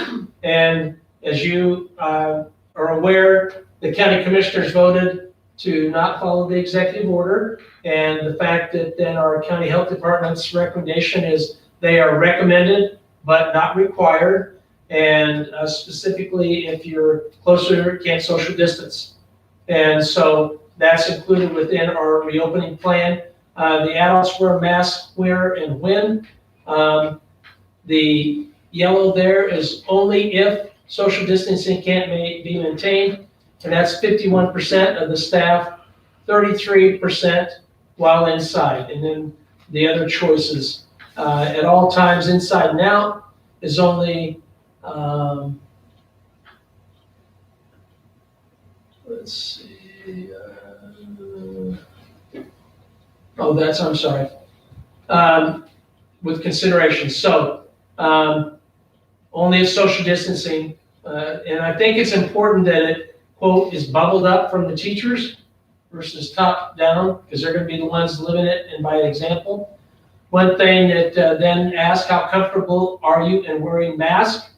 and as you are aware, the county commissioners voted to not follow the executive order, and the fact that then our county health department's recommendation is they are recommended but not required, and specifically if you're closer, can't social distance. And so that's included within our reopening plan. The adults wear masks where and when. The yellow there is only if social distancing can't be maintained, and that's 51% of the staff, 33% while inside. And then the other choices at all times inside and out is only, let's see, I'm sorry, with consideration. So only if social distancing, and I think it's important that it, quote, is bubbled up from the teachers versus top down, because they're going to be the ones living it and by example. One thing that then asks, how comfortable are you in wearing masks?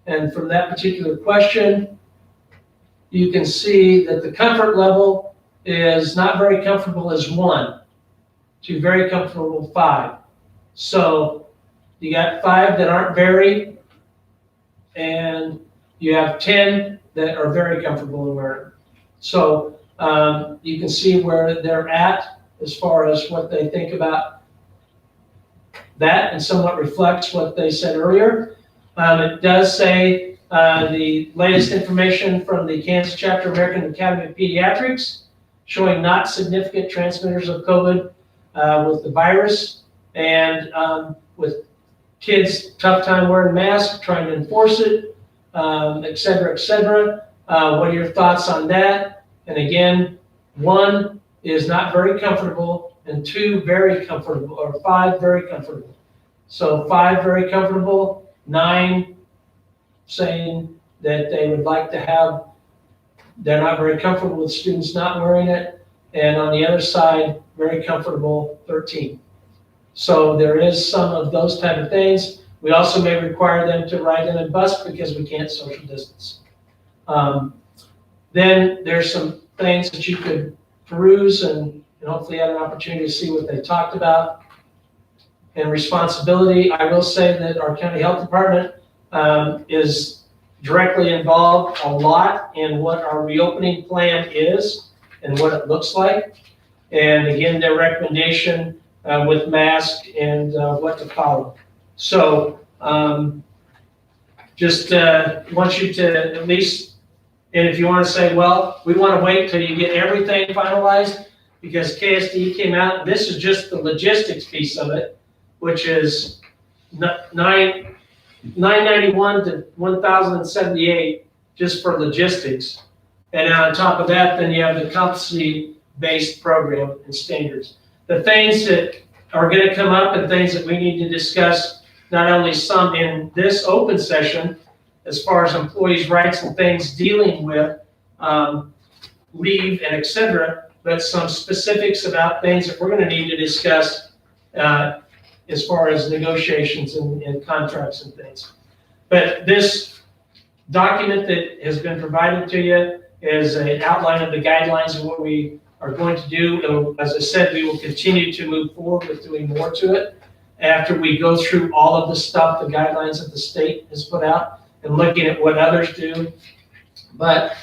And from that particular question, you can see that the comfort level is not very comfortable as 1 to very comfortable 5. So you got 5 that aren't very, and you have 10 that are very comfortable in wearing. So you can see where they're at as far as what they think about that, and somewhat reflects what they said earlier. It does say the latest information from the Kansas Chapter American Academy of Pediatrics showing not significant transmitters of COVID with the virus, and with kids, tough time wearing masks, trying to enforce it, et cetera, et cetera. What are your thoughts on that? And again, 1 is not very comfortable, and 2 very comfortable, or 5 very comfortable. So 5 very comfortable, 9 saying that they would like to have, they're not very comfortable with students not wearing it, and on the other side, very comfortable, 13. So there is some of those type of things. We also may require them to ride in a bus because we can't social distance. Then there's some things that you could peruse and hopefully have an opportunity to see what they talked about. And responsibility, I will say that our county health department is directly involved a lot in what our reopening plan is and what it looks like. And again, their recommendation with mask and what to follow. So just want you to at least, and if you want to say, well, we want to wait till you get everything finalized, because KSD came out, this is just the logistics piece of it, which is 991 to 1,078 just for logistics. And on top of that, then you have the competency-based program and standards. The things that are going to come up and things that we need to discuss, not only some in this open session, as far as employees' rights and things dealing with leave and et cetera, but some specifics about things that we're going to need to discuss as far as negotiations and contracts and things. But this document that has been provided to you is an outline of the guidelines of what we are going to do. And as I said, we will continue to move forward with doing more to it after we go through all of the stuff, the guidelines that the state has put out, and looking at what others do. But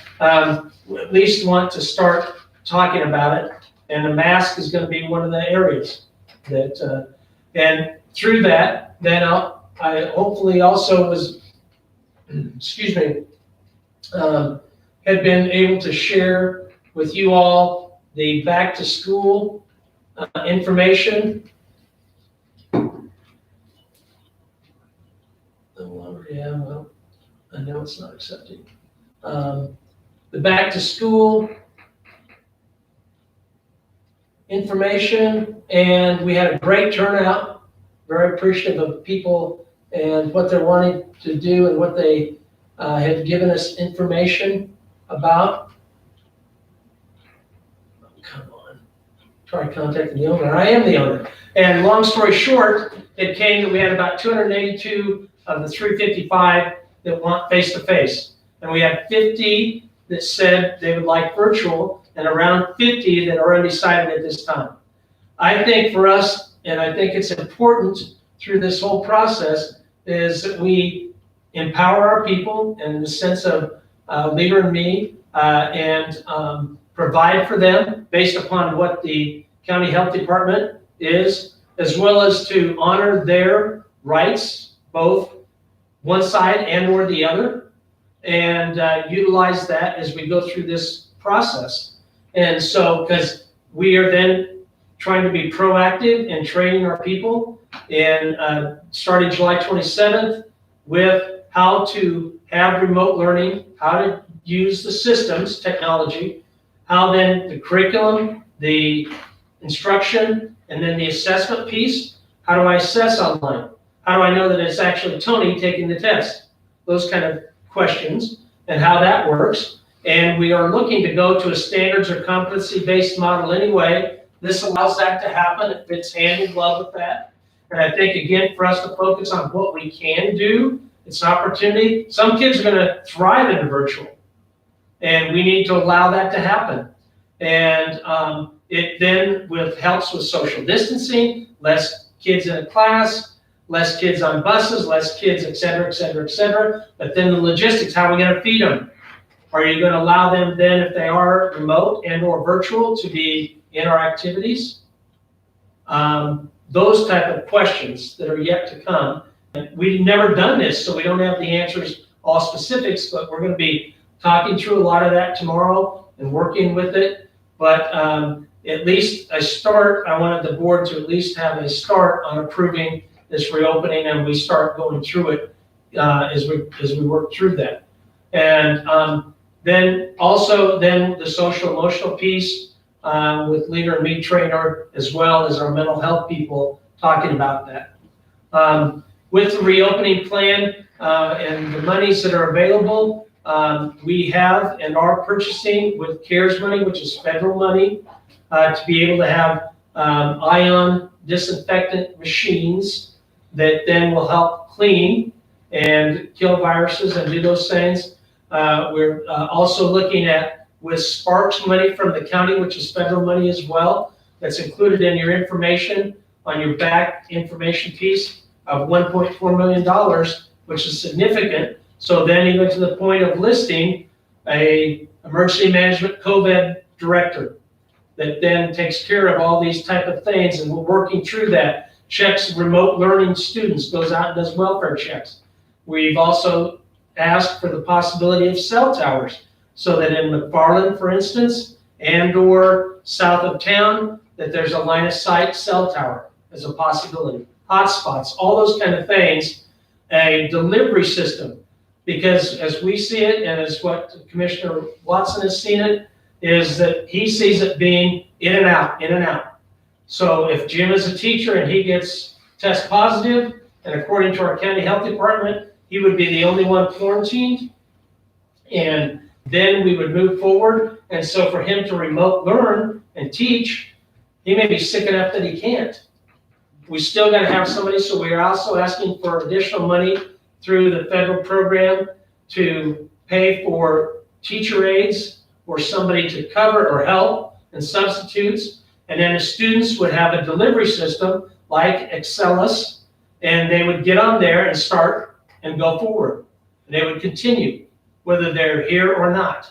we at least want to start talking about it, and the mask is going to be one of the areas that, and through that, then I hopefully also was, excuse me, had been able to share with you all the back to school information. Yeah, well, I know it's not accepting. The back to school information, and we had a great turnout. Very appreciative of people and what they're wanting to do and what they have given us information about. Oh, come on. Try contacting the owner. I am the owner. And long story short, it came that we had about 282 of the 355 that want face-to-face. And we had 50 that said they would like virtual, and around 50 that are undecided at this time. I think for us, and I think it's important through this whole process, is that we empower our people in the sense of leader and me, and provide for them based upon what the county health department is, as well as to honor their rights, both one side and or the other, and utilize that as we go through this process. And so, because we are then trying to be proactive in training our people, and starting July 27th with how to have remote learning, how to use the systems, technology, how then the curriculum, the instruction, and then the assessment piece. How do I assess online? How do I know that it's actually Tony taking the test? Those kind of questions, and how that works. And we are looking to go to a standards or competency-based model anyway. This allows that to happen. It fits hand in glove with that. And I think, again, for us to focus on what we can do, it's an opportunity. Some kids are going to thrive in the virtual, and we need to allow that to happen. And it then helps with social distancing, less kids in a class, less kids on buses, less kids, et cetera, et cetera, et cetera. But then the logistics, how are we going to feed them? Are you going to allow them then, if they are remote and or virtual, to be in our activities? Those type of questions that are yet to come. We've never done this, so we don't have the answers, all specifics, but we're going to be talking through a lot of that tomorrow and working with it. But at least a start, I wanted the board to at least have a start on approving this reopening, and we start going through it as we work through that. And then also the social emotional piece with leader and me trainer, as well as our mental health people talking about that. With the reopening plan and the monies that are available, we have and are purchasing with CARES money, which is federal money, to be able to have ion disinfectant machines that then will help clean and kill viruses and do those things. We're also looking at, with Sparks money from the county, which is federal money as well, that's included in your information on your back information piece of $1.4 million, which is significant. So then even to the point of listing a emergency management COVID director that then takes care of all these type of things, and we're working through that. Checks remote learning students, goes out and does welfare checks. We've also asked for the possibility of cell towers, so that in McFarland, for instance, and or south of town, that there's a line of sight cell tower as a possibility. Hotspots, all those kind of things, a delivery system, because as we see it, and as what Commissioner Watson has seen it, is that he sees it being in and out, in and out. So if Jim is a teacher and he gets test positive, and according to our county health department, he would be the only one quarantined, and then we would move forward. And so for him to remote learn and teach, he may be sick enough that he can't. We still got to have somebody, so we are also asking for additional money through the federal program to pay for teacher aides or somebody to cover or help and substitutes. And then the students would have a delivery system like Excelis, and they would get on there and start and go forward. And they would continue, whether they're here or not,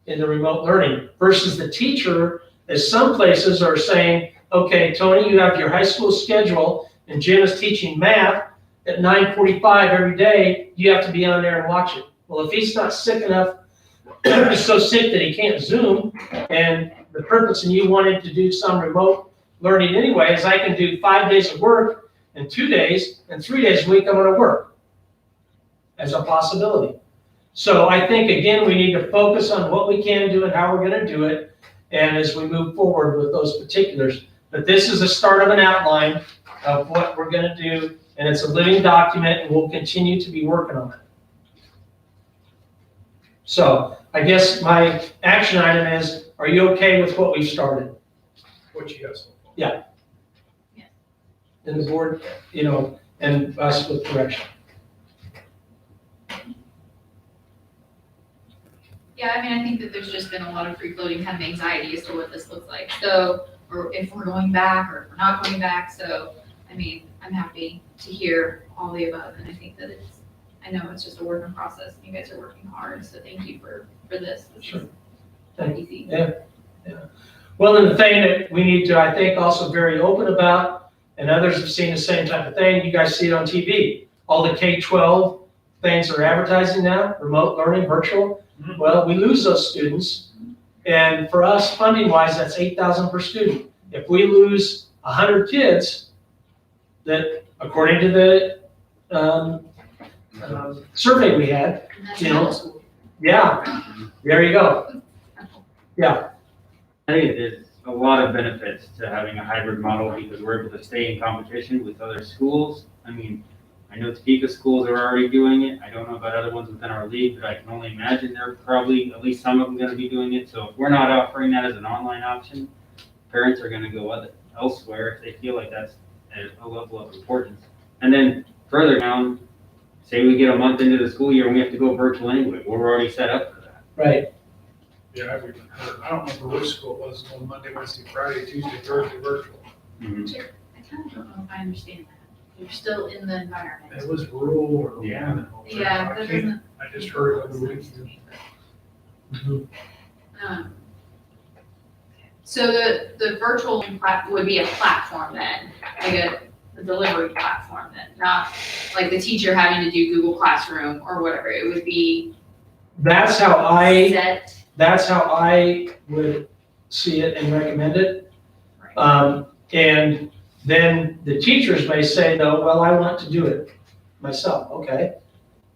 in the remote learning, versus the teacher, as some places are saying, okay, Tony, you have your high school schedule, and Jim is teaching math at 9:45 every day, you have to be on there and watch it. Well, if he's not sick enough, he's so sick that he can't Zoom, and the purpose in you wanting to do some remote learning anyway is I can do 5 days of work in 2 days, and 3 days a week I'm gonna work, as a possibility. So I think, again, we need to focus on what we can do and how we're gonna do it, and as we move forward with those particulars. But this is the start of an outline of what we're gonna do, and it's a living document, and we'll continue to be working on it. So I guess my action item is, are you okay with what we've started? What you got so far? Yeah. And the board, and us with direction. Yeah, I mean, I think that there's just been a lot of free-floating kind of anxiety as to what this looks like. So, or if we're going back or if we're not going back. So, I mean, I'm happy to hear all the above. And I think that I know it's just a work in process. You guys are working hard. So thank you for this. This Sure. is not easy. Yeah. Well, and the thing that we need to, I think, also very open about, and others have seen the same type of thing, you guys see it on TV. All the K-12 things are advertising now, remote learning, virtual. Well, we lose those students. And for us, funding-wise, that's $8,000 per student. If we lose 100 kids, that according to the survey we had, And that's you know, middle school. yeah, there you go. Yeah. I think there's a lot of benefits to having a hybrid model because we're able to stay in competition with other schools. I mean, I know Topeka schools are already doing it. I don't know about other ones within our league, but I can only imagine they're probably, at least some of them, going to be doing it. So if we're not offering that as an online option, parents are going to go elsewhere if they feel like that's a level of importance. And then further down, say we get a month into the school year and we have to go virtual anyway. We're already set up for that. Right. Yeah, I've even heard, I don't remember which school it was, on Monday, Wednesday, Friday, Tuesday, Thursday, virtual. I kind of don't know if I understand that. You're still in the environment. It was rural or. Yeah. Yeah, I that can't, doesn't. I just heard it over the weekend. So the virtual would be a platform then, like a delivery platform then, not like the teacher having to do Google Classroom or whatever. It would be That's how I set. would see it and recommend it. Right. And then the teachers may say, no, well, I want to do it myself, okay?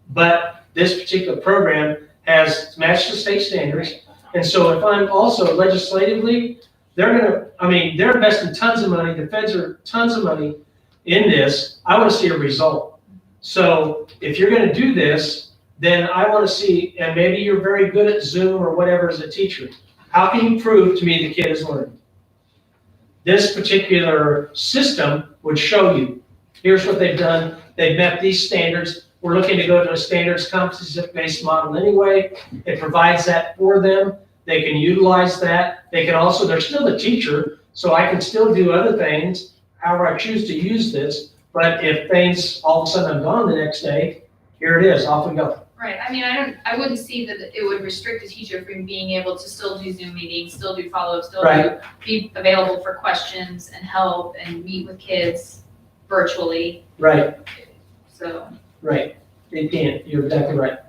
But this particular program has matched the state standards. And so if I'm also legislatively, they're investing tons of money, the feds are tons of money in this. I want to see a result. So if you're going to do this, then I want to see, and maybe you're very good at Zoom or whatever as a teacher. How can you prove to me the kid is learning? This particular system would show you, here's what they've done. They've met these standards. We're looking to go to a standards competency-based model anyway. It provides that for them. They can utilize that. They can also, they're still the teacher, so I can still do other things, however I choose to use this. But if things, all of a sudden I'm gone the next day, here it is, off we go. Right, I mean, I wouldn't see that it would restrict a teacher from being able to still do Zoom meetings, still do follow-up, still be available for questions and help and meet with kids virtually, Right, so. right. It can't, you're exactly right.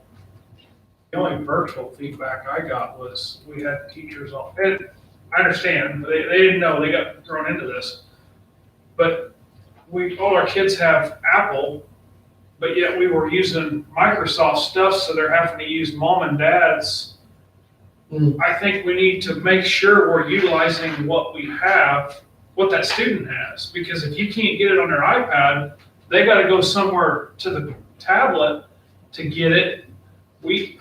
The only virtual feedback I got was we had teachers on, and I understand, they didn't know, they got thrown into this. But all our kids have Apple, but yet we were using Microsoft stuff, so they're having to use mom and dad's. I think we need to make sure we're utilizing what we have, what that student has, because if you can't get it on their iPad, they gotta go somewhere to the tablet to get it. Why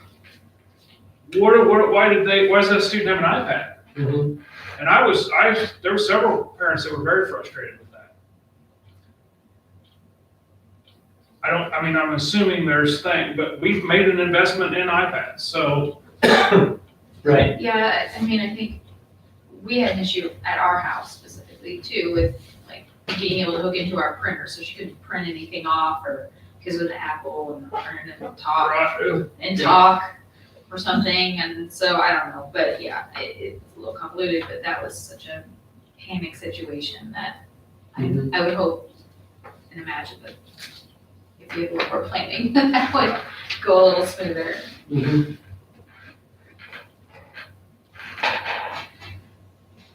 does that student have an iPad? Mm-hmm. And there were several parents that were very frustrated with that. I'm assuming there's but we've made an investment in iPads, so. Right. Yeah, I mean, I think we had an issue at our house specifically too with like being able to hook into our printer, so she couldn't print anything off or because with the Apple and print and talk or something, and so I don't know, but yeah, it's a little convoluted, but that was such a panic situation that I would hope and imagine that if people were planning, that would go a little smoother. Mm-hmm.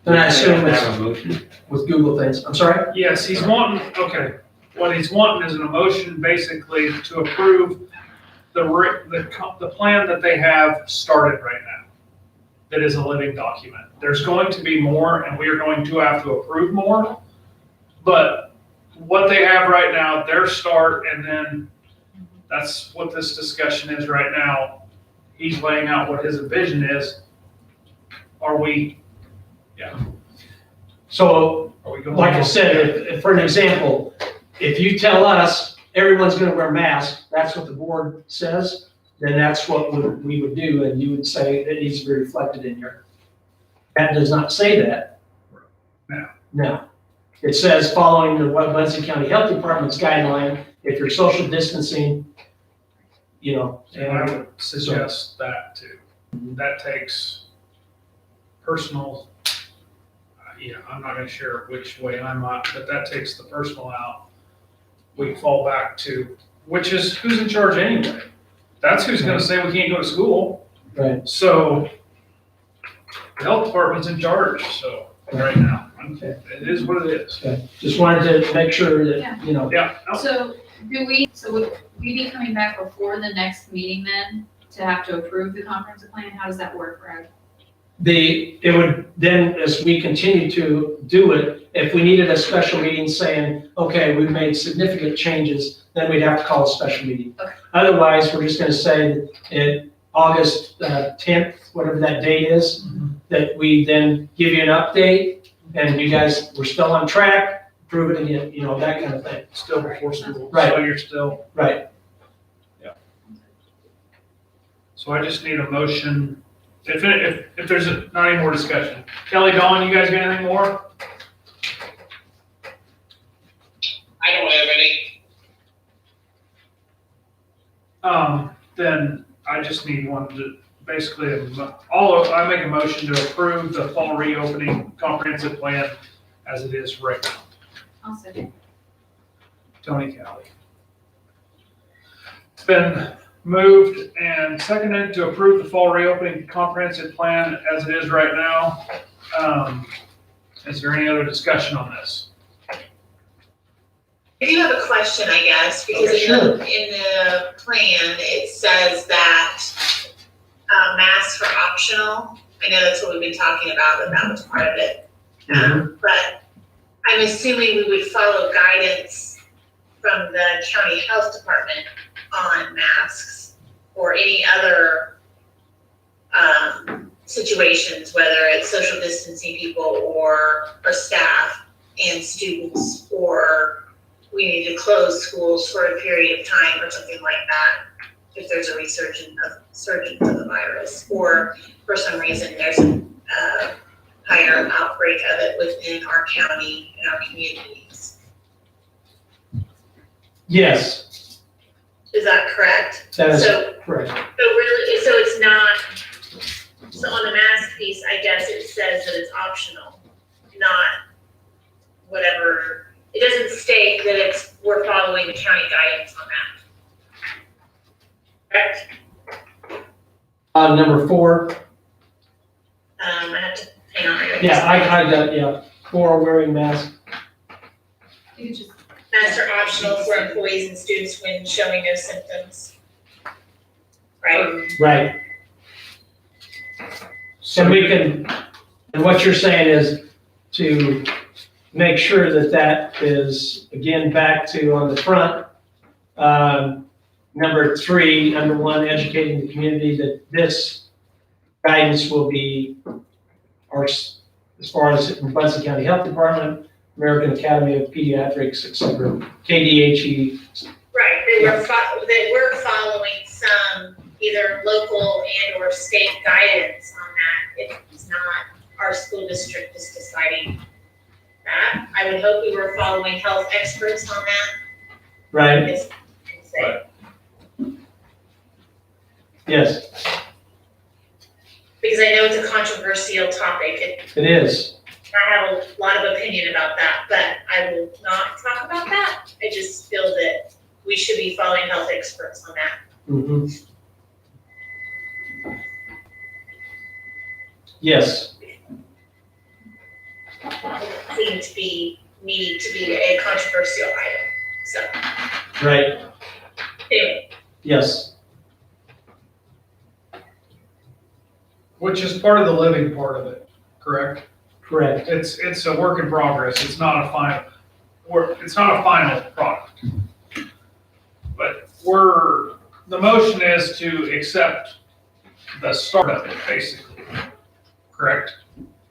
And I assume have it's a motion. with Google things. I'm sorry? Yes, he's wanting, okay, what he's wanting is an emotion basically to approve the plan that they have started right now. That is a living document. There's going to be more and we are going to have to approve more. But what they have right now, their start, and then that's what this discussion is right now. He's laying out what his vision is. So, Are we going? like I said, if for an example, if you tell us everyone's gonna wear masks, that's what the board says, then that's what we would do, and you would say it needs to be reflected in here. That does not say that. No. No. It says, following the Muncie County Health Department's guideline, if you're social distancing, you know. And I would suggest that too. That takes personal, I'm not gonna share which way I'm on, but that takes the personal out. We fall back to, which is who's in charge anyway? That's who's gonna say we can't go to school. Right. So the health department's in charge, so right now, Okay. it is what it is. Okay. Just wanted to make sure Yeah. that, you know. Yeah. no, So would we be coming back before the next meeting then to have to approve the comprehensive plan? How does that work, Brad? It would then, as we continue to do it, if we needed a special meeting saying, okay, we've made significant changes, then we'd have to call a special meeting. Okay. Otherwise, we're just gonna say in August 10th, whatever that date is, that we then give you an update, and you guys, we're still on track, prove it again, you know, that kind of thing. Still before school. Right. So you're still, Right. so I just need a motion. If there's not any more discussion. Kelly, Dawn, you guys got anything more? I don't have any. Then I just need one to, basically, I make a motion to approve the fall reopening comprehensive plan as it is right now. I'll second. Tony Kelly. It's been moved and seconded to approve the fall reopening comprehensive plan as it is right now. Is there any other discussion on this? I do have a question, I guess, because Okay, in the plan, it says that masks are optional. I know that's what we've been talking about, but that was part of it. But I'm assuming we would follow guidance from the county health department on masks or any other situations, whether it's social distancing people or staff and students, or we need to close schools for a period of time or something like that if there's a resurgence of the virus, or for some reason there's a higher outbreak of it within our county and our communities. Yes, Is that correct? that is So correct. So really, so it's not, so on the mask piece, I guess it says that it's optional, not whatever, it doesn't state that we're following the county guidance on that. Correct? Number 4, I have to, hang on. I got, 4, wearing masks. You could just, Masks are optional for employees and students when showing no symptoms. Right? Right. So we can, and what you're saying is to make sure that that is, again, back to on the front, number 3, under 1, educating the community that this guidance will be, as far as Muncie County Health Department, American Academy of Pediatrics, et cetera, KDHE. Right, that we're following some either local and or state guidance on that. It's not our school district is deciding that. I would hope we were following health experts on that. Right, yes, Because I know it's a controversial topic. it is. I have a lot of opinion about that, but I will not talk about that. I just feel that we should be following health experts on that. Mhm. Yes, It seemed to be needed to be a controversial item, so, right, anyway. yes, Which is part of the living part of it, correct? correct. It's a work in progress. It's not a final product. But the motion is to accept the start of it, basically, correct?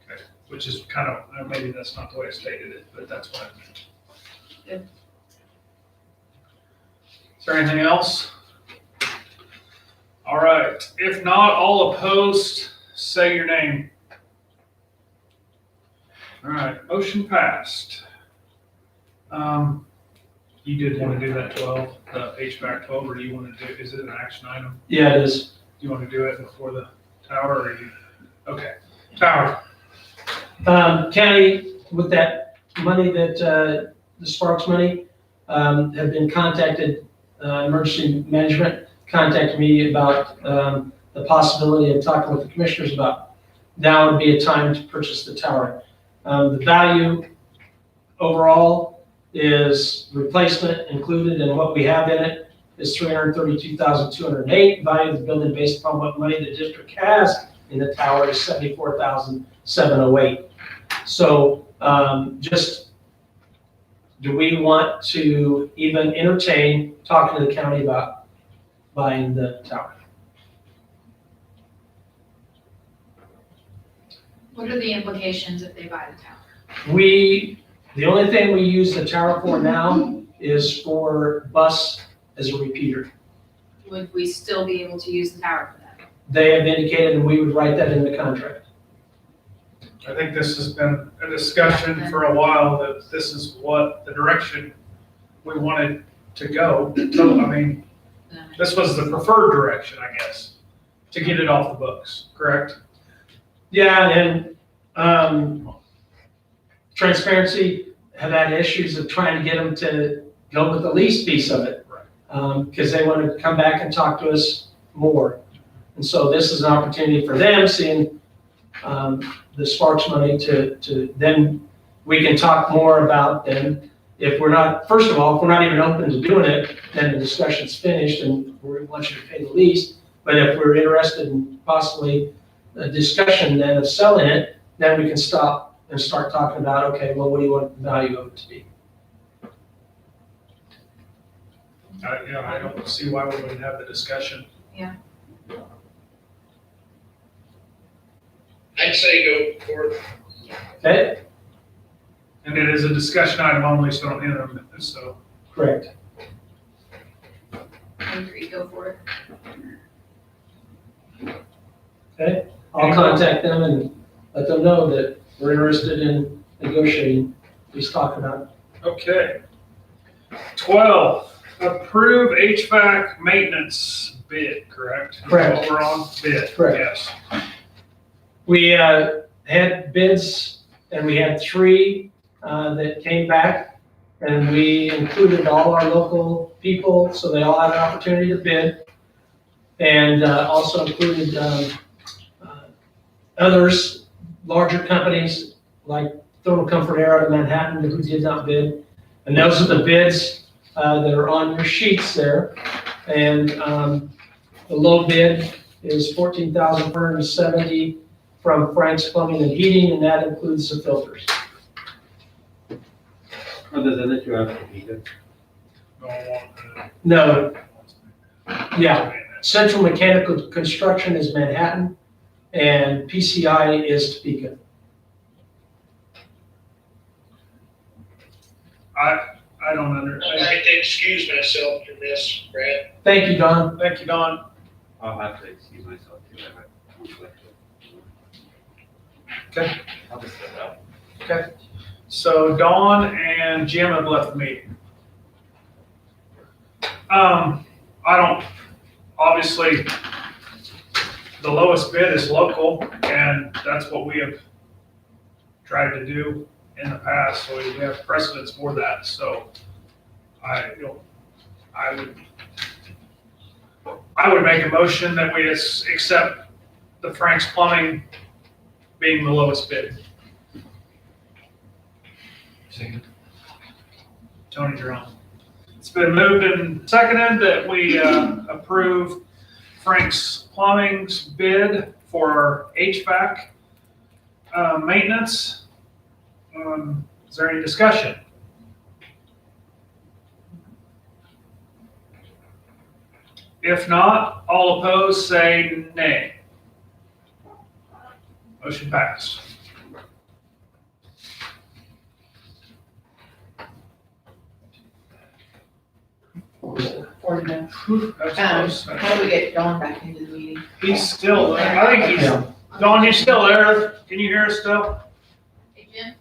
Okay. Which is kind of, maybe that's not the way I stated it, but that's what I meant. Good. Is there anything else? All right, if not, all opposed, say your name. All right, motion passed. You did want to do that 12, the HVAC 12, or do you want to do, is it an action item? Yeah, it is. Do you want to do it before the tower, or you, okay, tower. County, with that money that, the Sparks money, have been contacted, emergency management contacted me about, the possibility of talking with the commissioners about now would be a time to purchase the tower. The value overall is replacement included in what we have in it is $332,208. Value of the building based upon what money the district has in the tower is $74,708. So just, do we want to even entertain talking to the county about buying the tower? What are the implications if they buy the tower? The only thing we use the tower for now is for bus as a repeater. Would we still be able to use the tower for that? They have indicated, and we would write that in the contract. I think this has been a discussion for a while, that this is what the direction we wanted to go. So, I mean, this was the preferred direction, I guess, to get it off the books, correct? Yeah, and transparency have had issues of trying to get them to go with the lease piece of it. Because they want to come back and talk to us more. And so this is an opportunity for them, seeing the Sparks money to then we can talk more about them. If we're not, first of all, if we're not even open to doing it, then the discussion's finished and we want you to pay the lease. But if we're interested in possibly a discussion then of selling it, then we can stop and start talking about, okay, well, what do you want the value of it to be? I don't see why we wouldn't have the discussion. I'd say go for it. Okay, And it is a discussion item only, so don't enter them, so. correct. I agree, go for it. Okay, I'll contact them and let them know that we're interested in negotiating, please talk about it. Okay. 12, approve HVAC maintenance bid, correct? Correct. What we're on, bid, Correct. yes. We had bids, and we had 3 that came back, and we included all our local people, so they all had an opportunity to bid. And also included others, larger companies, like Thermal Comfort Air out of Manhattan, who did not bid. And those are the bids that are on your sheets there. And the low bid is $14,470 from Frank's Plumbing and Heating, and that includes the filters. Are those other two out of the No, yeah, Central Mechanical Construction is Manhattan, and PCI is Topeka. I don't I'd understand. like to excuse myself from this, Brad. Thank you, Don. Thank you, Don. I'll have to excuse myself too. I have a conflict. Okay. I'll just step out. Okay. So Dawn and Jim have left the meeting. Obviously, the lowest bid is local, and that's what we have tried to do in the past, so we have precedence for that, so I would make a motion that we accept the Frank's Plumbing being the lowest bid. Tony Jerome. It's been moved and seconded that we approve Frank's Plumbing's bid for HVAC maintenance. Is there any discussion? If not, all opposed say nay. Motion passed. or no? That's close. How do we get Dawn back into the meeting? He's still there. I think he's, Dawn, you still there? Can you hear us still? Hey, Jim?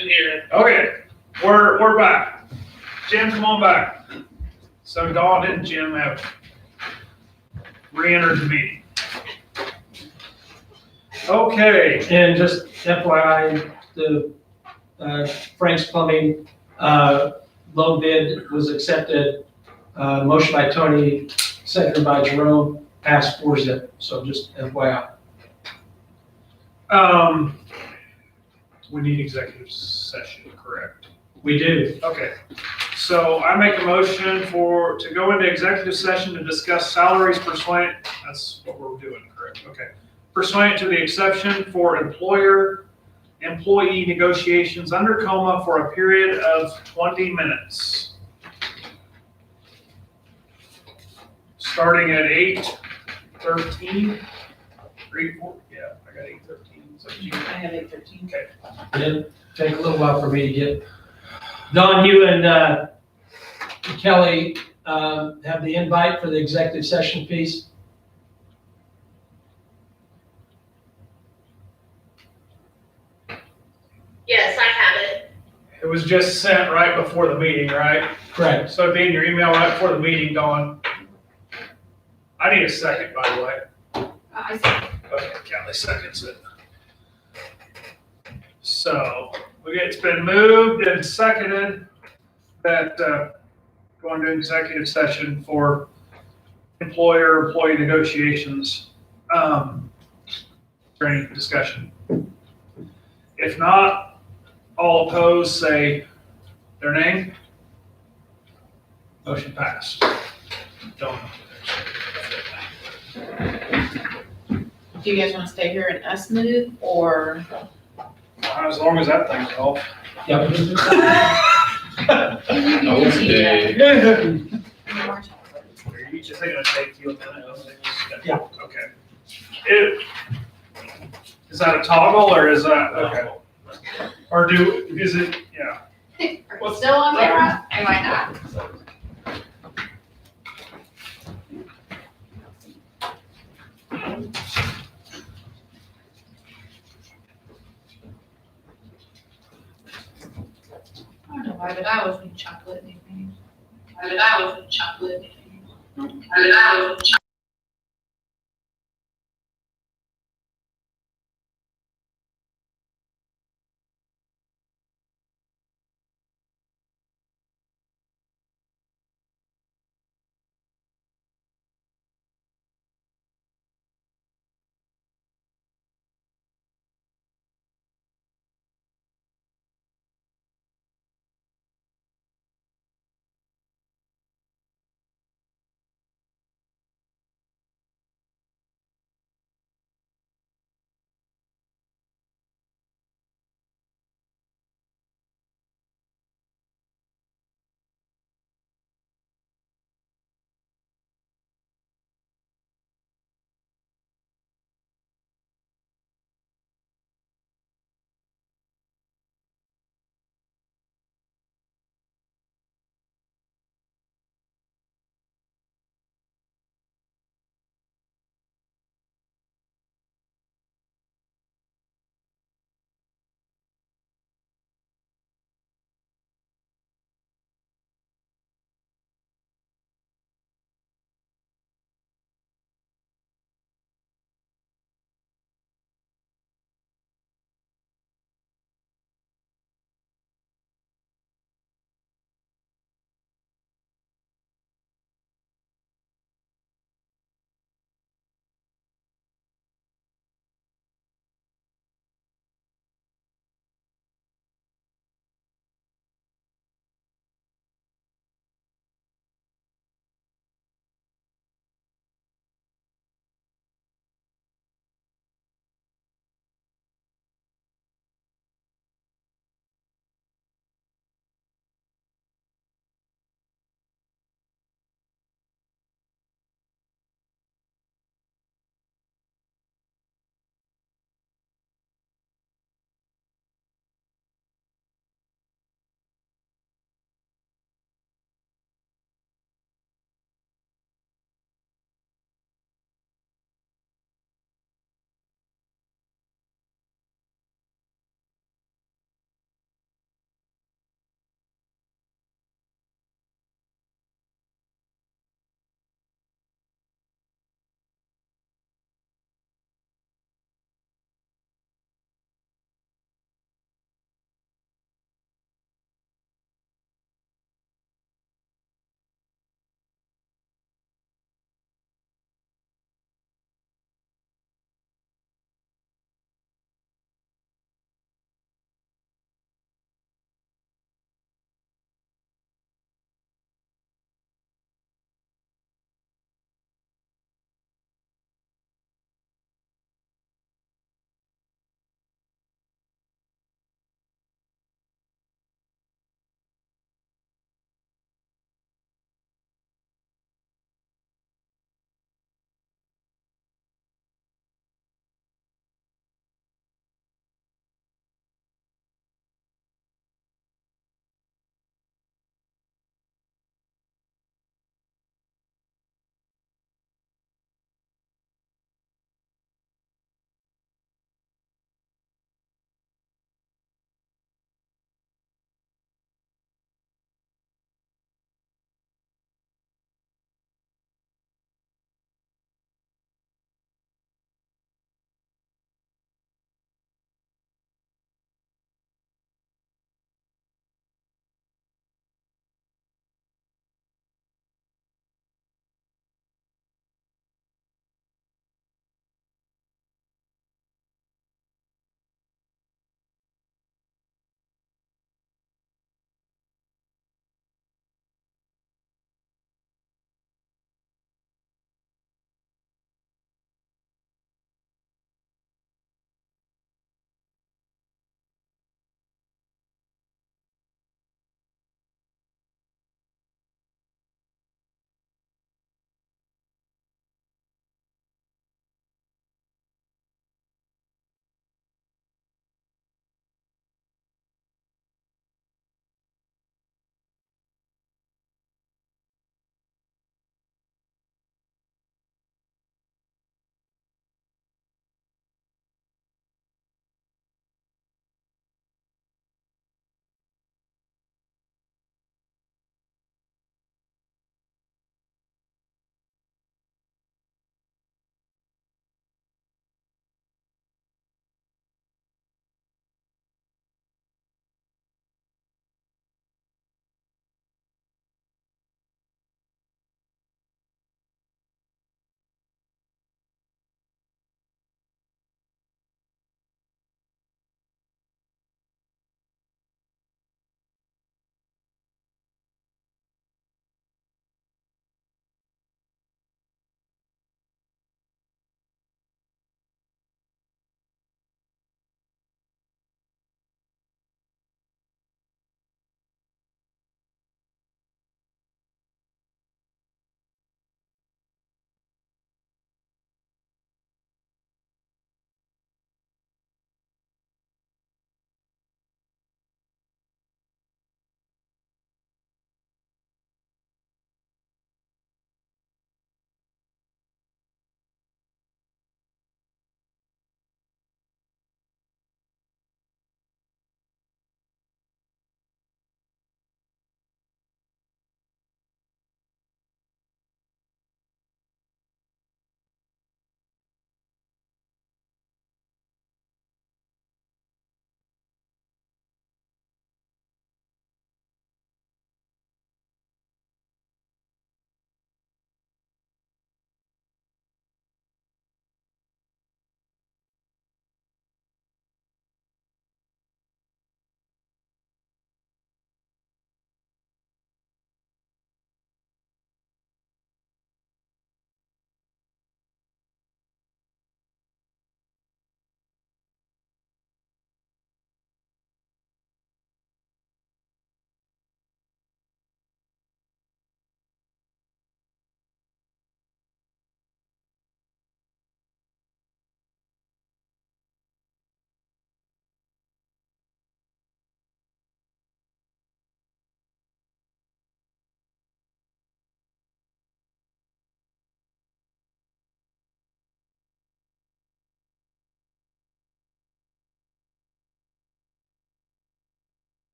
I'm here. Okay, we're back. Jim, come on back. So Dawn and Jim have re-entered the meeting. Okay, And just FYI, the Frank's Plumbing low bid was accepted. Motion by Tony, seconded by Jerome, passed 4-0. So just FYI. we need executive session, correct? We do. Okay, so I make a motion to go into executive session to discuss salaries pursuant, that's what we're doing, correct? Okay. Pursuant to the exception for employee negotiations under coma for a period of 20 minutes. Starting at 8:13, 3:4, yeah, I got 8:13. So you I have 8:13. It'll take a little while for me to get. Don, you and Kelly have the invite for the executive session piece. Yes, I have it. It was just sent right before the meeting, right? Correct. So it'd be in your email right before the meeting, Dawn. I need a second, by the way. I see. Okay, Kelly seconds it. So, it's been moved and seconded that go into executive session for employee negotiations. Is there any discussion? If not, all opposed say their name. Motion passed. Don't. Do you guys want to stay here and us move, or? As long as that thing's off. Yep. Okay. You just think it'll take you a minute, don't think? Yeah. Okay. Is that a toggle or is that, okay? Or is it, yeah. Are we still on camera? I might not. I don't know why, but I was in chocolate anything.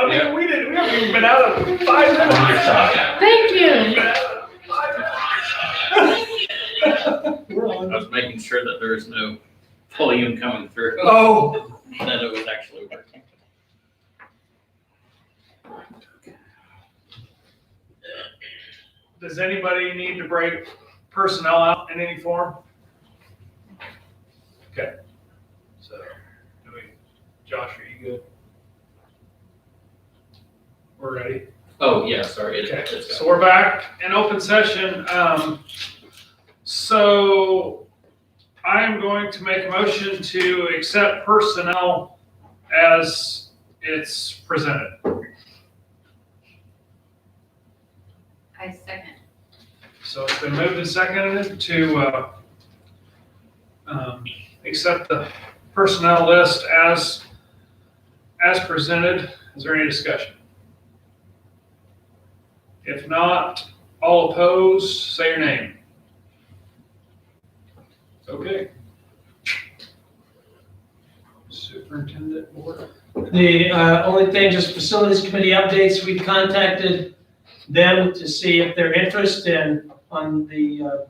I mean, we haven't even been out of 5 minutes. On your side. Thank you. I was making sure that there was no volume coming through, Oh, that it was actually working. does anybody need to break personnel out in any form? Okay. So, Josh, are you good? We're ready? Oh, yeah, sorry. Okay, so we're back in open session. So I'm going to make a motion to accept personnel as it's presented. I second. So it's been moved and seconded to accept the personnel list as presented. Is there any discussion? If not, all opposed, say your name. Okay. Superintendent board. The only thing, just facilities committee updates, we contacted them to see if they're interested on the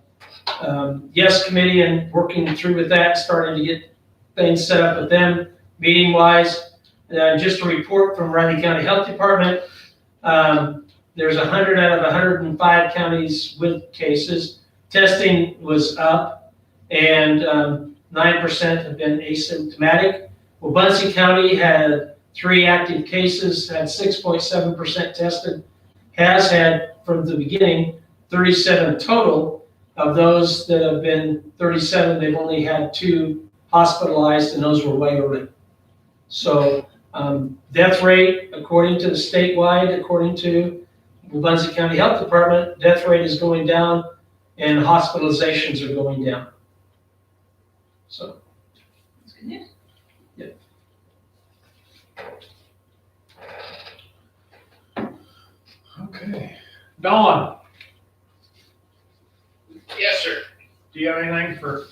yes committee and working through with that, starting to get things set up with them, meeting wise. Just a report from Riley County Health Department. There's 100 out of 105 counties with cases. Testing was up, and 9% have been asymptomatic. Well, Buncey County had 3 active cases, had 6.7% tested, has had from the beginning 37 total. Of those that have been 37, they've only had 2 hospitalized, and those were waiver. So death rate, according to the statewide, according to the Buncey County Health Department, death rate is going down and hospitalizations are going down. So. That's good news. Okay. Dawn, Yes, sir. do you have anything for?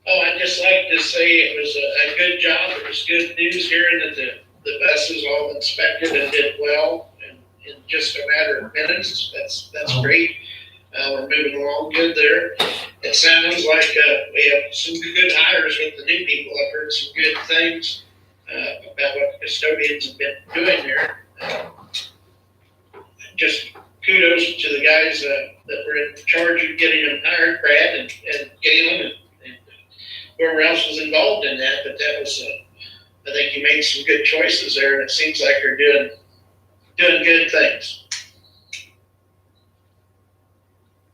Oh, I'd just like to say it was a good job. It was good news hearing that the buses all inspected and did well in just a matter of minutes. That's great. We're moving along good there. It sounds like we have some good hires with the new people. I've heard some good things about what the custodians have been doing there. Just kudos to the guys that were in charge of getting them hired, Brad and Galen and whoever else was involved in that. But that was, I think you made some good choices there, and it seems like you're doing good things.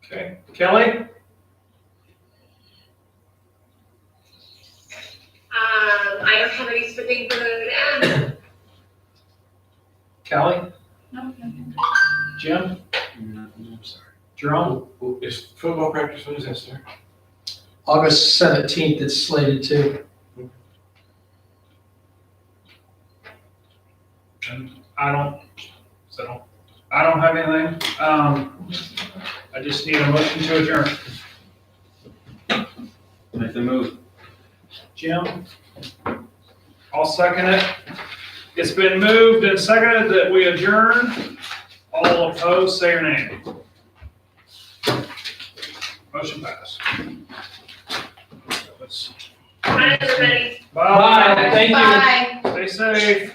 Okay. Kelly? I don't have anything further to add. Kelly? No. Jim? I'm sorry. Jerome? Is football practice, when does that start? August 17th, it's slated to. I don't have anything. I just need a motion to adjourn. Make the move. Jim? I'll second it. It's been moved and seconded that we adjourn. All opposed, say your name. Motion passed. Bye, everybody. Bye. Thank you. Bye. Stay safe.